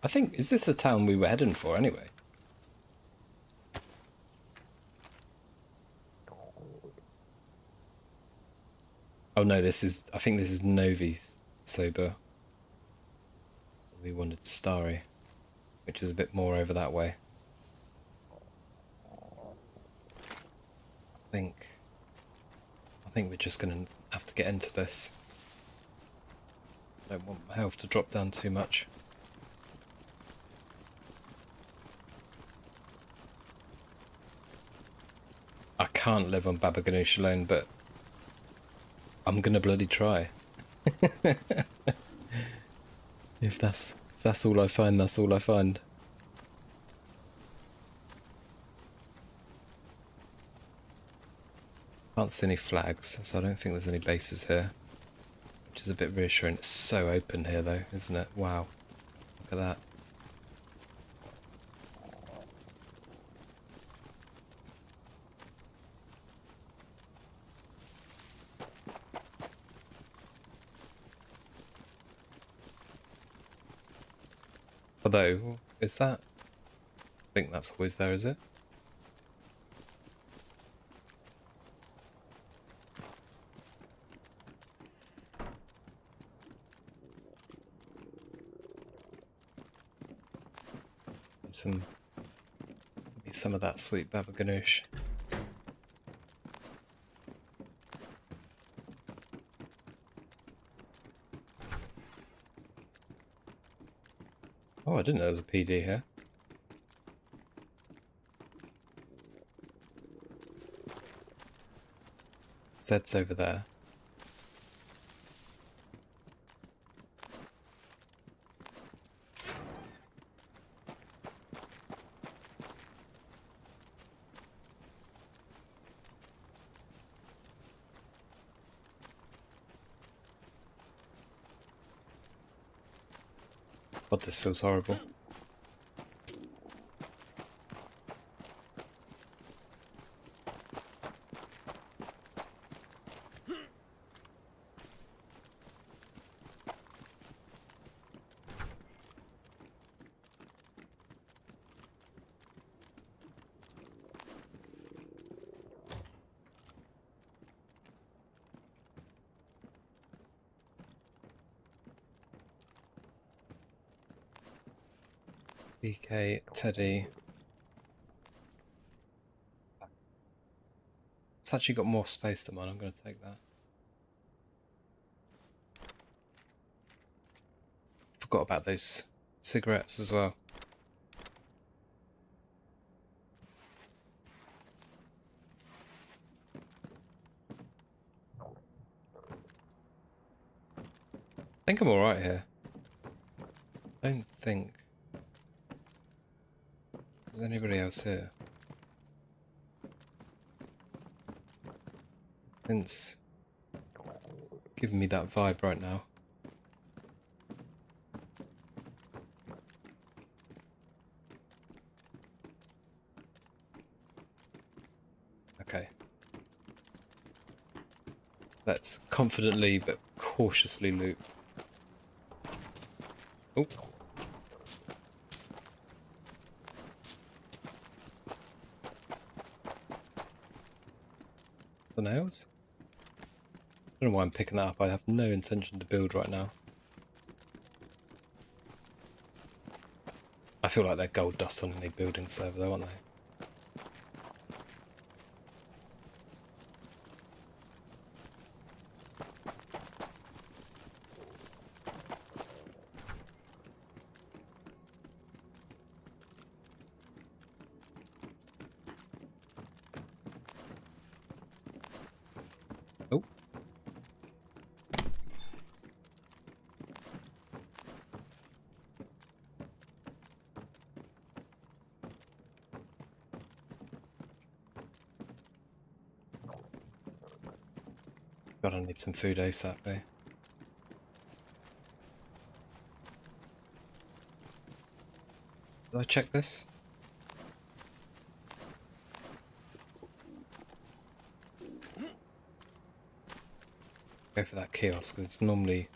I think, is this the town we were heading for anyway? Oh no, I think this is Novi Sober. We wanted Starry, which is a bit more over that way. I think we're just gonna have to get into this. I don't want my health to drop down too much. I can't live on baba ganoush alone, but I'm gonna bloody try. If that's all I find, that's all I find. Can't see any flags, so I don't think there's any bases here. Which is a bit reassuring. It's so open here though, isn't it? Wow. Look at that. Although, is that... I think that's always there, is it? some of that sweet baba ganoush. Oh, I didn't know there was a PD here. Zed's over there. God, this feels horrible. BK, Teddy. It's actually got more space than mine, I'm going to take that. Forgot about those cigarettes as well. I think I'm alright here. I don't think there's anybody else here. It's giving me that vibe right now. Okay. Let's confidently but cautiously loot. Oh. The nails? I don't know why I'm picking that up. I have no intention to build right now. I feel like they're gold dust on any building server though, aren't they? Oh. God, I need some food ASAP, eh? Did I check this? Go for that kiosk, there's normally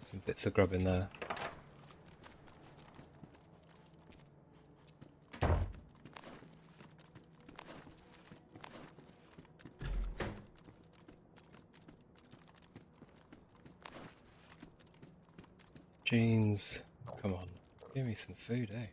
some bits of grub in there. Jeans, come on, give me some food, eh?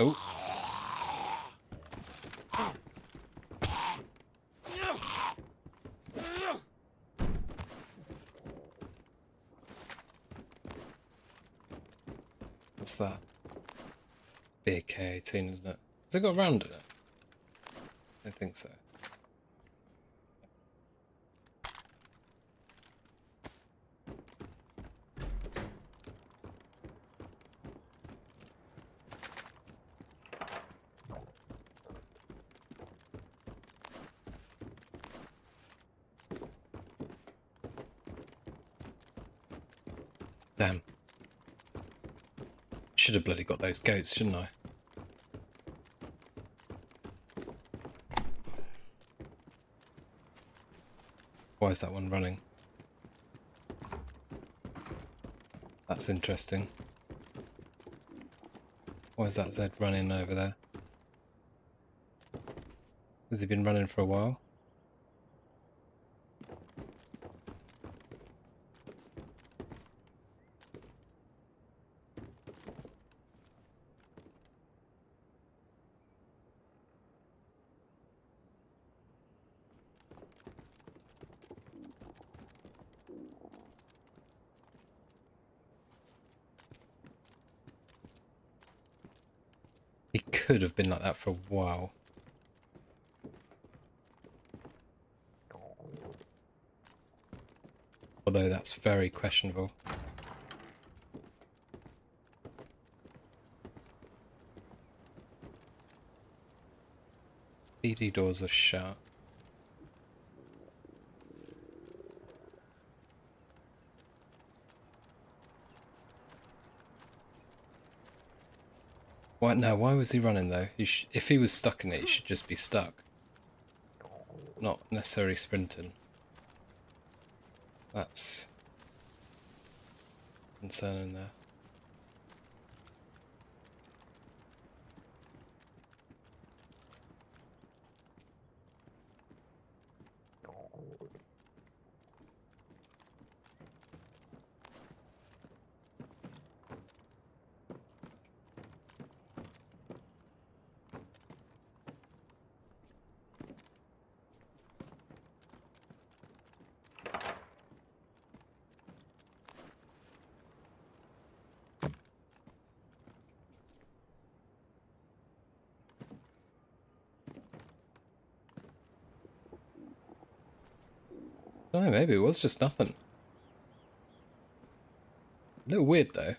Oh. What's that? Big K18, isn't it? Has it got a round in it? I don't think so. Damn. Should have bloody got those goats, shouldn't I? Why is that one running? That's interesting. Why is that Z running over there? Has he been running for a while? He could have been like that for a while. Although that's very questionable. PD doors are shut. Why? No, why was he running though? If he was stuck in it, he should just be stuck. Not necessarily sprinting. That's concerning there. No, maybe it was just nothing. A little weird though.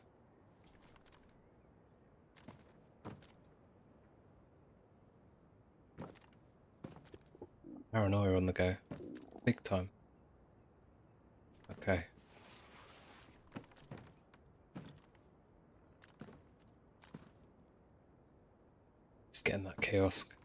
Paranoia on the go. Big time. Okay. Just getting that kiosk.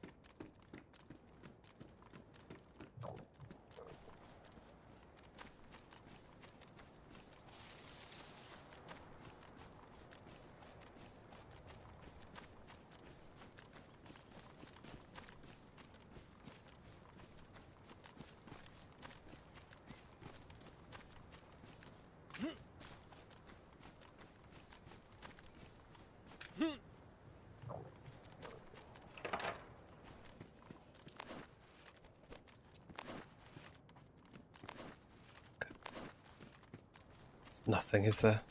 There's nothing, is there?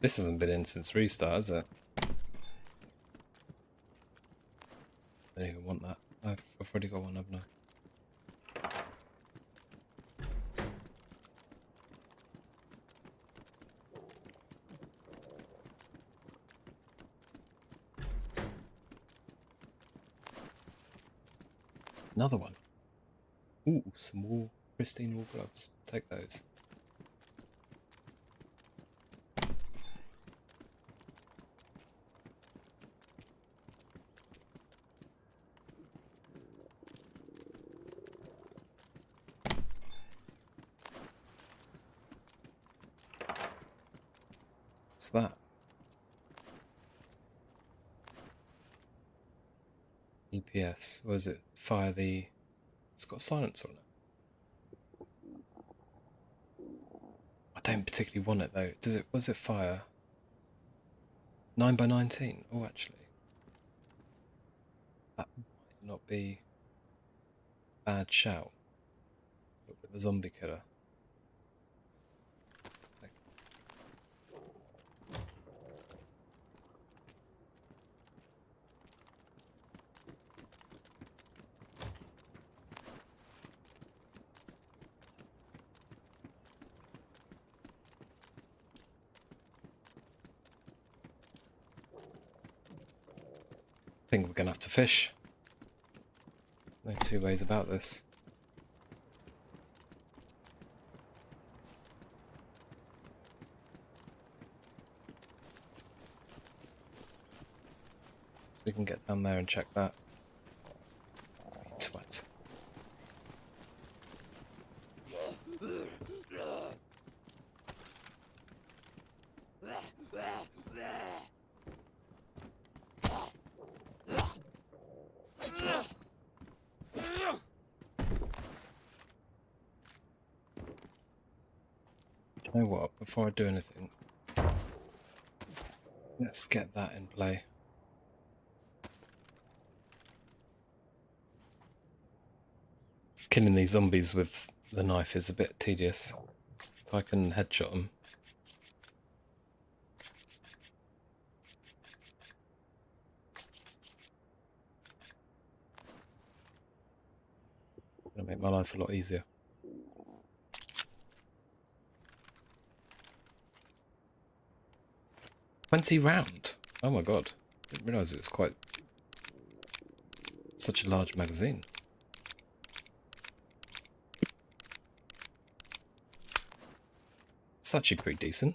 This hasn't been in since restart, has it? I don't even want that. I've already got one, haven't I? Another one. Ooh, some more pristine wool gloves. Take those. What's that? EPS. Or is it fire the... It's got silence on it. I don't particularly want it though. Does it? Was it fire? 9 by 19? Oh, actually. That might not be a bad shout. Look at the zombie killer. I think we're gonna have to fish. No two ways about this. We can get down there and check that. Twat. You know what? Before I do anything, let's get that in play. Killing these zombies with the knife is a bit tedious. If I can headshot them. It'll make my life a lot easier. $20 round. Oh my god. Didn't realise it was quite such a large magazine. It's actually pretty decent.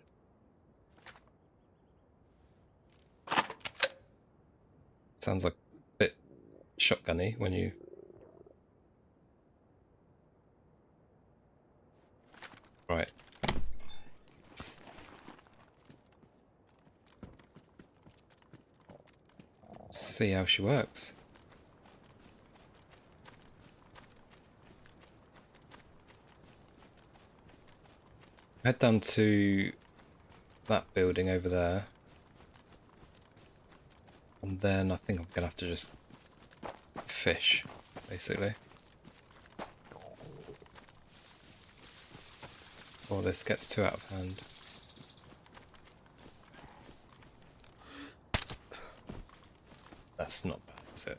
Sounds like a bit shotgunny when you... Right. See how she works. Head down to that building over there. And then I think I'm going to have to just fish, basically. Before this gets too out of hand. That's not bad, is it?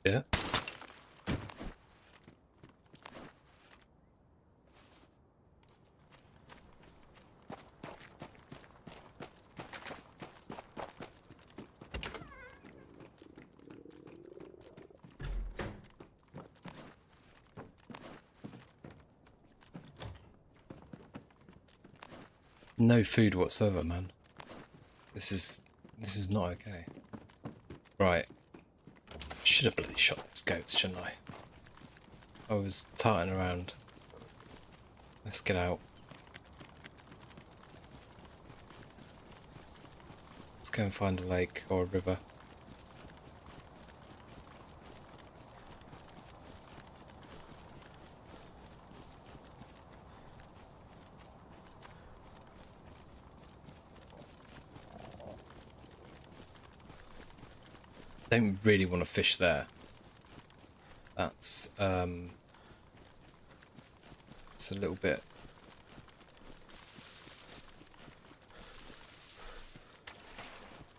Yeah. No food whatsoever, man. This is not okay. Right. Should have bloody shot those goats, shouldn't I? I was tarting around. Let's get out. Let's go and find a lake or a river. Don't really want to fish there. That's it's a little bit.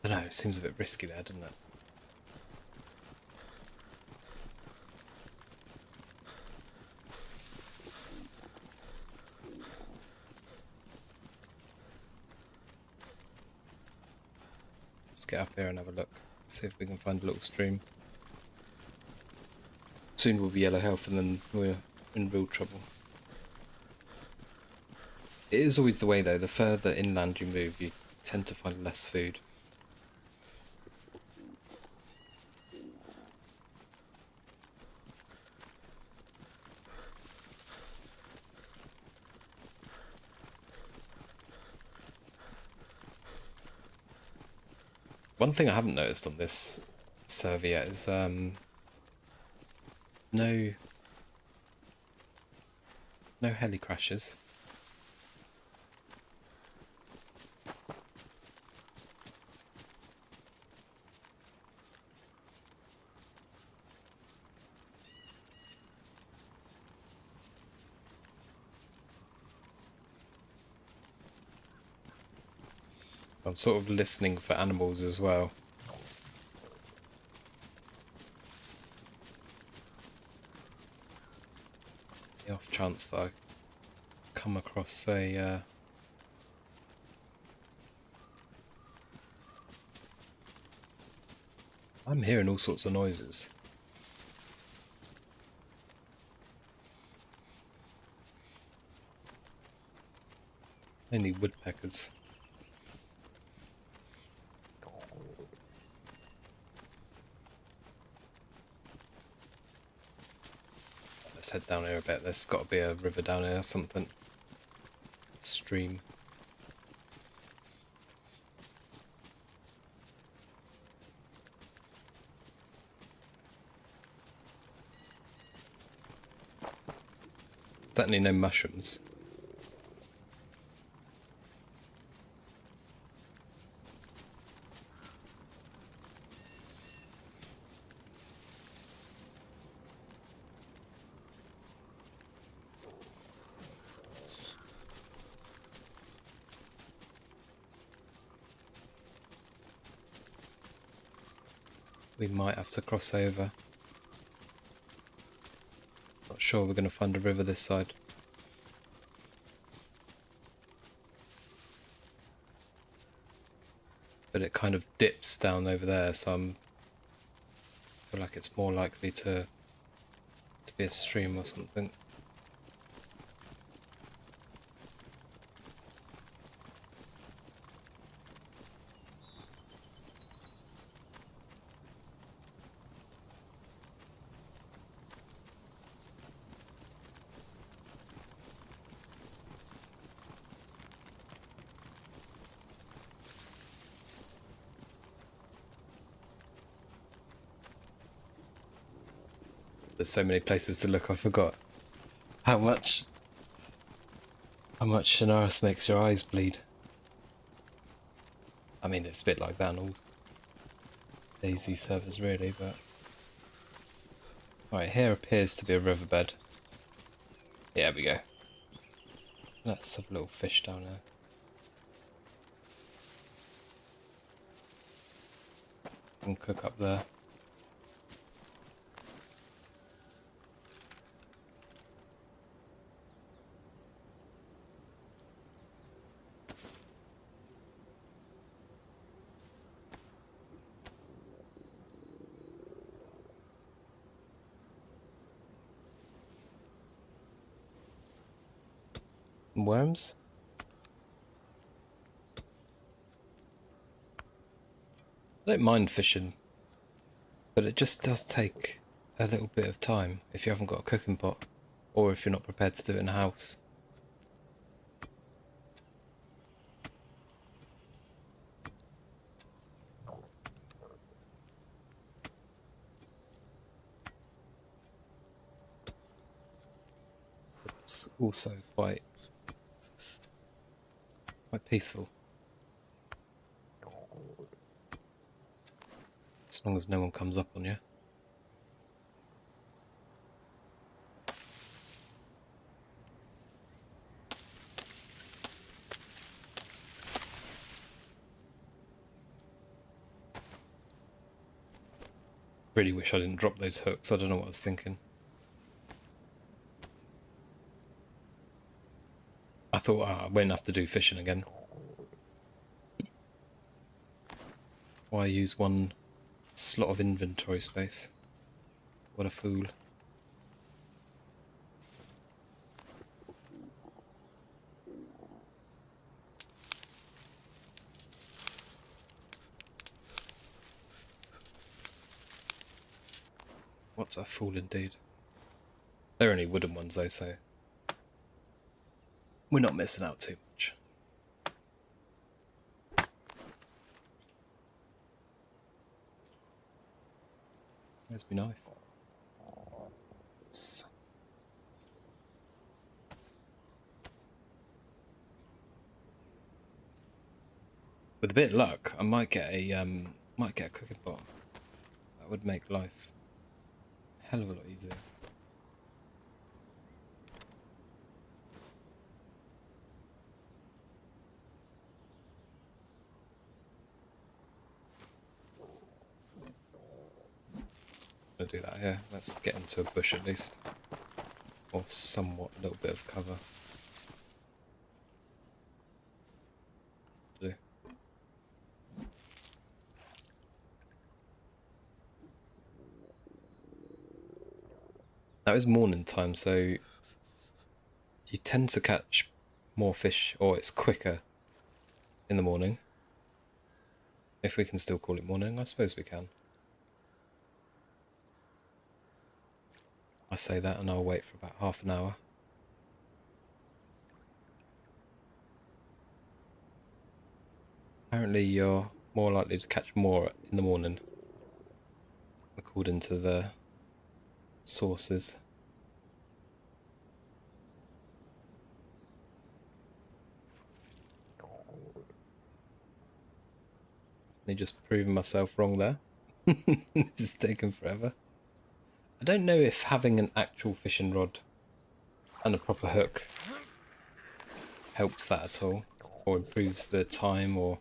I don't know, it seems a bit risky there, doesn't it? Let's get up here and have a look. See if we can find a little stream. Soon we'll be yellow health and then we're in real trouble. It is always the way though, the further inland you move, you tend to find less food. One thing I haven't noticed on this server yet is no heli crashes. I'm sort of listening for animals as well. chance that I come across a... I'm hearing all sorts of noises. Mainly woodpeckers. Let's head down here a bit. There's got to be a river down here or something. Stream. Certainly no mushrooms. We might have to cross over. Not sure we're going to find a river this side. But it kind of dips down over there, so I feel like it's more likely to be a stream or something. There's so many places to look, I forgot how much Chernarus makes your eyes bleed. I mean, it's a bit like that on all DayZ servers really, but... Right, here appears to be a riverbed. Yeah, we go. Let's have a little fish down there. And cook up there. Worms? I don't mind fishing, but it just does take a little bit of time if you haven't got a cooking pot, or if you're not prepared to do it in a house. It's also quite peaceful. As long as no one comes up on you. Really wish I didn't drop those hooks. I don't know what I was thinking. I thought I won't have to do fishing again. Why use one slot of inventory space? What a fool. What's a fool indeed. They're only wooden ones though, so we're not missing out too much. Where's my knife? With a bit of luck, I might get a cooking pot. That would make life a hell of a lot easier. I'll do that here. Let's get into a bush at least. Or somewhat a little bit of cover. Do. Now it's morning time, so you tend to catch more fish, or it's quicker in the morning. If we can still call it morning, I suppose we can. I say that and I'll wait for about half an hour. Apparently you're more likely to catch more in the morning, according to the sources. Me just proving myself wrong there. This is taking forever. I don't know if having an actual fishing rod and a proper hook helps that at all, or improves the time, or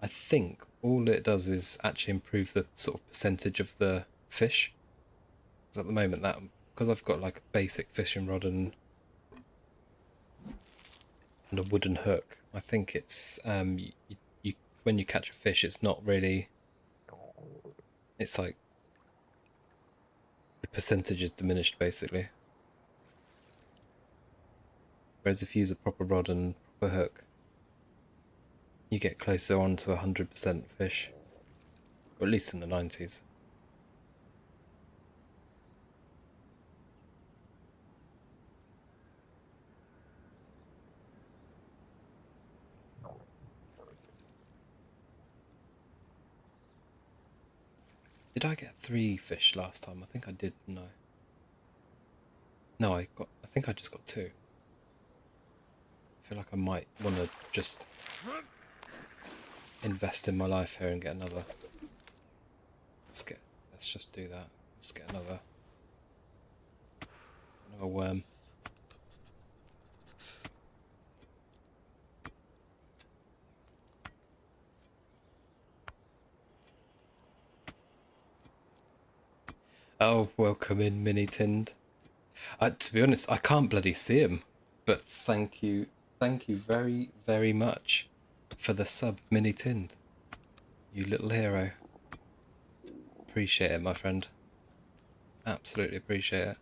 I think all it does is actually improve the sort of percentage of the fish. Because at the moment, that because I've got like a basic fishing rod and a wooden hook, I think it's you when you catch a fish, it's not really. It's like the percentage is diminished basically. Whereas if you use a proper rod and proper hook, you get closer on to 100% fish, or at least in the 90s. Did I get 3 fish last time? I think I did. No. No, I think I just got 2. I feel like I might want to just invest in my life here and get another. Let's just do that. Let's get another worm. Oh, welcome in, Mini Tinned. To be honest, I can't bloody see him, but thank you very, very much for the sub, Mini Tinned. You little hero. Appreciate it, my friend. Absolutely appreciate it.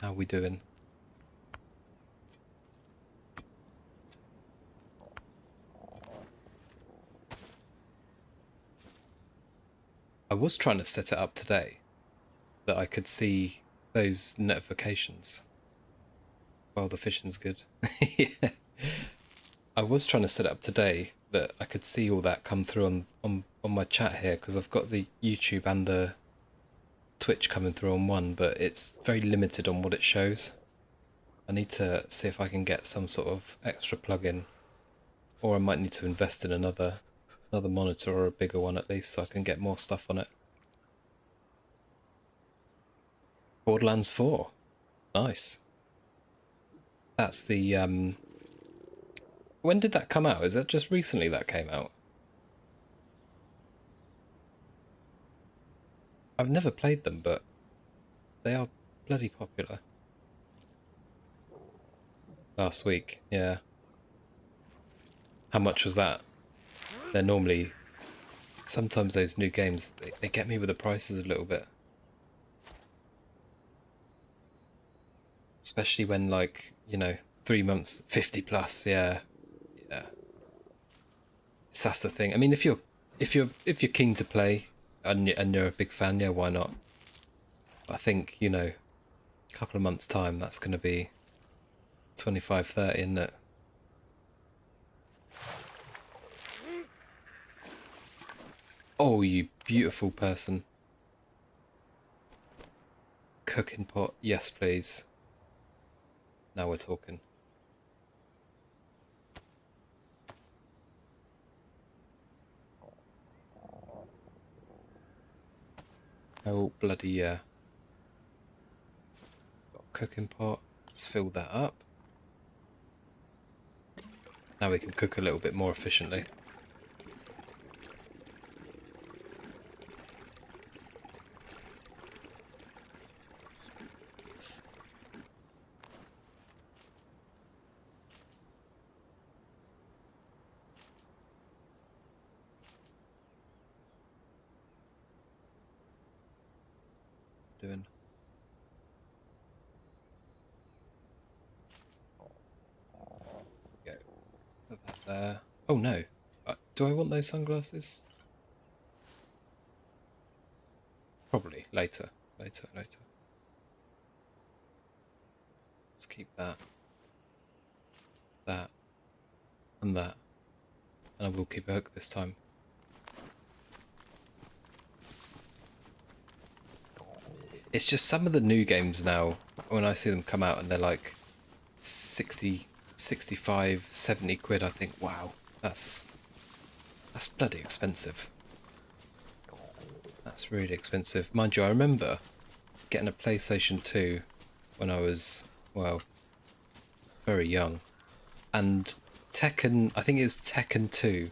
How we doing? I was trying to set it up today that I could see those notifications while the fishing's good. Yeah. I was trying to set it up today that I could see all that come through on my chat here, because I've got the YouTube and the Twitch coming through on one, but it's very limited on what it shows. I need to see if I can get some sort of extra plugin, or I might need to invest in another monitor, or a bigger one at least, so I can get more stuff on it. Borderlands 4. Nice. That's the when did that come out? Is that just recently that came out? I've never played them, but they are bloody popular. Last week, yeah. How much was that? They're normally... Sometimes those new games, they get me with the prices a little bit. Especially when, like, you know, 3 months, 50 plus, yeah. Yeah. That's the thing. I mean, if you're keen to play and you're a big fan, yeah, why not? I think, you know, a couple of months' time, that's going to be 25, 30, isn't it? Oh, you beautiful person. Cooking pot, yes please. Now we're talking. Oh, bloody yeah. Got a cooking pot. Let's fill that up. Now we can cook a little bit more efficiently. doing? Go. Put that there. Oh no. Do I want those sunglasses? Probably later. Later. Let's keep that. That. And that. And I will keep a hook this time. It's just some of the new games now, when I see them come out and they're like 60, 65, 70 quid, I think, wow, that's bloody expensive. That's really expensive. Mind you, I remember getting a PlayStation 2 when I was, well, very young. And Tekken, I think it was Tekken 2,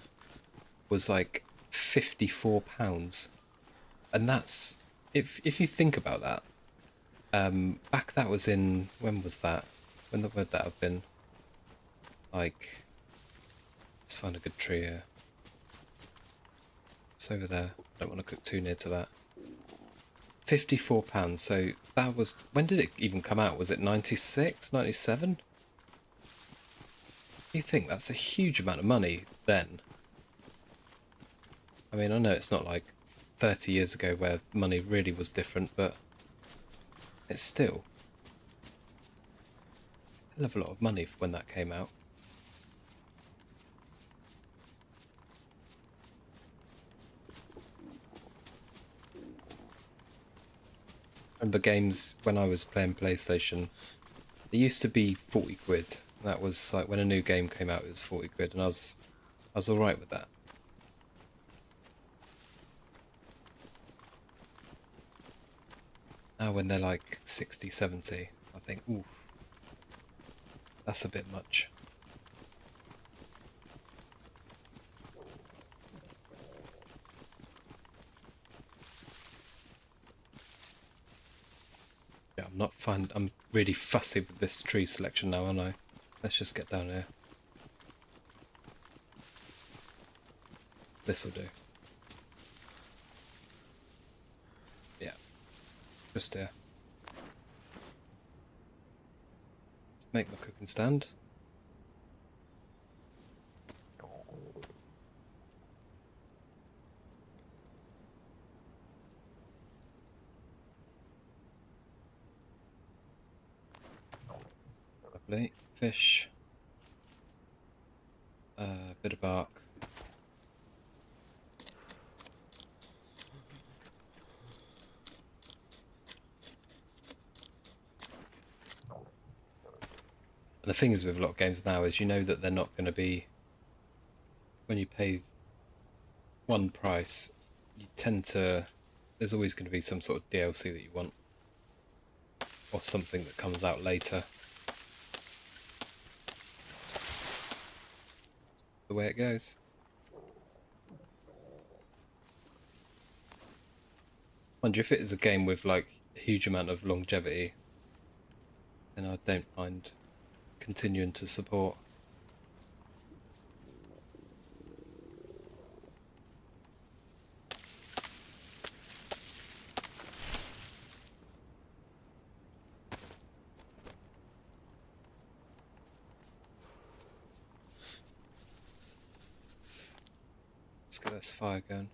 was like £54. And that's, if you think about that, back that was in, when was that? When would that have been? Like, let's find a good tree here. It's over there. I don't want to cook too near to that. £54. So that was, when did it even come out? Was it 96, 97? You think that's a huge amount of money then? I mean, I know it's not like 30 years ago where money really was different, but it's still a hell of a lot of money for when that came out. I remember games when I was playing PlayStation, they used to be 40 quid. That was like when a new game came out, it was 40 quid, and I was alright with that. Now when they're like 60, 70, I think, ooh, that's a bit much. Yeah, I'm really fussy with this tree selection now, aren't I? Let's just get down here. This'll do. Yeah. Just here. Let's make my cooking stand. Lovely. Fish. Bit of bark. And the thing is with a lot of games now is you know that they're not going to be, when you pay one price, you tend to, there's always going to be some sort of DLC that you want, or something that comes out later. The way it goes. Mind you, if it is a game with like a huge amount of longevity, then I don't mind continuing to support. Let's get this fire going.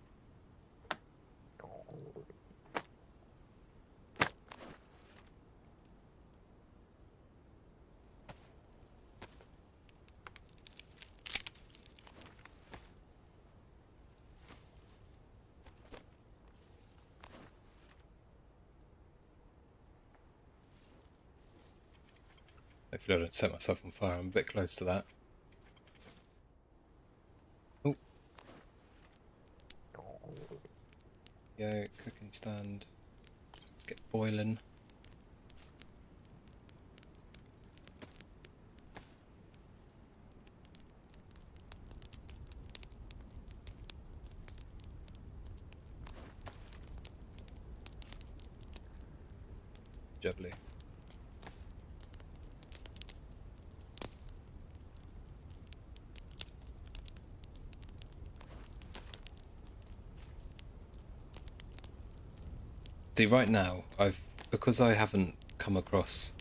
Hopefully I don't set myself on fire, I'm a bit close to that. Oh. Go, cooking stand. Let's get boiling. Jubbly. See, right now, because I haven't come across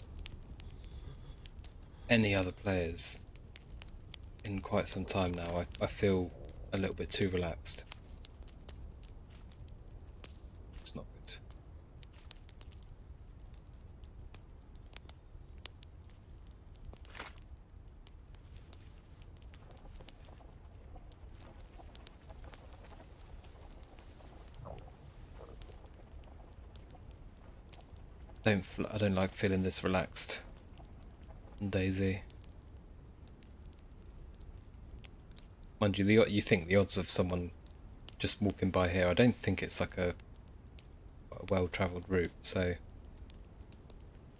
any other players in quite some time now, I feel a little bit too relaxed. It's not good. I don't like feeling this relaxed on DayZ. Mind you, you think the odds of someone just walking by here, I don't think it's like a well-travelled route, so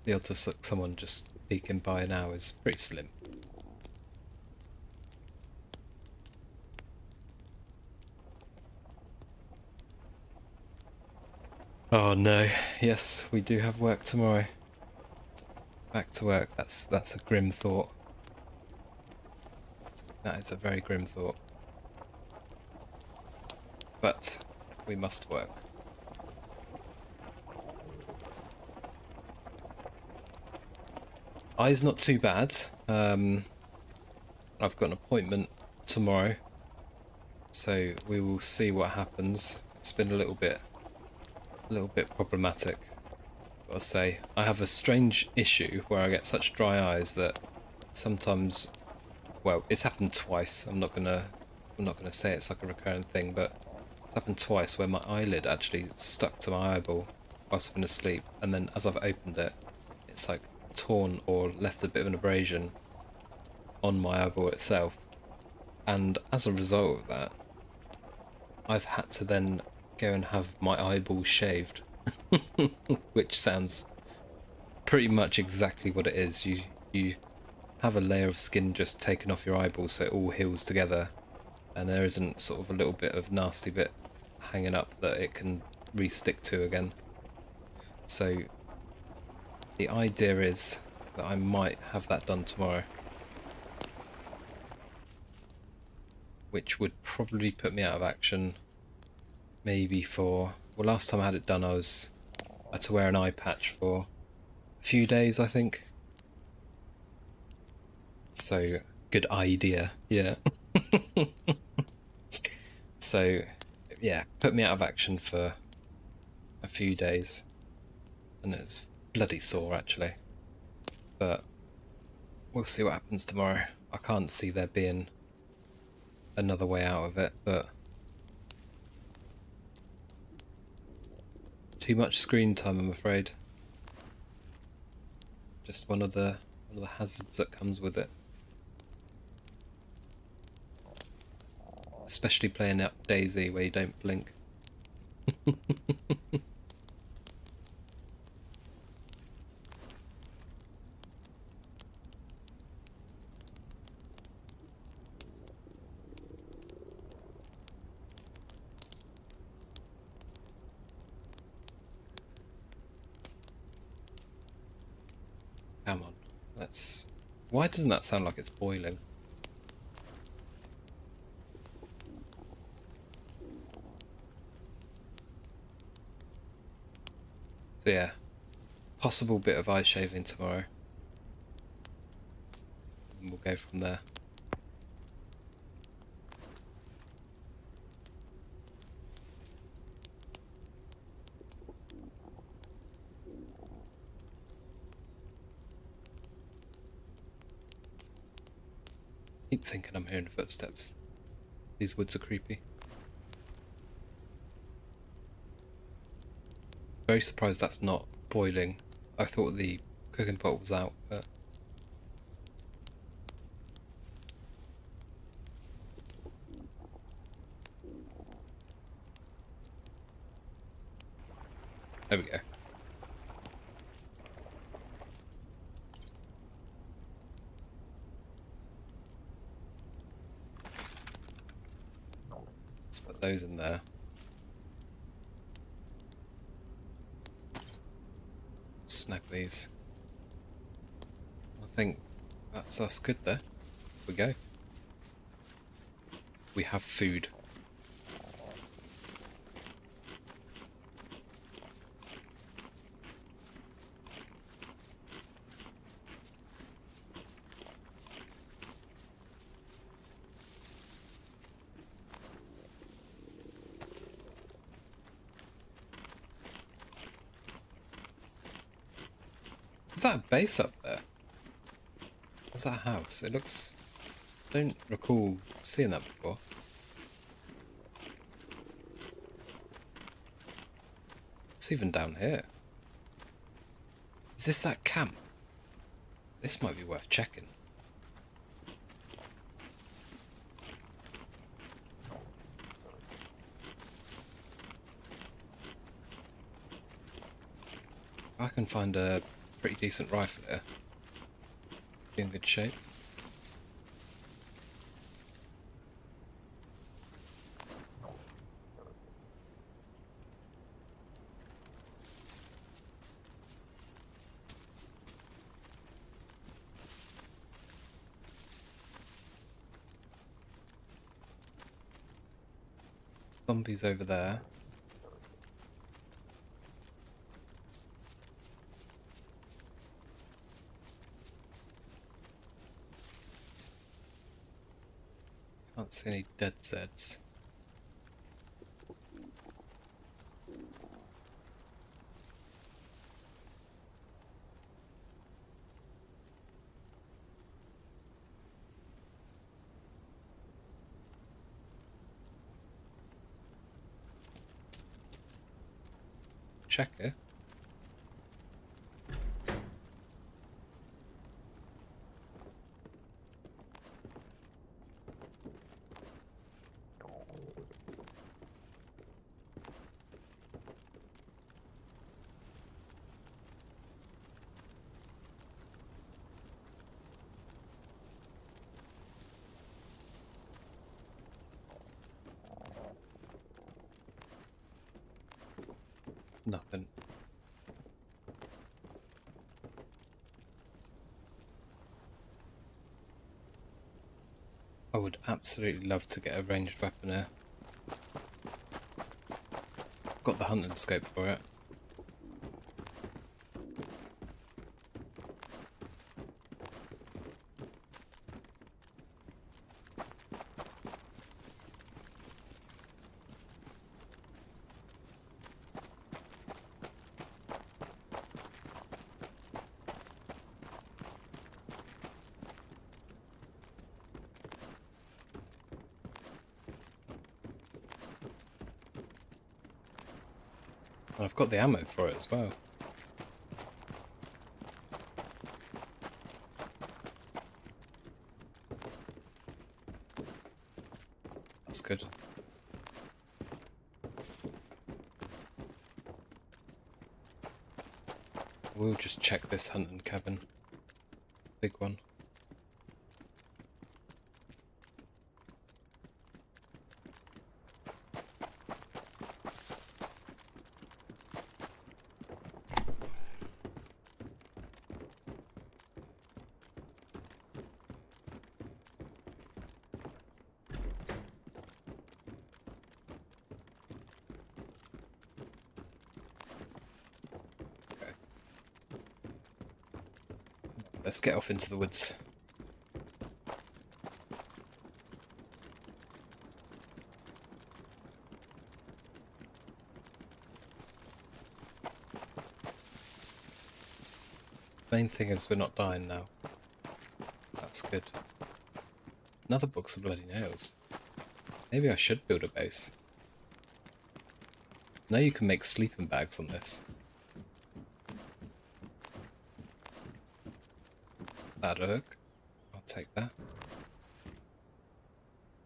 the odds of someone just peeking by now is pretty slim. Oh no, yes, we do have work tomorrow. Back to work, that's a grim thought. That is a very grim thought. But we must work. Eye's not too bad. I've got an appointment tomorrow, so we will see what happens. It's been a little bit problematic, gotta say. I have a strange issue where I get such dry eyes that sometimes, well, it's happened twice. I'm not gonna say it's like a recurring thing, but it's happened twice where my eyelid actually stuck to my eyeball whilst I've been asleep, and then as I've opened it, it's like torn or left a bit of an abrasion on my eyeball itself. And as a result of that, I've had to then go and have my eyeball shaved. Which sounds pretty much exactly what it is. You have a layer of skin just taken off your eyeball so it all heals together, and there isn't sort of a little bit of nasty bit hanging up that it can re-stick to again. So the idea is that I might have that done tomorrow, which would probably put me out of action maybe for, well, last time I had it done I had to wear an eye patch for a few days, I think. So, good idea, yeah. So, yeah, put me out of action for a few days. And it's bloody sore, actually. But we'll see what happens tomorrow. I can't see there being another way out of it, but too much screen time, I'm afraid. Just one of the hazards that comes with it. Especially playing up DayZ where you don't blink. Come on, let's... Why doesn't that sound like it's boiling? So yeah, possible bit of eye shaving tomorrow. And we'll go from there. Keep thinking I'm hearing footsteps. These woods are creepy. Very surprised that's not boiling. I thought the cooking pot was out, but... There we go. Let's put those in there. Snag these. I think that's us good there. Here we go. We have food. Is that a base up there? What's that house? It looks... I don't recall seeing that before. It's even down here. Is this that camp? This might be worth checking. I can find a pretty decent rifle here. Be in good shape. Zombies over there. Can't see any DayZs. Check it. Nothing. I would absolutely love to get a ranged weapon here. Got the hunting scope for it. I've got the ammo for it as well. That's good. We'll just check this hunting cabin. Big one. Let's get off into the woods. Main thing is we're not dying now. That's good. Another box of bloody nails. Maybe I should build a base. Now you can make sleeping bags on this. Add a hook. I'll take that.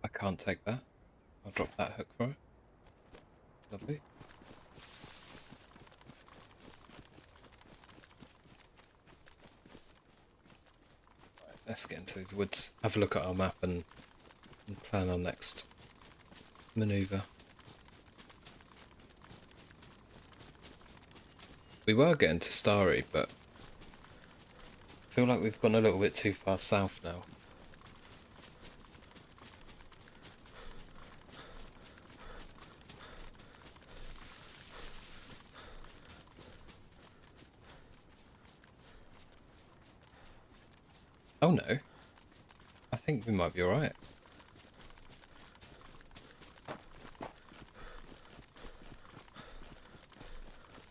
I can't take that. I'll drop that hook for it. Lovely. Right, let's get into these woods. Have a look at our map and plan our next manoeuvre. We were getting to Starry, but I feel like we've gone a little bit too far south now. Oh no. I think we might be alright.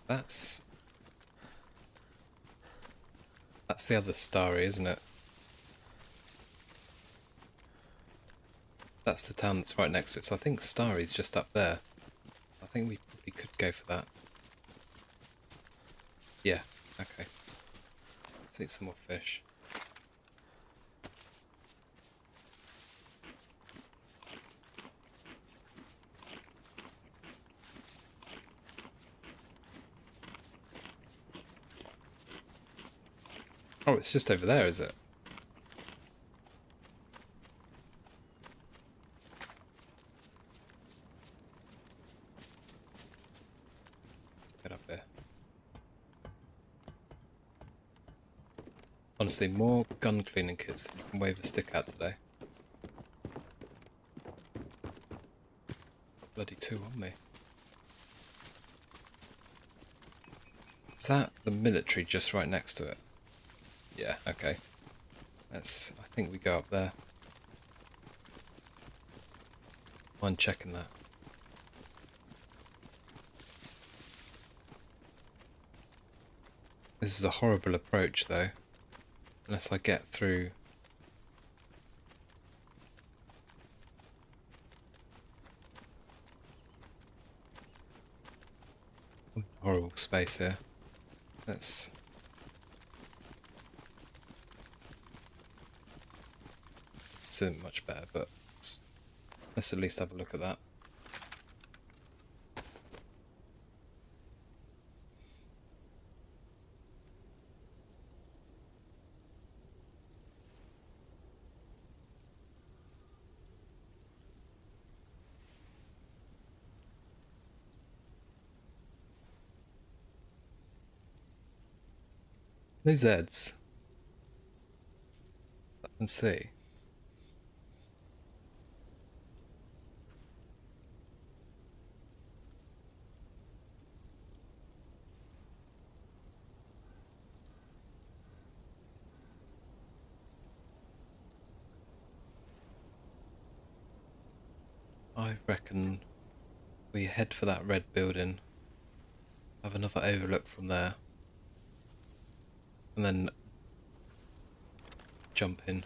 That's... the other starry, isn't it? That's the town that's right next to it, so I think Starry's just up there. I think we probably could go for that. Yeah, okay. Let's eat some more fish. Oh, it's just over there, is it? Let's get up here. Honestly, more gun cleaning kits than you can wave a stick at today. Bloody two on me. Is that the military just right next to it? Yeah, okay. I think we go up there. Mind checking that. This is a horrible approach though. Unless I get through. Horrible space here. Let's this isn't much better, but let's at least have a look at that. No Zeds. I can see. I reckon we head for that red building, have another overlook from there, and then jump in.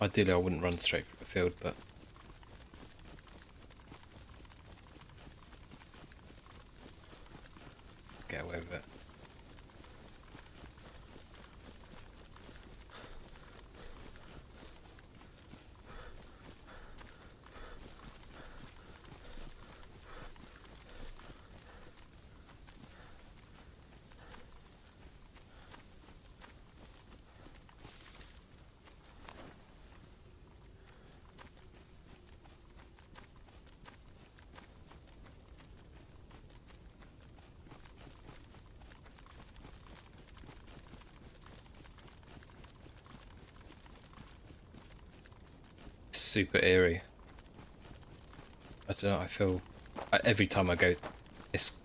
Ideally I wouldn't run straight through the field, but get away with it. Super eerie. I don't know, I feel every time I go, it's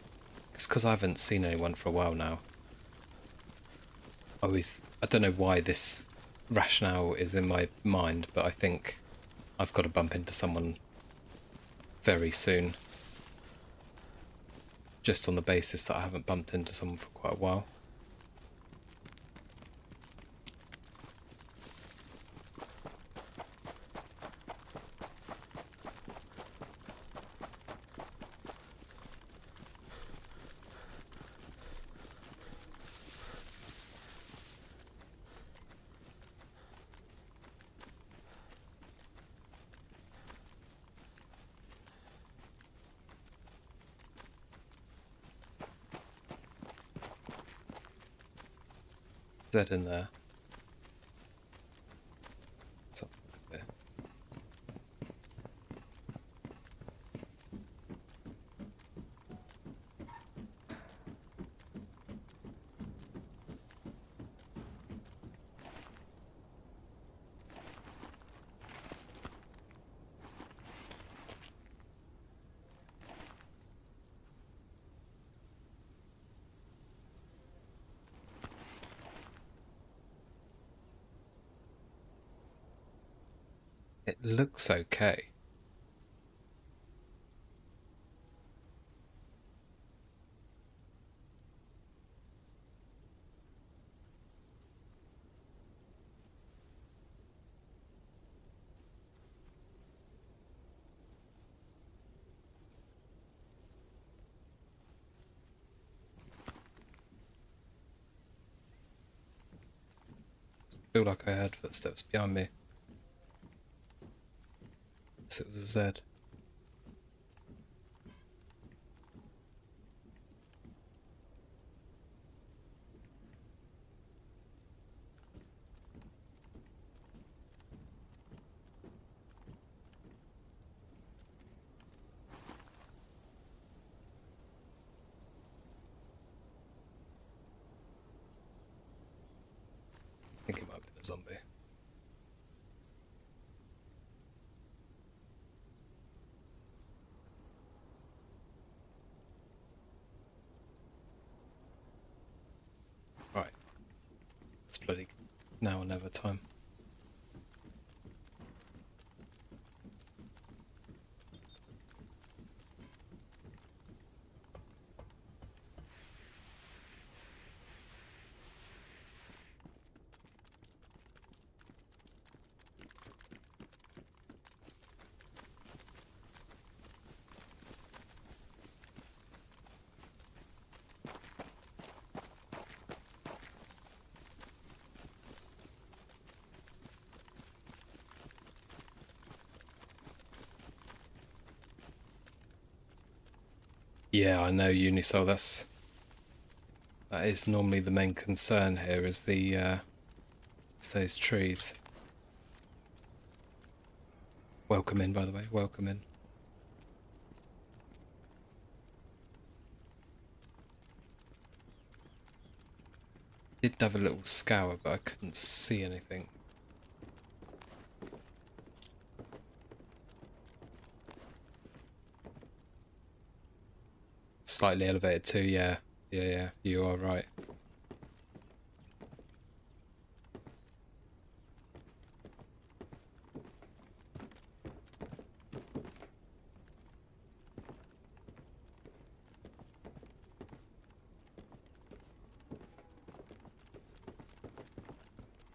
because I haven't seen anyone for a while now. I don't know why this rationale is in my mind, but I think I've got to bump into someone very soon. Just on the basis that I haven't bumped into someone for quite a while. Is that in there? Something there. It looks okay. feel like I heard footsteps behind me. Yes, it was a Z. I think it might have been a zombie. Right. It's bloody now or never time. Yeah, I know, Unisol. That is normally the main concern here. Is those trees. Welcome in, by the way. Welcome in. Did have a little scour, but I couldn't see anything. Slightly elevated too, yeah. Yeah, you are right.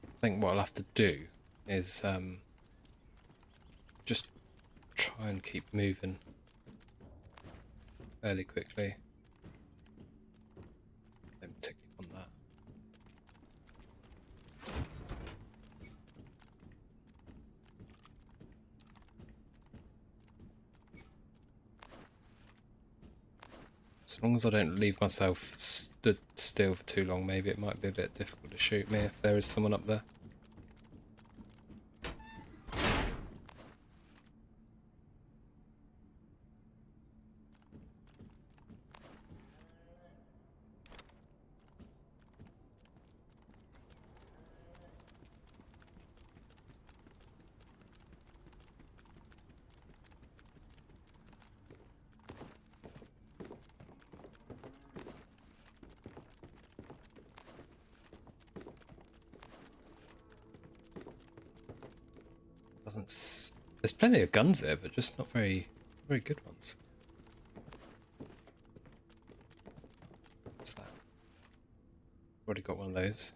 I think what I'll have to do is just try and keep moving fairly quickly. Don't particularly want that. As long as I don't leave myself stood still for too long, maybe it might be a bit difficult to shoot me if there is someone up there. There's plenty of guns here, but just not very good ones. What's that? Already got one of those.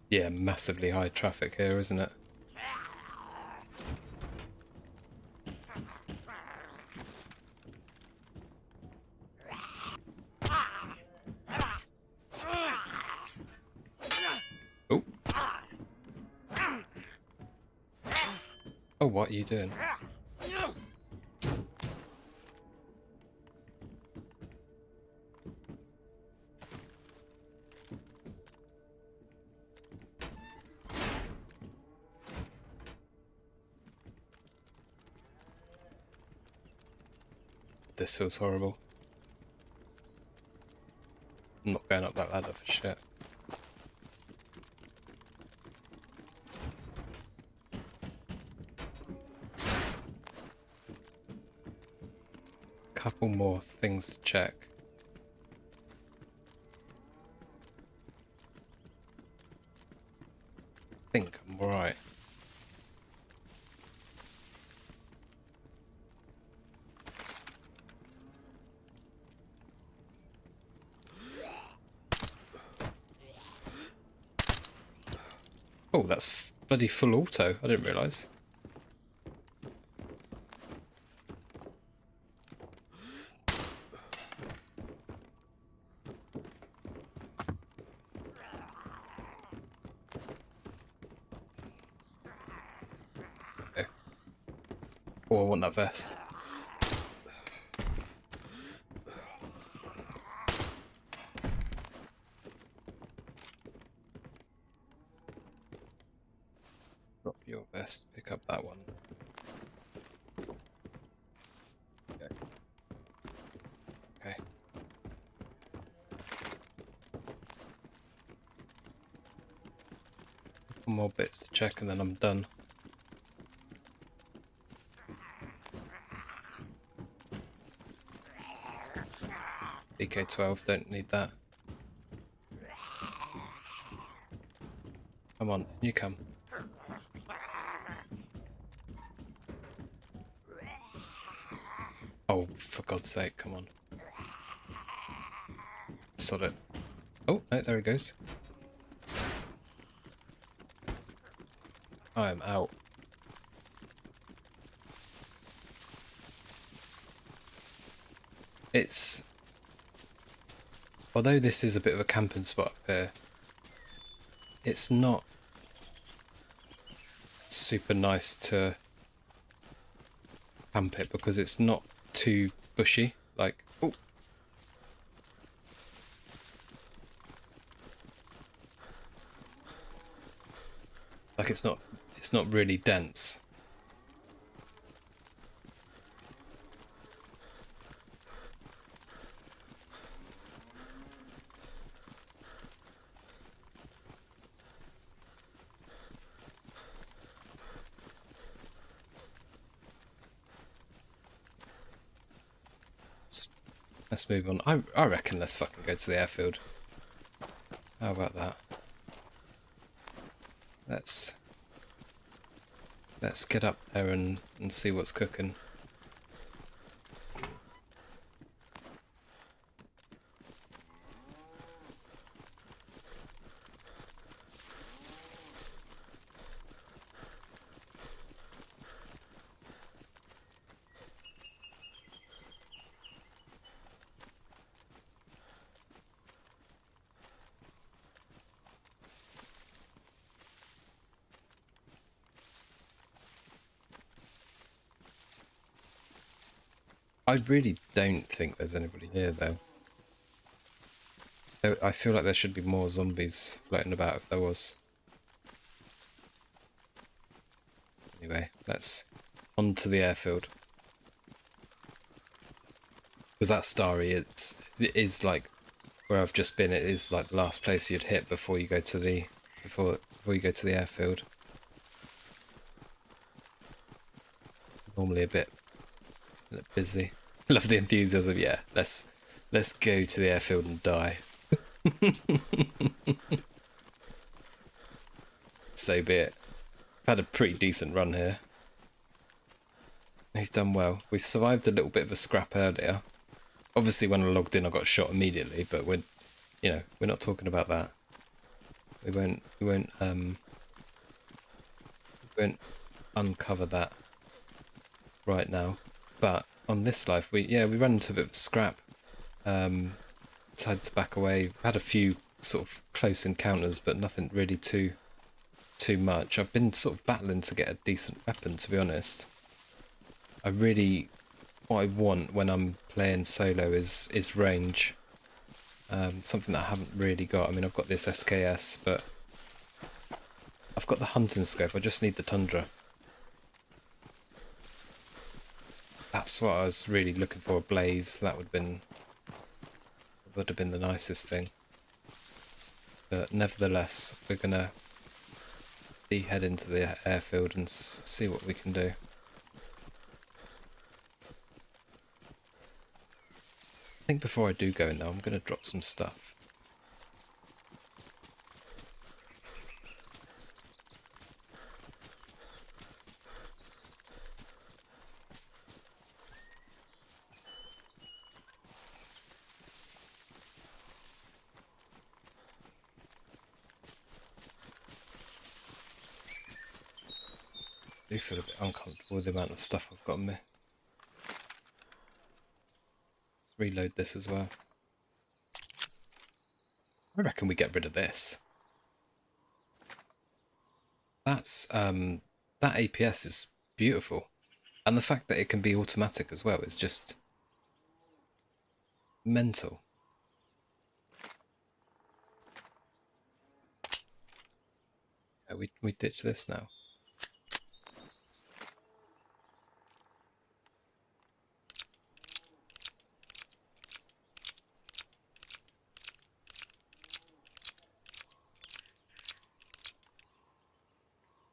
Yeah, massively high traffic here, isn't it? Oh. Oh, what are you doing? This feels horrible. I'm not going up that ladder for shit. Couple more things to check. I think I'm alright. Oh, that's bloody full auto. I didn't realise. Okay. Oh, I want that vest. Drop your vest. Pick up that one. Okay. Okay. One more bits to check and then I'm done. DK12, don't need that. Come on, you come. Oh, for God's sake, come on. Sod it. Oh, no, there he goes. I am out. It's... Although this is a bit of a camping spot up here, it's not super nice to camp it because it's not too bushy. Like, oh, like it's not really dense. Let's move on. I reckon let's fucking go to the airfield. How about that? Let's get up there and see what's cooking. I really don't think there's anybody here, though. I feel like there should be more zombies floating about if there was. Anyway, let's on to the airfield. Because that starry, it is like where I've just been. It is like the last place you'd hit before you go to the before you go to the airfield. Normally a bit busy. Love the enthusiasm. Yeah, let's go to the airfield and die. So be it. I've had a pretty decent run here. We've done well. We've survived a little bit of a scrap earlier. Obviously, when I logged in, I got shot immediately. But we're not talking about that. We won't uncover that right now. But on this life, we ran into a bit of a scrap. Decided to back away. We've had a few sort of close encounters, but nothing really too much. I've been sort of battling to get a decent weapon, to be honest. What I want when I'm playing solo is range. Something that I haven't really got. I mean, I've got this SKS, but I've got the hunting scope. I just need the Tundra. That's what I was really looking for, a blaze. That would have been the nicest thing. But nevertheless, we're gonna head into the airfield and see what we can do. I think before I do go in though, I'm gonna drop some stuff. do feel a bit uncomfortable with the amount of stuff I've got on me. Let's reload this as well. I reckon we get rid of this. That's that APS is beautiful. And the fact that it can be automatic as well is just mental. Okay, we ditch this now.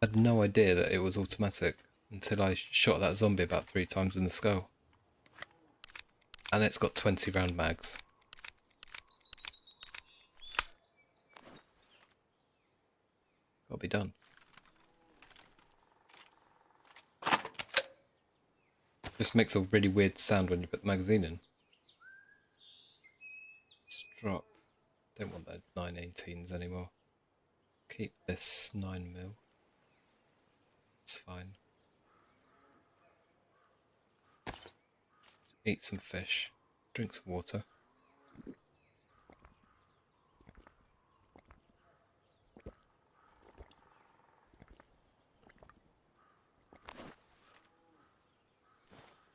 I had no idea that it was automatic until I shot that zombie about 3 times in the skull. And it's got 20 round mags. Gotta be done. Just makes a really weird sound when you put the magazine in. Let's drop. Don't want the 918s anymore. Keep this 9mm. It's fine. Let's eat some fish. Drink some water.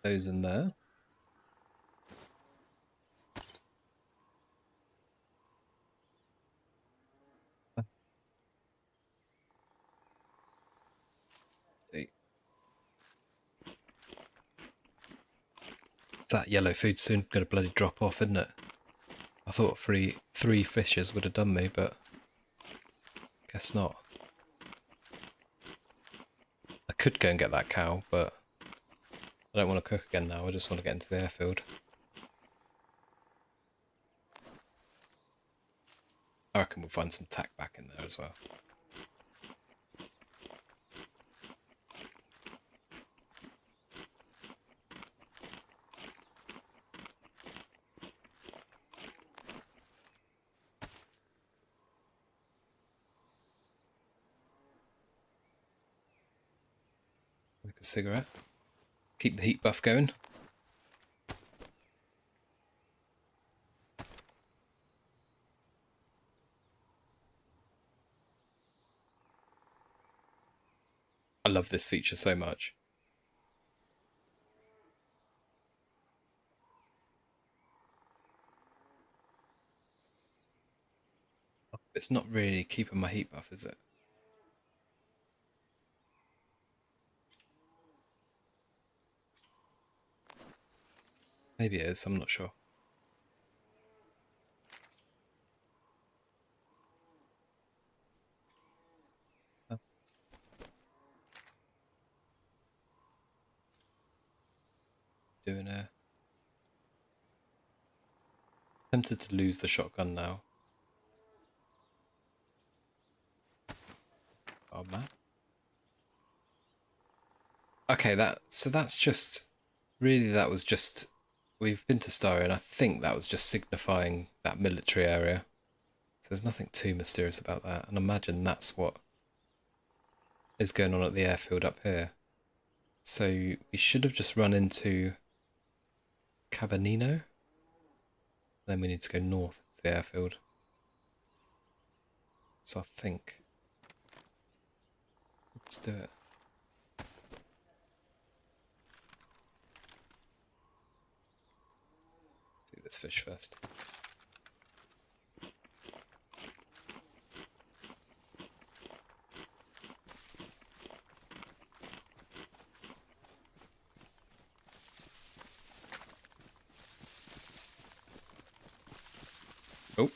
Those in there. See. That yellow food's soon going to bloody drop off, isn't it? I thought three fishes would have done me, but guess not. I could go and get that cow, but I don't want to cook again now. I just want to get into the airfield. I reckon we'll find some tack back in there as well. Make a cigarette. Keep the heat buff going. I love this feature so much. It's not really keeping my heat buff, is it? Maybe it is, I'm not sure. Oh. Doing a... Tempted to lose the shotgun now. Oh man. Okay, so that's just... Really that was just... We've been to Staria and I think that was just signifying that military area. So there's nothing too mysterious about that. And imagine that's what is going on at the airfield up here. So we should have just run into Cabanino. Then we need to go north to the airfield. So I think... Let's do it. Do this fish first. Oh.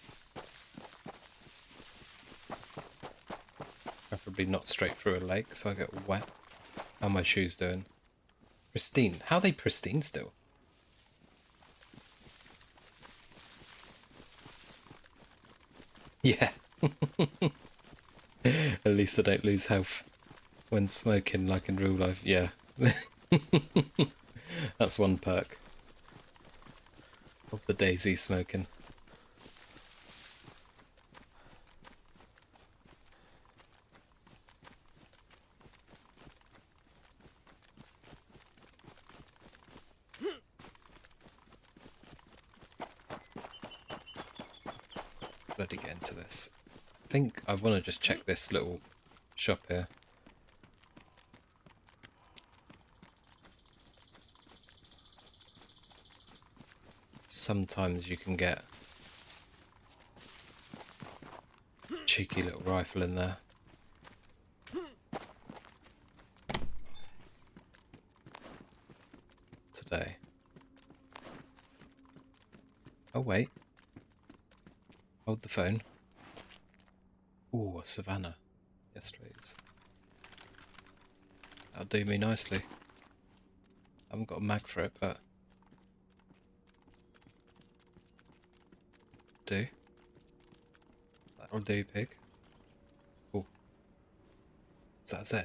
Preferably not straight through a lake so I get wet. How are my shoes doing? Pristine. How are they pristine still? Yeah. At least I don't lose health when smoking like in real life. Yeah. That's one perk of the DayZ smoking. bloody get into this. I think I want to just check this little shop here. Sometimes you can get a cheeky little rifle in there. Today. Oh wait. Hold the phone. Ooh, a savannah. Yes please. That'll do me nicely. I haven't got a mag for it, but do. That'll do, pig. Oh. Is that a Z?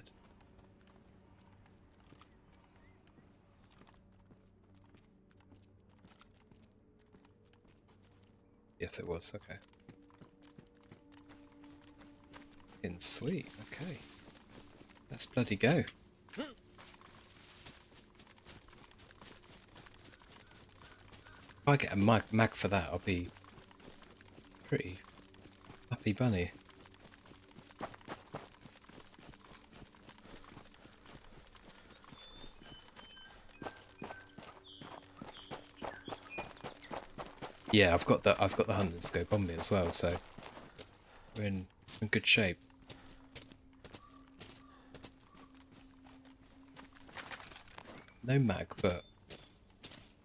Yes, it was. Okay. In sweet. Okay. Let's bloody go. If I get a mag for that, I'll be pretty happy bunny. Yeah, I've got the hunting scope on me as well, so we're in good shape. No mag, but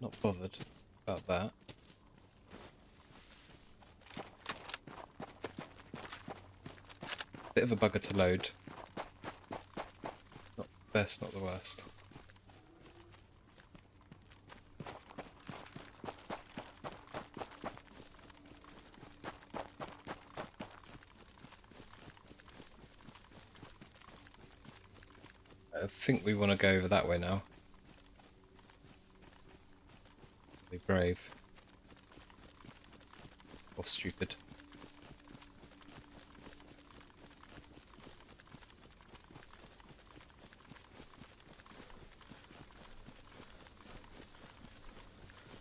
not bothered about that. Bit of a bugger to load. Not the best, not the worst. I think we want to go over that way now. Be brave. Or stupid.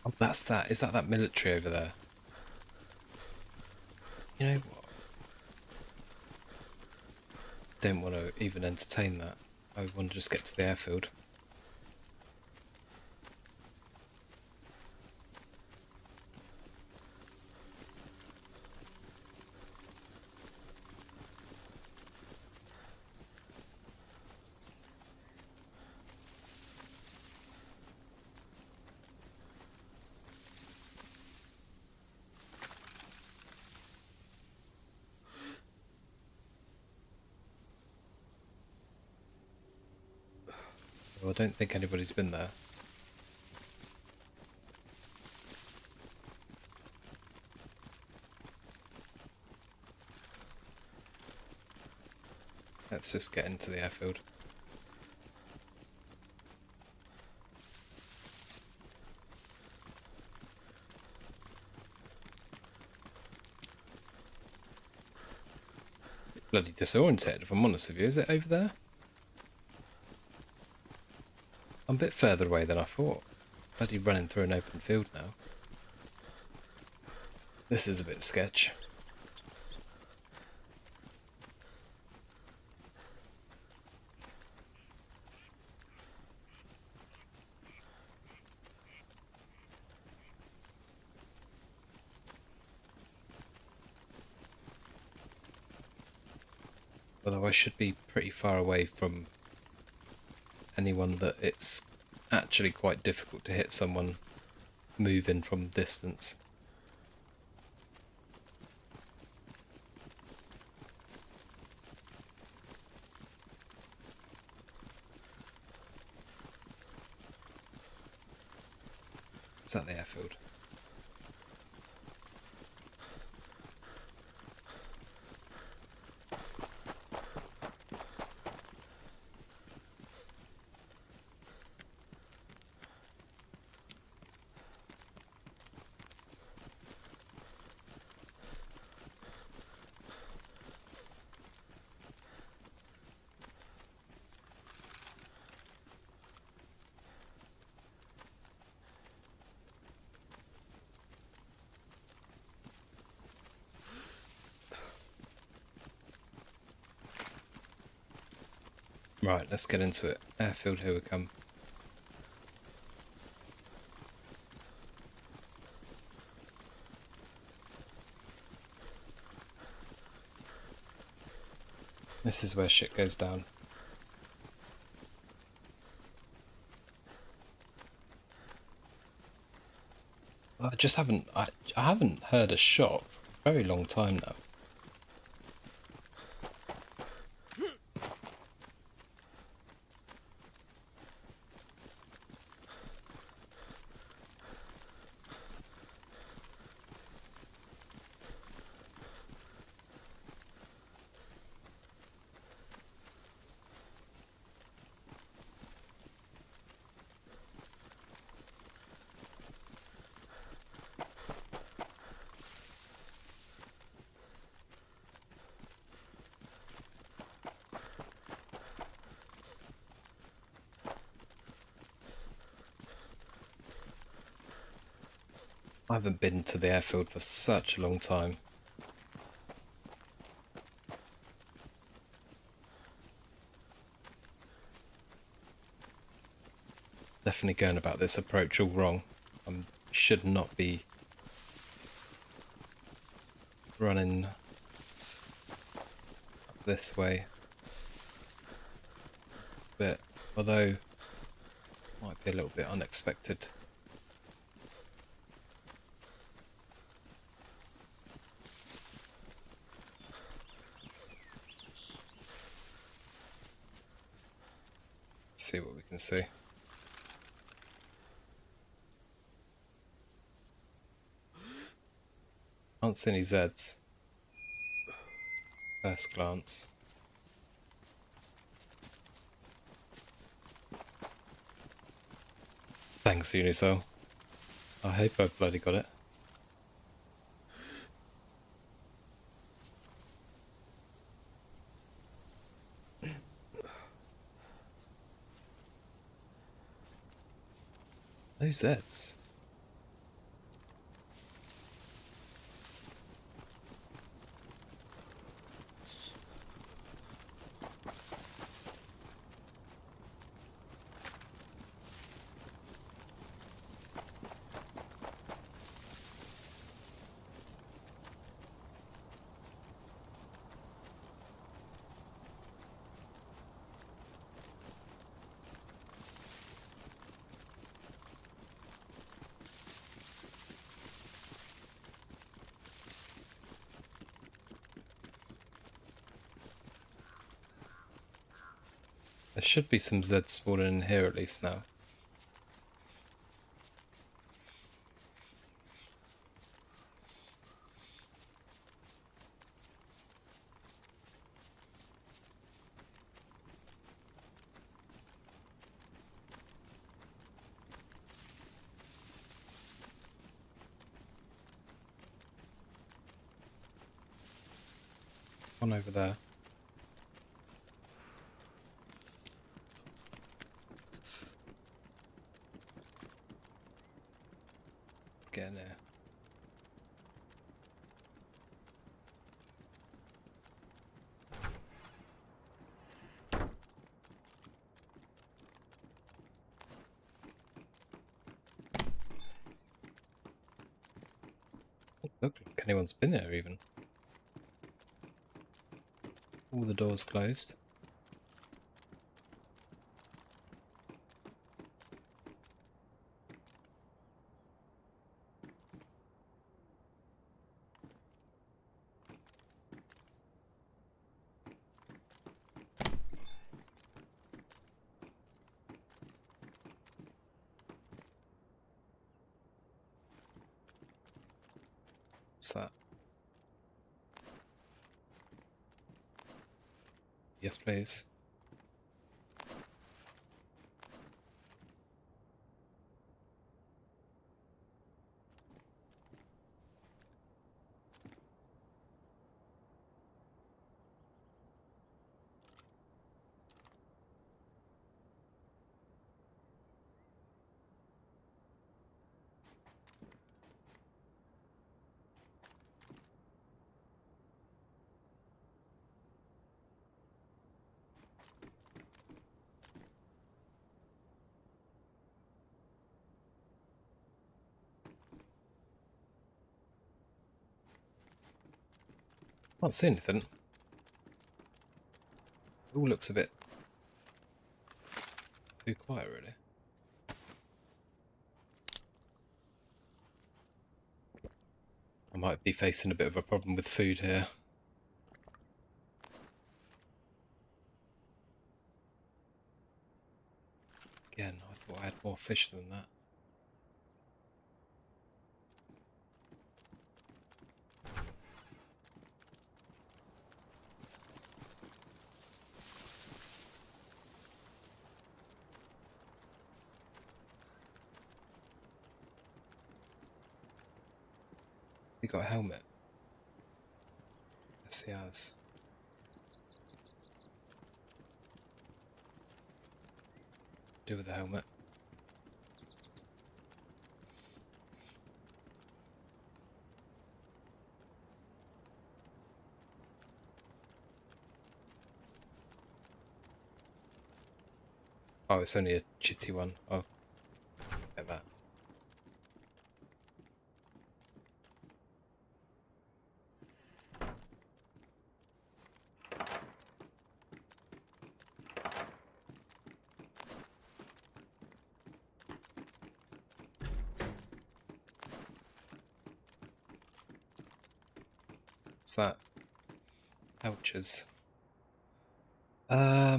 Oh, that's that. Is that military over there? You know what? Don't want to even entertain that. I want to just get to the airfield. Well, I don't think anybody's been there. Let's just get into the airfield. Bloody disorientated, if I'm honest with you. Is it over there? I'm a bit further away than I thought. Bloody running through an open field now. This is a bit sketch. Although I should be pretty far away from anyone that it's actually quite difficult to hit someone moving from distance. Is that the airfield? Right, let's get into it. Airfield, here we come. This is where shit goes down. I just haven't... I haven't heard a shot for a very long time now. I haven't been to the airfield for such a long time. Definitely going about this approach all wrong. I should not be running this way. But although might be a little bit unexpected. Let's see what we can see. Can't see any Zeds. First glance. Thanks, Unisol. I hope I've bloody got it. No Zeds. There should be some Zeds spawning in here at least now. One over there. Let's get in there. Look like anyone's been there even. All the doors closed. What's that? Yes, please. Can't see anything. It all looks a bit too quiet, really. I might be facing a bit of a problem with food here. Again, I thought I had more fish than that. He got a helmet. Yes, he has. Do with the helmet. Oh, it's only a chitty one. Oh, get that. What's that? Pouches. I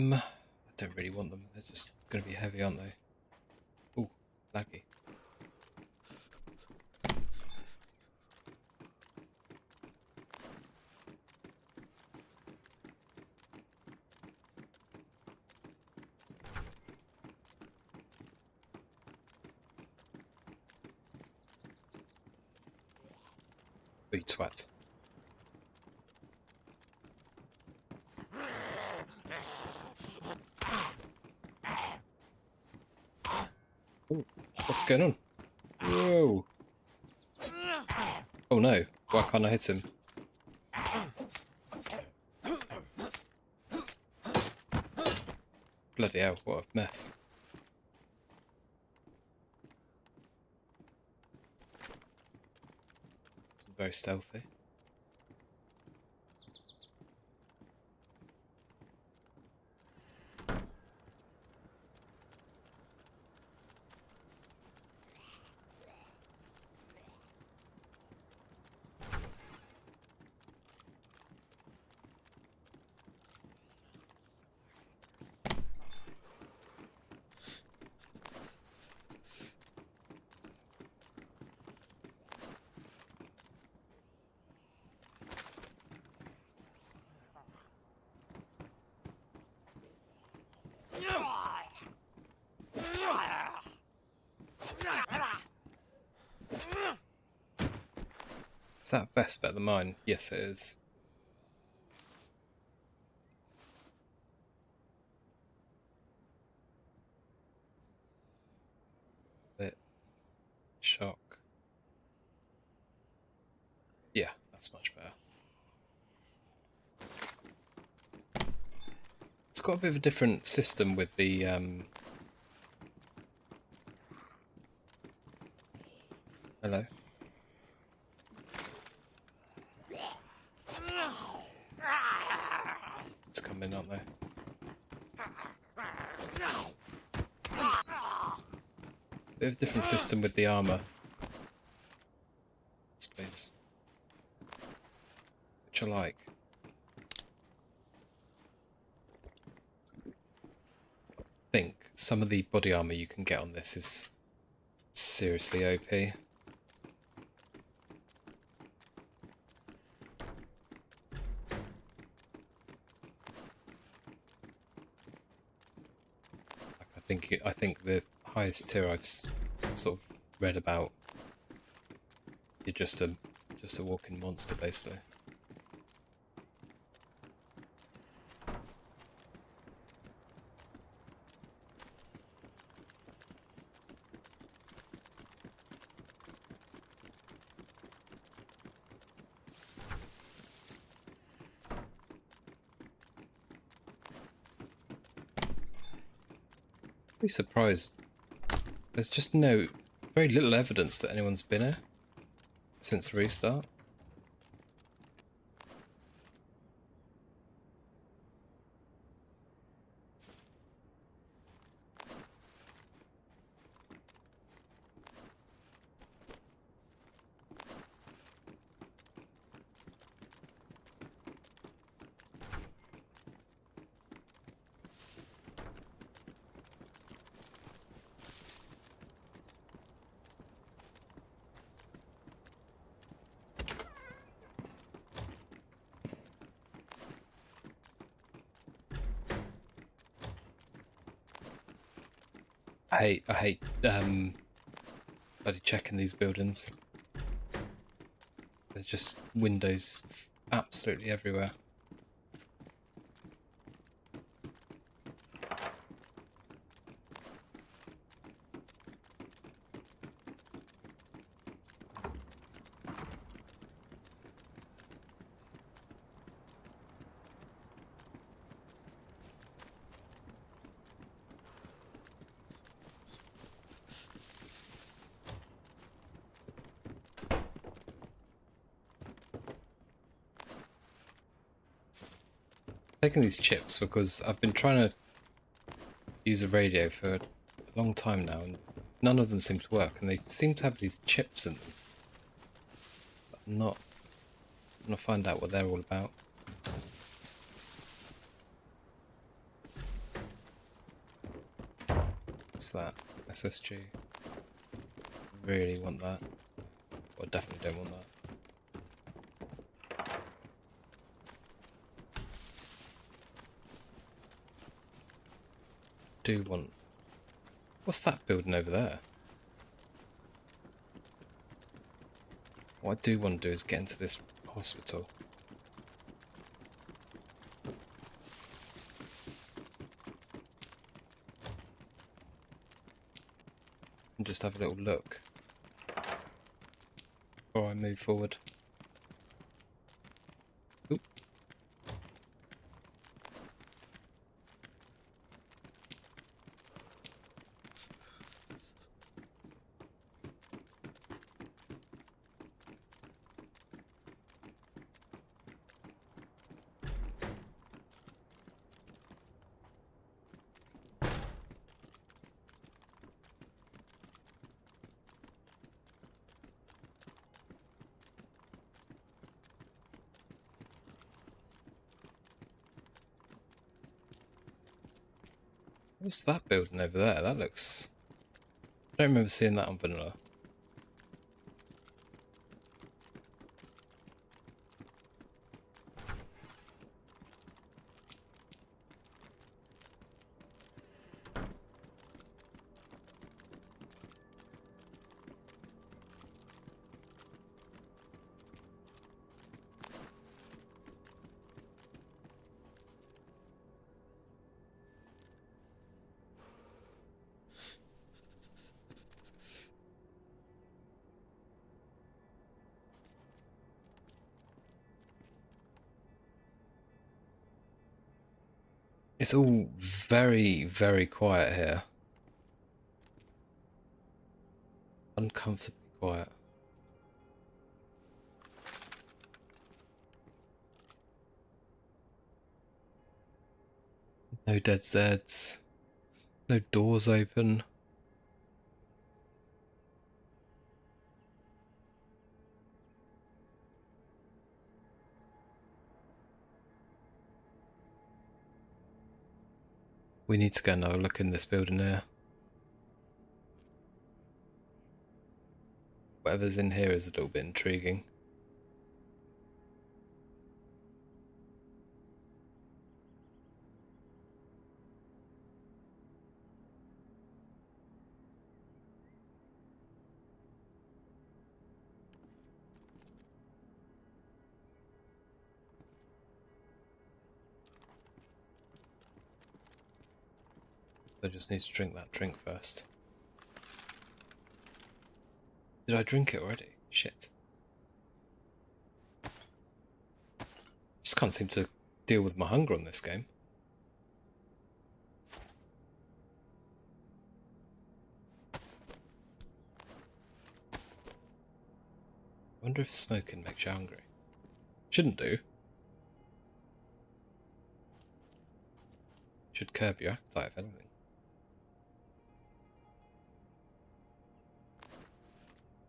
don't really want them. They're just going to be heavy, aren't they? Ooh, laggy. Oh, you twat. Ooh, what's going on? Whoa! Oh no, why can't I hit him? Bloody hell, what a mess. It's very stealthy. Is that vest better than mine? Yes, it is. Bit shock. Yeah, that's much better. It's got a bit of a different system with the hello. It's coming, aren't they? Bit of a different system with the armour. Please. Which I like. I think some of the body armour you can get on this is seriously OP. I think the highest tier I've sort of read about, you're just a walking monster basically. Pretty surprised. There's just very little evidence that anyone's been here since restart. I hate bloody checking these buildings. There's just windows absolutely everywhere. Taking these chips because I've been trying to use a radio for a long time now and none of them seem to work, and they seem to have these chips in them. But I'm not going to find out what they're all about. What's that? SSG. Really want that. Well, I definitely don't want that. Do want... What's that building over there? What I do want to do is get into this hospital. And just have a little look before I move forward. Oop. What's that building over there? That looks... I don't remember seeing that on vanilla. It's all very, very quiet here. Uncomfortably quiet. No dead Zeds. No doors open. We need to go and have a look in this building here. Whatever's in here is a little bit intriguing. I just need to drink that drink first. Did I drink it already? Shit. Just can't seem to deal with my hunger on this game. I wonder if smoking makes you hungry. Shouldn't do. Should curb your appetite, if anything.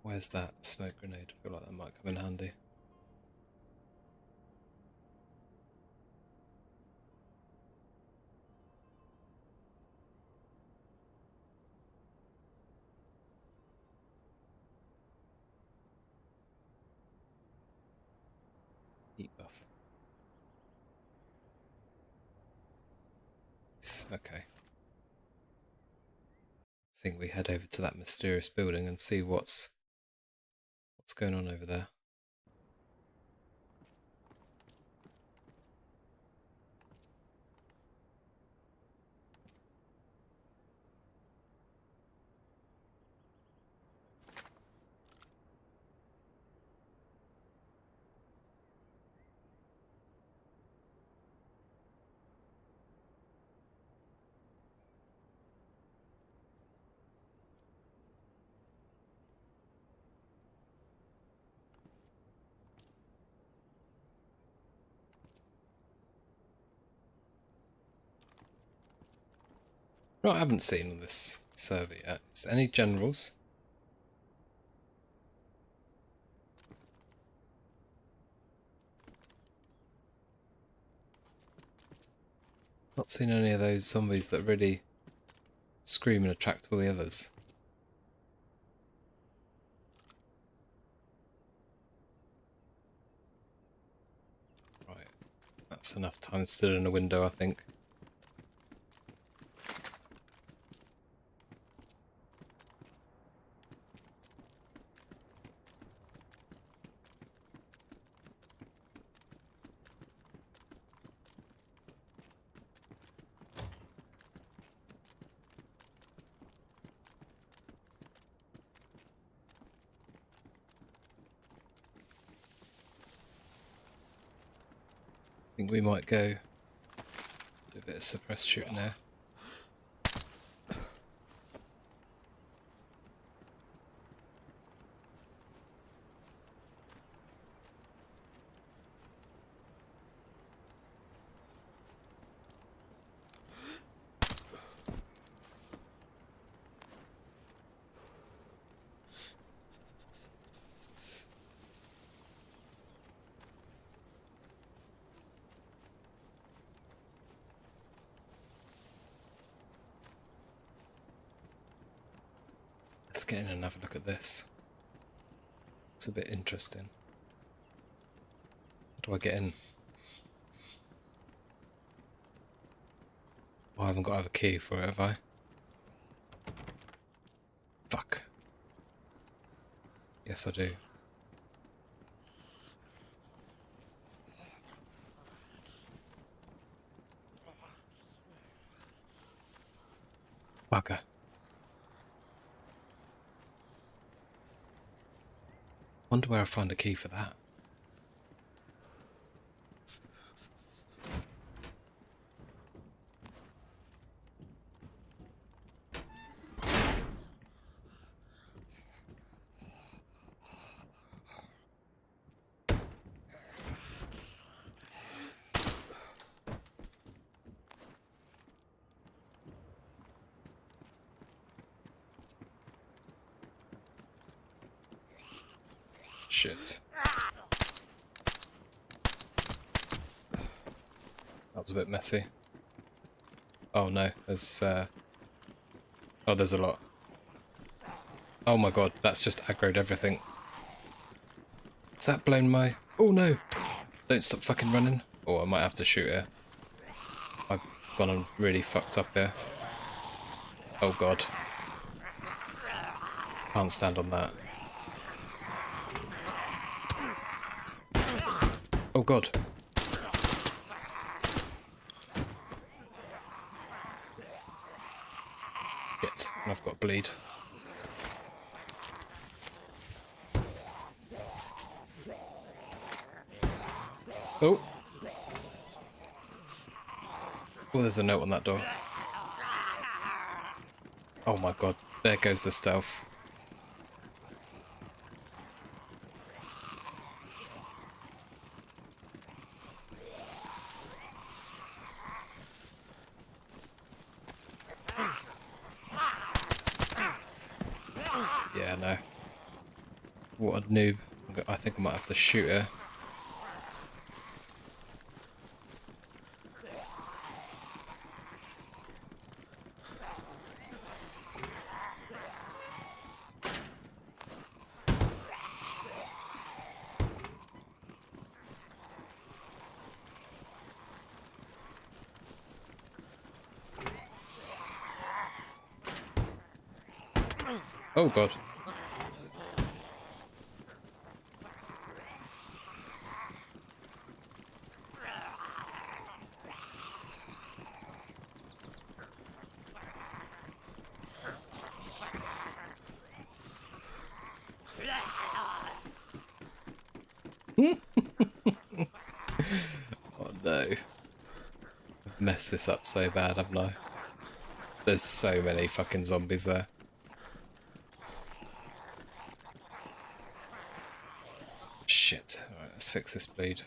Where's that smoke grenade? I feel like that might come in handy. Heat buff. Okay. think we head over to that mysterious building and see what's going on over there. What I haven't seen on this server yet is any generals. Not seen any of those zombies that really scream and attract all the others. Right, that's enough time stood in a window, I think. I think we might go do a bit of suppressed shooting there. Let's get in and have a look at this. It's a bit interesting. How do I get in? Oh, I haven't got to have a key for it, have I? Fuck. Yes, I do. Bugger. Wonder where I find a key for that. Shit. That was a bit messy. Oh no, there's oh, there's a lot. Oh my god, that's just aggroed everything. Has that blown my... Oh no! Don't stop fucking running. Oh, I might have to shoot her. I've gone on really fucked up here. Oh god. Can't stand on that. Oh god. Shit, and I've got bleed. Oh. Oh, there's a note on that door. Oh my god, there goes the stealth. Yeah, no. What a noob. I think I might have to shoot her. Oh god. Oh no. I've messed this up so bad, haven't I? There's so many fucking zombies there. Shit. Alright, let's fix this bleed.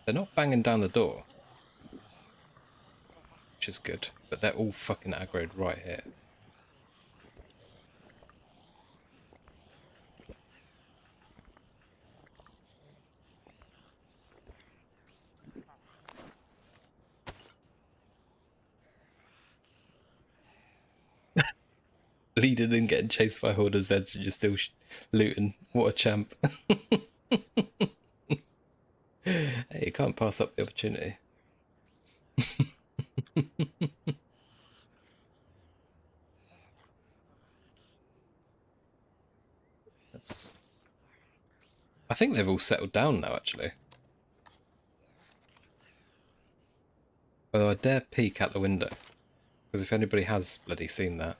They're not banging down the door, which is good, but they're all fucking aggroed right here. Leading and getting chased by Horde of Zeds and you're still looting. What a champ. Hey, you can't pass up the opportunity. That's... I think they've all settled down now, actually. Although I dare peek out the window. Because if anybody has bloody seen that,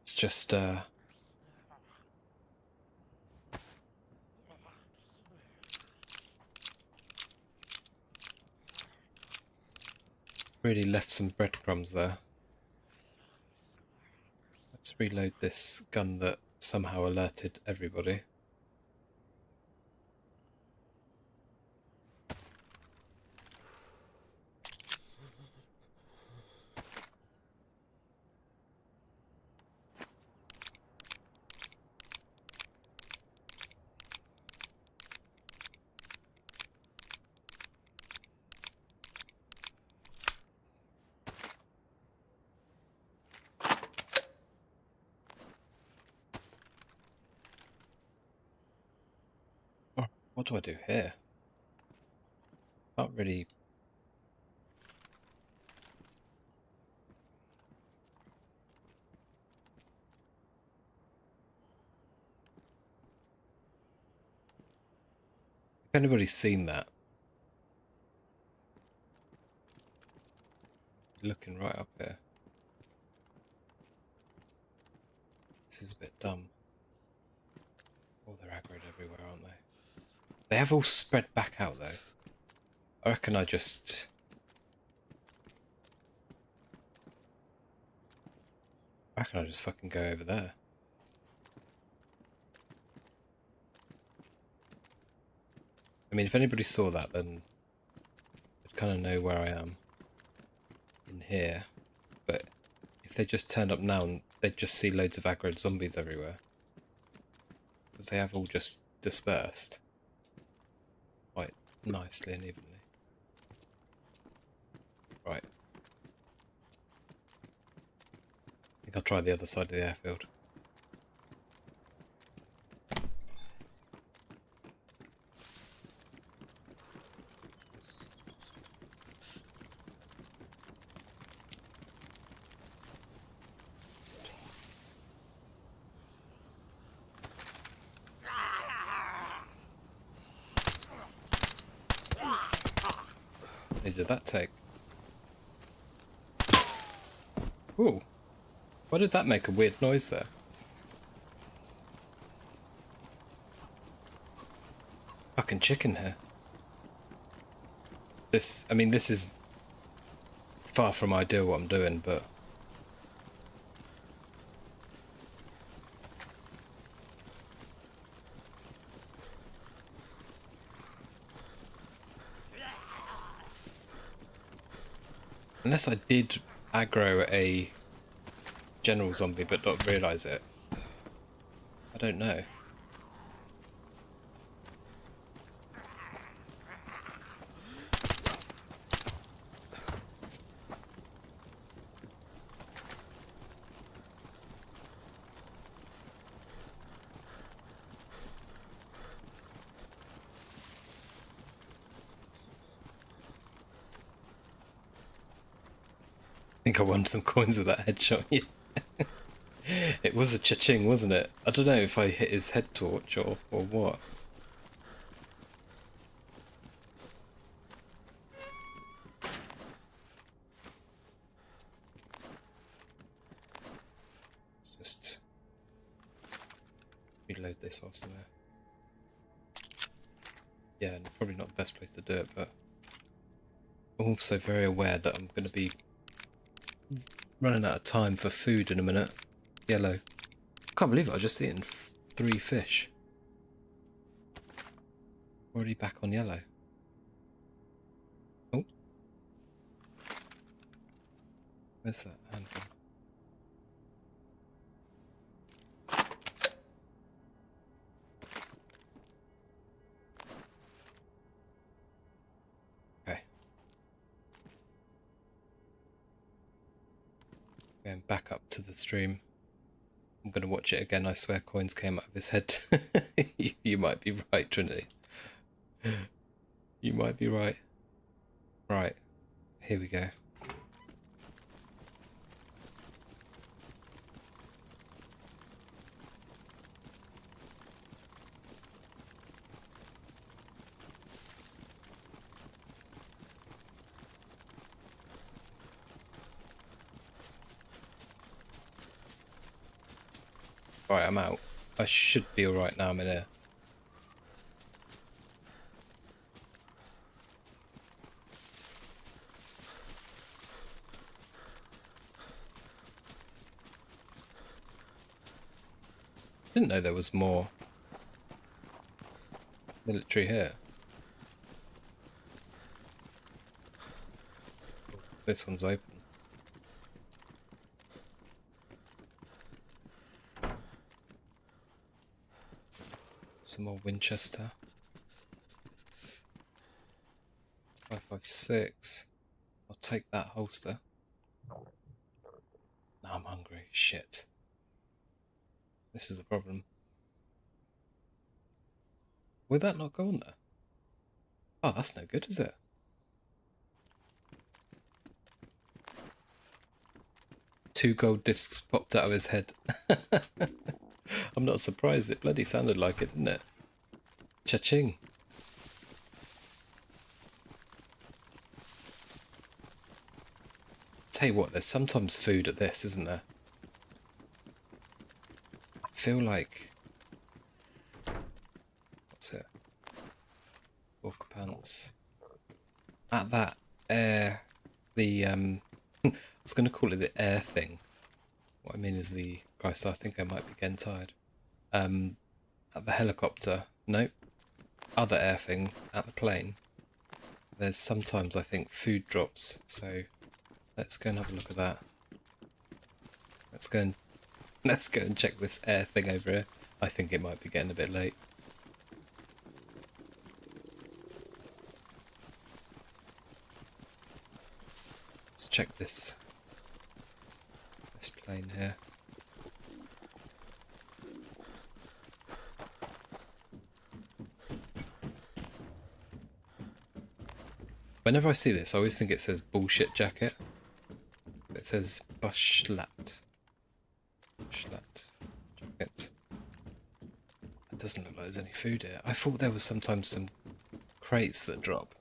it's just, really left some breadcrumbs there. Let's reload this gun that somehow alerted everybody. What do I do here? Can't really... If anybody's seen that, looking right up here. This is a bit dumb. Oh, they're aggroed everywhere, aren't they? They have all spread back out, though. I reckon I just... fucking go over there. I mean, if anybody saw that, then they'd kind of know where I am. In here. But if they just turned up now, they'd just see loads of aggroed zombies everywhere. Because they have all just dispersed. Quite nicely and evenly. Right. I think I'll try the other side of the airfield. How did that take? Ooh. Why did that make a weird noise there? Fucking chicken here. This, I mean, this is far from ideal what I'm doing, but... Unless I did aggro a general zombie but not realise it. I don't know. think I won some coins with that headshot. Yeah. It was a cha-ching, wasn't it? I don't know if I hit his head torch or what. Just reload this whilst I'm there. Yeah, probably not the best place to do it, but I'm also very aware that I'm going to be running out of time for food in a minute. Yellow. Can't believe it, I just eaten 3 fish. Already back on yellow. Oh. Where's that handgun? Okay. Going back up to the stream. I'm going to watch it again. I swear coins came out of his head. You might be right, Trinity. You might be right. Right. Here we go. Alright, I'm out. I should be alright now I'm in here. Didn't know there was more military here. This one's open. Some more Winchester. 5.56. I'll take that holster. Now I'm hungry. Shit. This is the problem. Would that not go on there? Oh, that's no good, is it? Two gold discs popped out of his head. I'm not surprised. It bloody sounded like it, didn't it? Cha-ching. Tell you what, there's sometimes food at this, isn't there? I feel like... What's it? Walker pants. At that air... The, I was going to call it the air thing. What I mean is the... Christ, I think I might be getting tired. At the helicopter. Nope. Other air thing at the plane. There's sometimes, I think, food drops. So let's go and have a look at that. Let's go and check this air thing over here. I think it might be getting a bit late. Let's check this plane here. Whenever I see this, I always think it says bullshit jacket. It says Bushlat. Bushlat jackets. It doesn't look like there's any food here. I thought there was sometimes some crates that drop.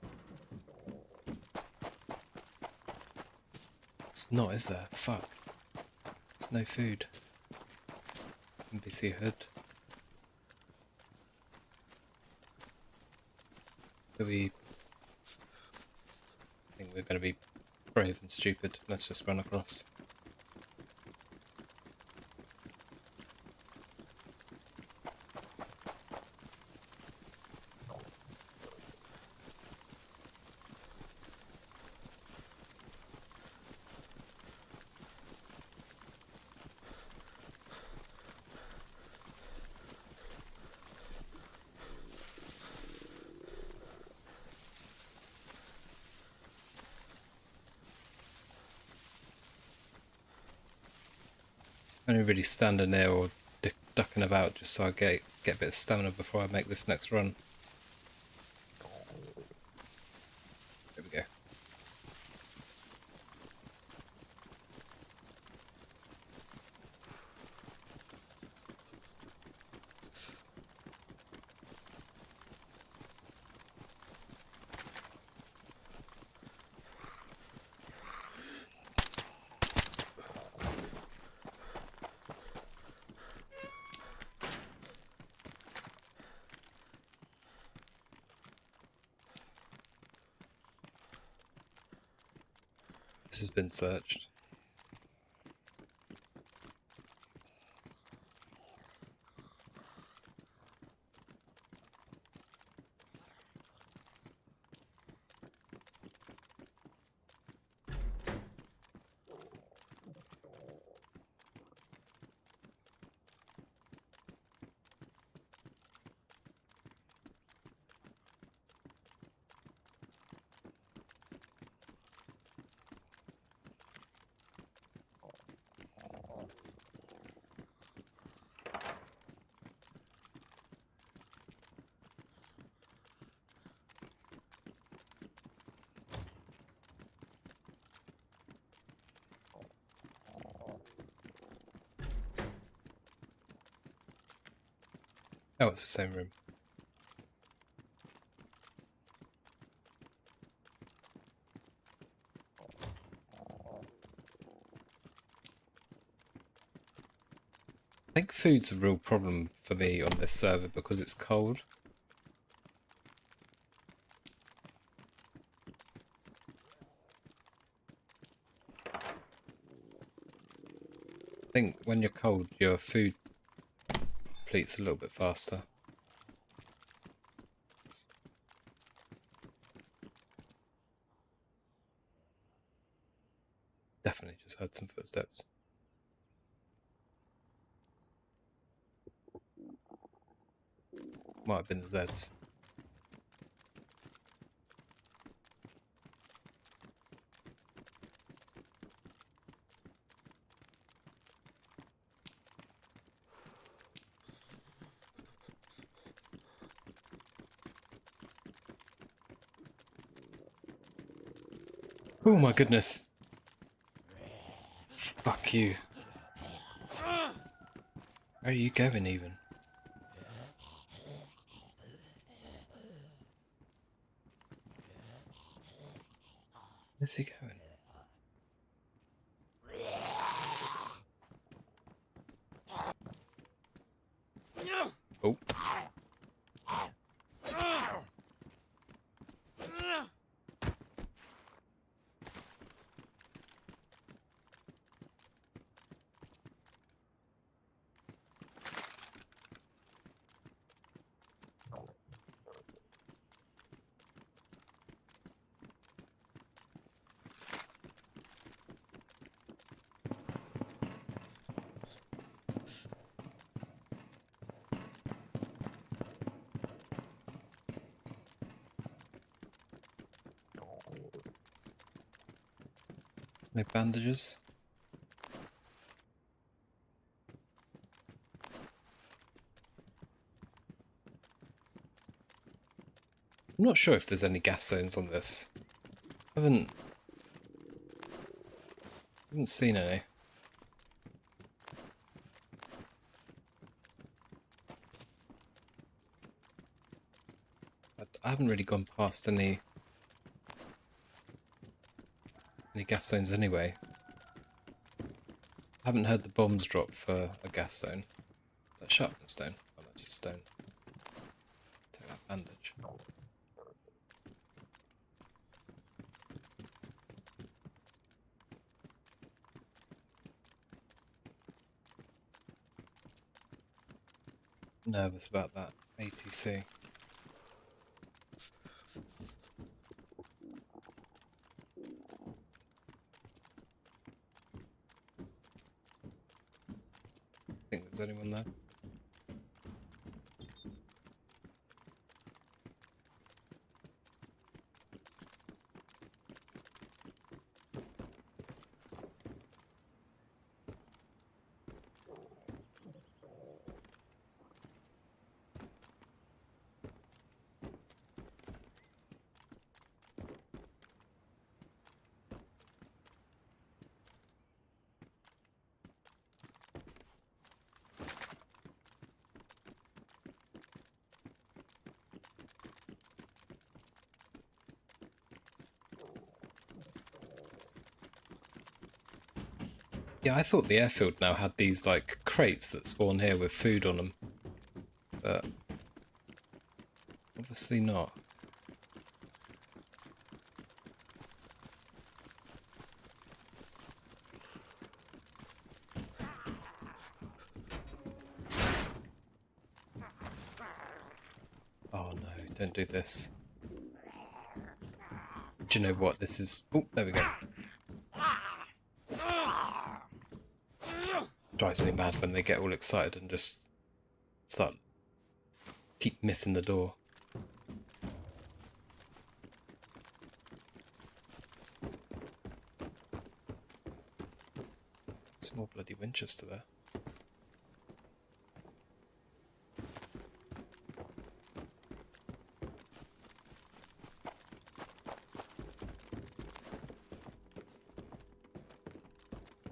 It's not, is there? Fuck. There's no food. NPC hood. Do we... I think we're going to be brave and stupid. Let's just run across. I'm only really standing there or ducking about just so I get a bit of stamina before I make this next run. There we go. has been searched. Oh, it's the same room. I think food's a real problem for me on this server because it's cold. I think when you're cold, your food depletes a little bit faster. Definitely just heard some footsteps. Might have been the Zeds. Oh my goodness. Fuck you. Where are you going even? Where's he going? Oh. No bandages? I'm not sure if there's any gas zones on this. I haven't seen any. I haven't really gone past any gas zones anyway. I haven't heard the bombs drop for a gas zone. Is that sharpened stone? Oh, that's a stone. Take that bandage. Nervous about that ATC. Think there's anyone there? Yeah, I thought the airfield now had these, like, crates that spawn here with food on them. But obviously not. don't do this. Do you know what? This is... Oh, there we go. Drives me mad when they get all excited and just keep missing the door. Small bloody Winchester there.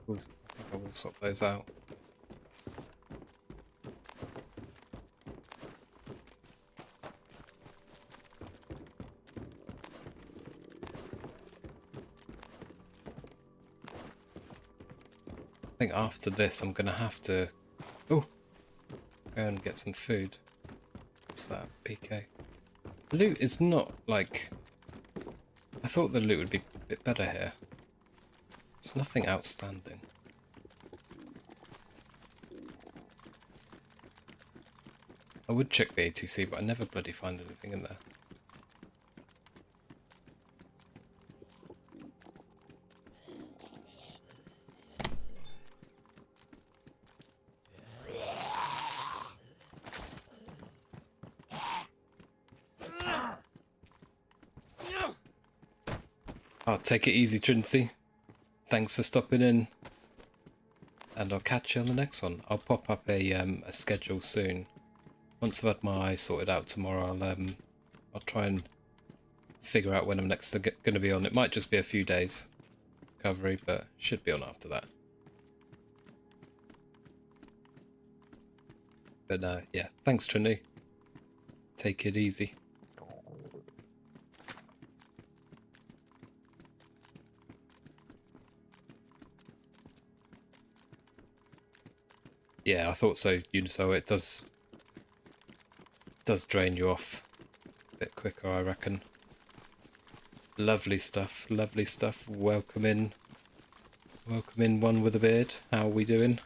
Ooh, I think I will swap those out. I think after this I'm gonna have to go and get some food. What's that? PK. Loot is not like... I thought the loot would be a bit better here. There's nothing outstanding. I would check the ATC, but I never bloody find anything in there. Oh, take it easy, Trinity. Thanks for stopping in. And I'll catch you on the next one. I'll pop up a schedule soon. Once I've had my eye sorted out tomorrow, I'll try and figure out when I'm next going to be on. It might just be a few days recovery, but should be on after that. But yeah, thanks, Trinity. Take it easy. Yeah, I thought so, Uniso. It does drain you off a bit quicker, I reckon. Lovely stuff, lovely stuff. Welcome in, one with a beard. How are we doing?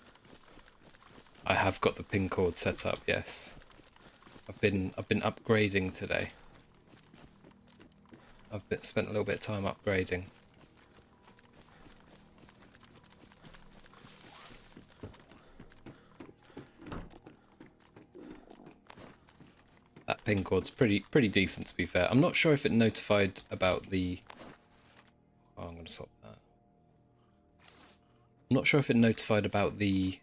I have got the pin cord set up. Yes, I've been upgrading today. Spent a little bit of time upgrading. That pin cord's pretty decent, to be fair. I'm not sure if it notified about the... Oh, I'm going to swap that. I'm not sure if it notified about the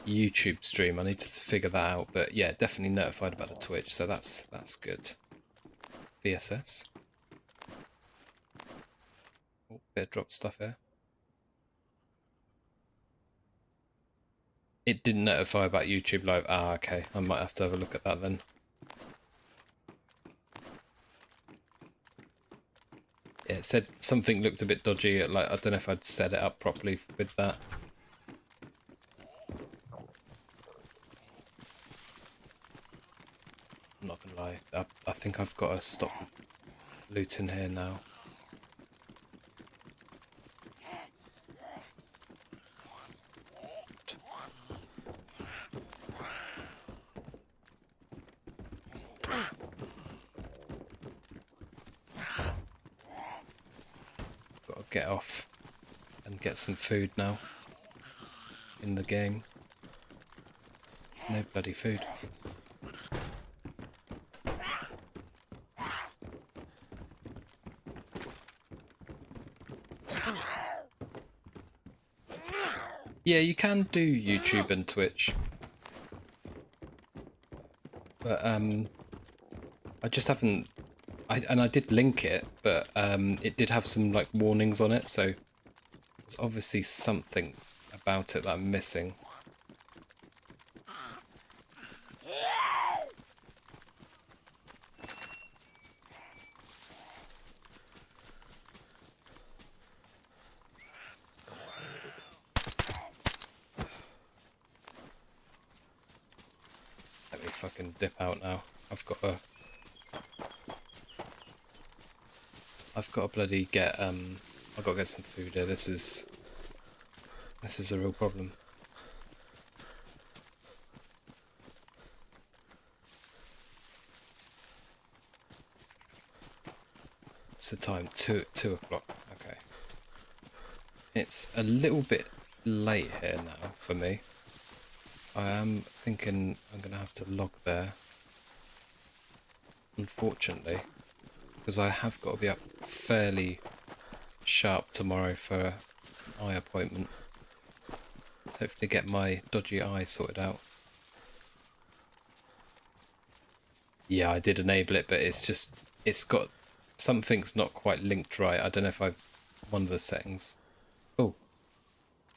YouTube stream. I need to figure that out. But yeah, definitely notified about the Twitch, so that's good. VSS. Oh, bit of drop stuff here. It didn't notify about YouTube Live. Ah, okay. I might have to have a look at that then. Yeah, it said something looked a bit dodgy. Like, I don't know if I'd set it up properly with that. I'm not gonna lie. I think I've got to stop looting here now. Get off and get some food now in the game. No bloody food. Yeah, you can do YouTube and Twitch, but I just haven't. I did link it, but it did have some like warnings on it, so there's obviously something about it that I'm missing. Let me fucking dip out now. I've got to bloody get I've got to get some food here. This is a real problem. the time? 2 o'clock. Okay. It's a little bit late here now for me. I am thinking I'm going to have to log there. Unfortunately. Because I have got to be up fairly sharp tomorrow for an eye appointment. Hopefully get my dodgy eye sorted out. Yeah, I did enable it, but it's got, something's not quite linked right. I don't know if I've, one of the settings. Oh,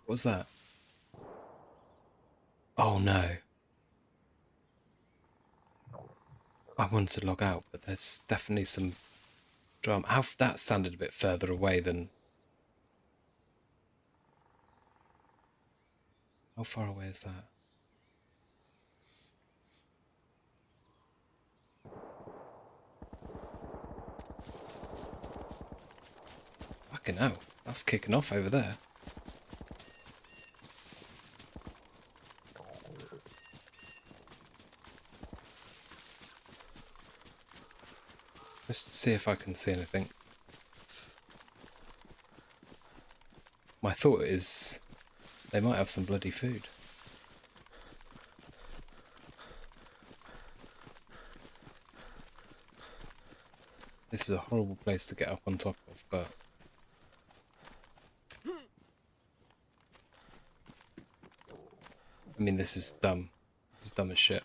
what was that? Oh no. I wanted to log out, but there's definitely some drama. How that sounded a bit further away than... How far away is that? Fucking hell, that's kicking off over there. Just to see if I can see anything. My thought is they might have some bloody food. This is a horrible place to get up on top of, but... I mean, this is dumb. This is dumb as shit.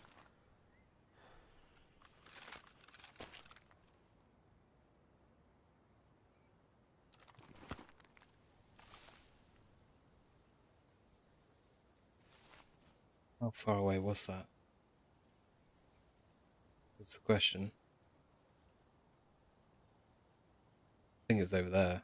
How far away was that? That's the question. I think it's over there.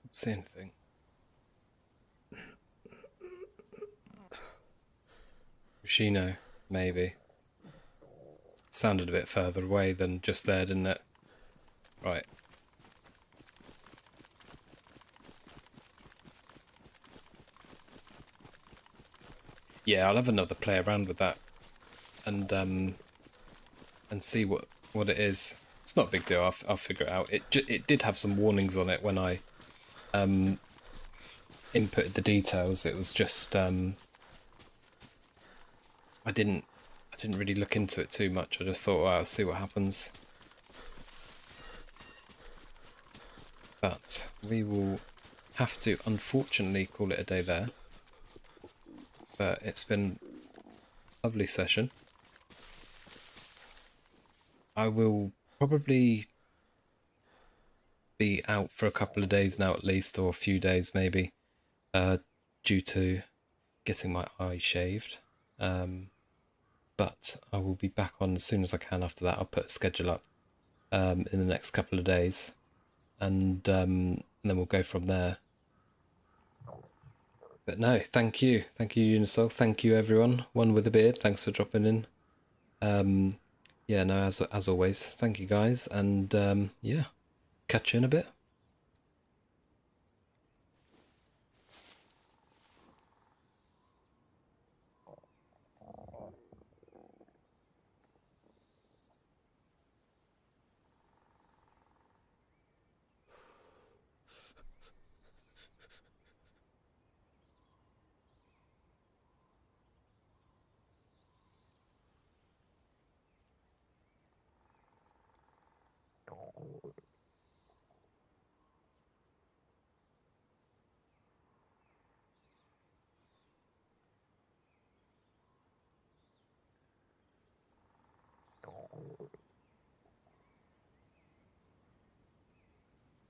Can't see anything. Yoshino, maybe. Sounded a bit further away than just there, didn't it? Right. Yeah, I'll have another play around with that and see what it is. It's not a big deal. I'll figure it out. It did have some warnings on it when I inputted the details. It was just I didn't really look into it too much. I just thought, well, I'll see what happens. But we will have to, unfortunately, call it a day there. But it's been a lovely session. I will probably be out for a couple of days now at least, or a few days maybe, due to getting my eye shaved. But I will be back on as soon as I can after that. I'll put a schedule up in the next couple of days, and then we'll go from there. But no, thank you, Unisol, thank you everyone. One with a beard, thanks for dropping in. Yeah, no, as always, thank you guys, and yeah, catch you in a bit.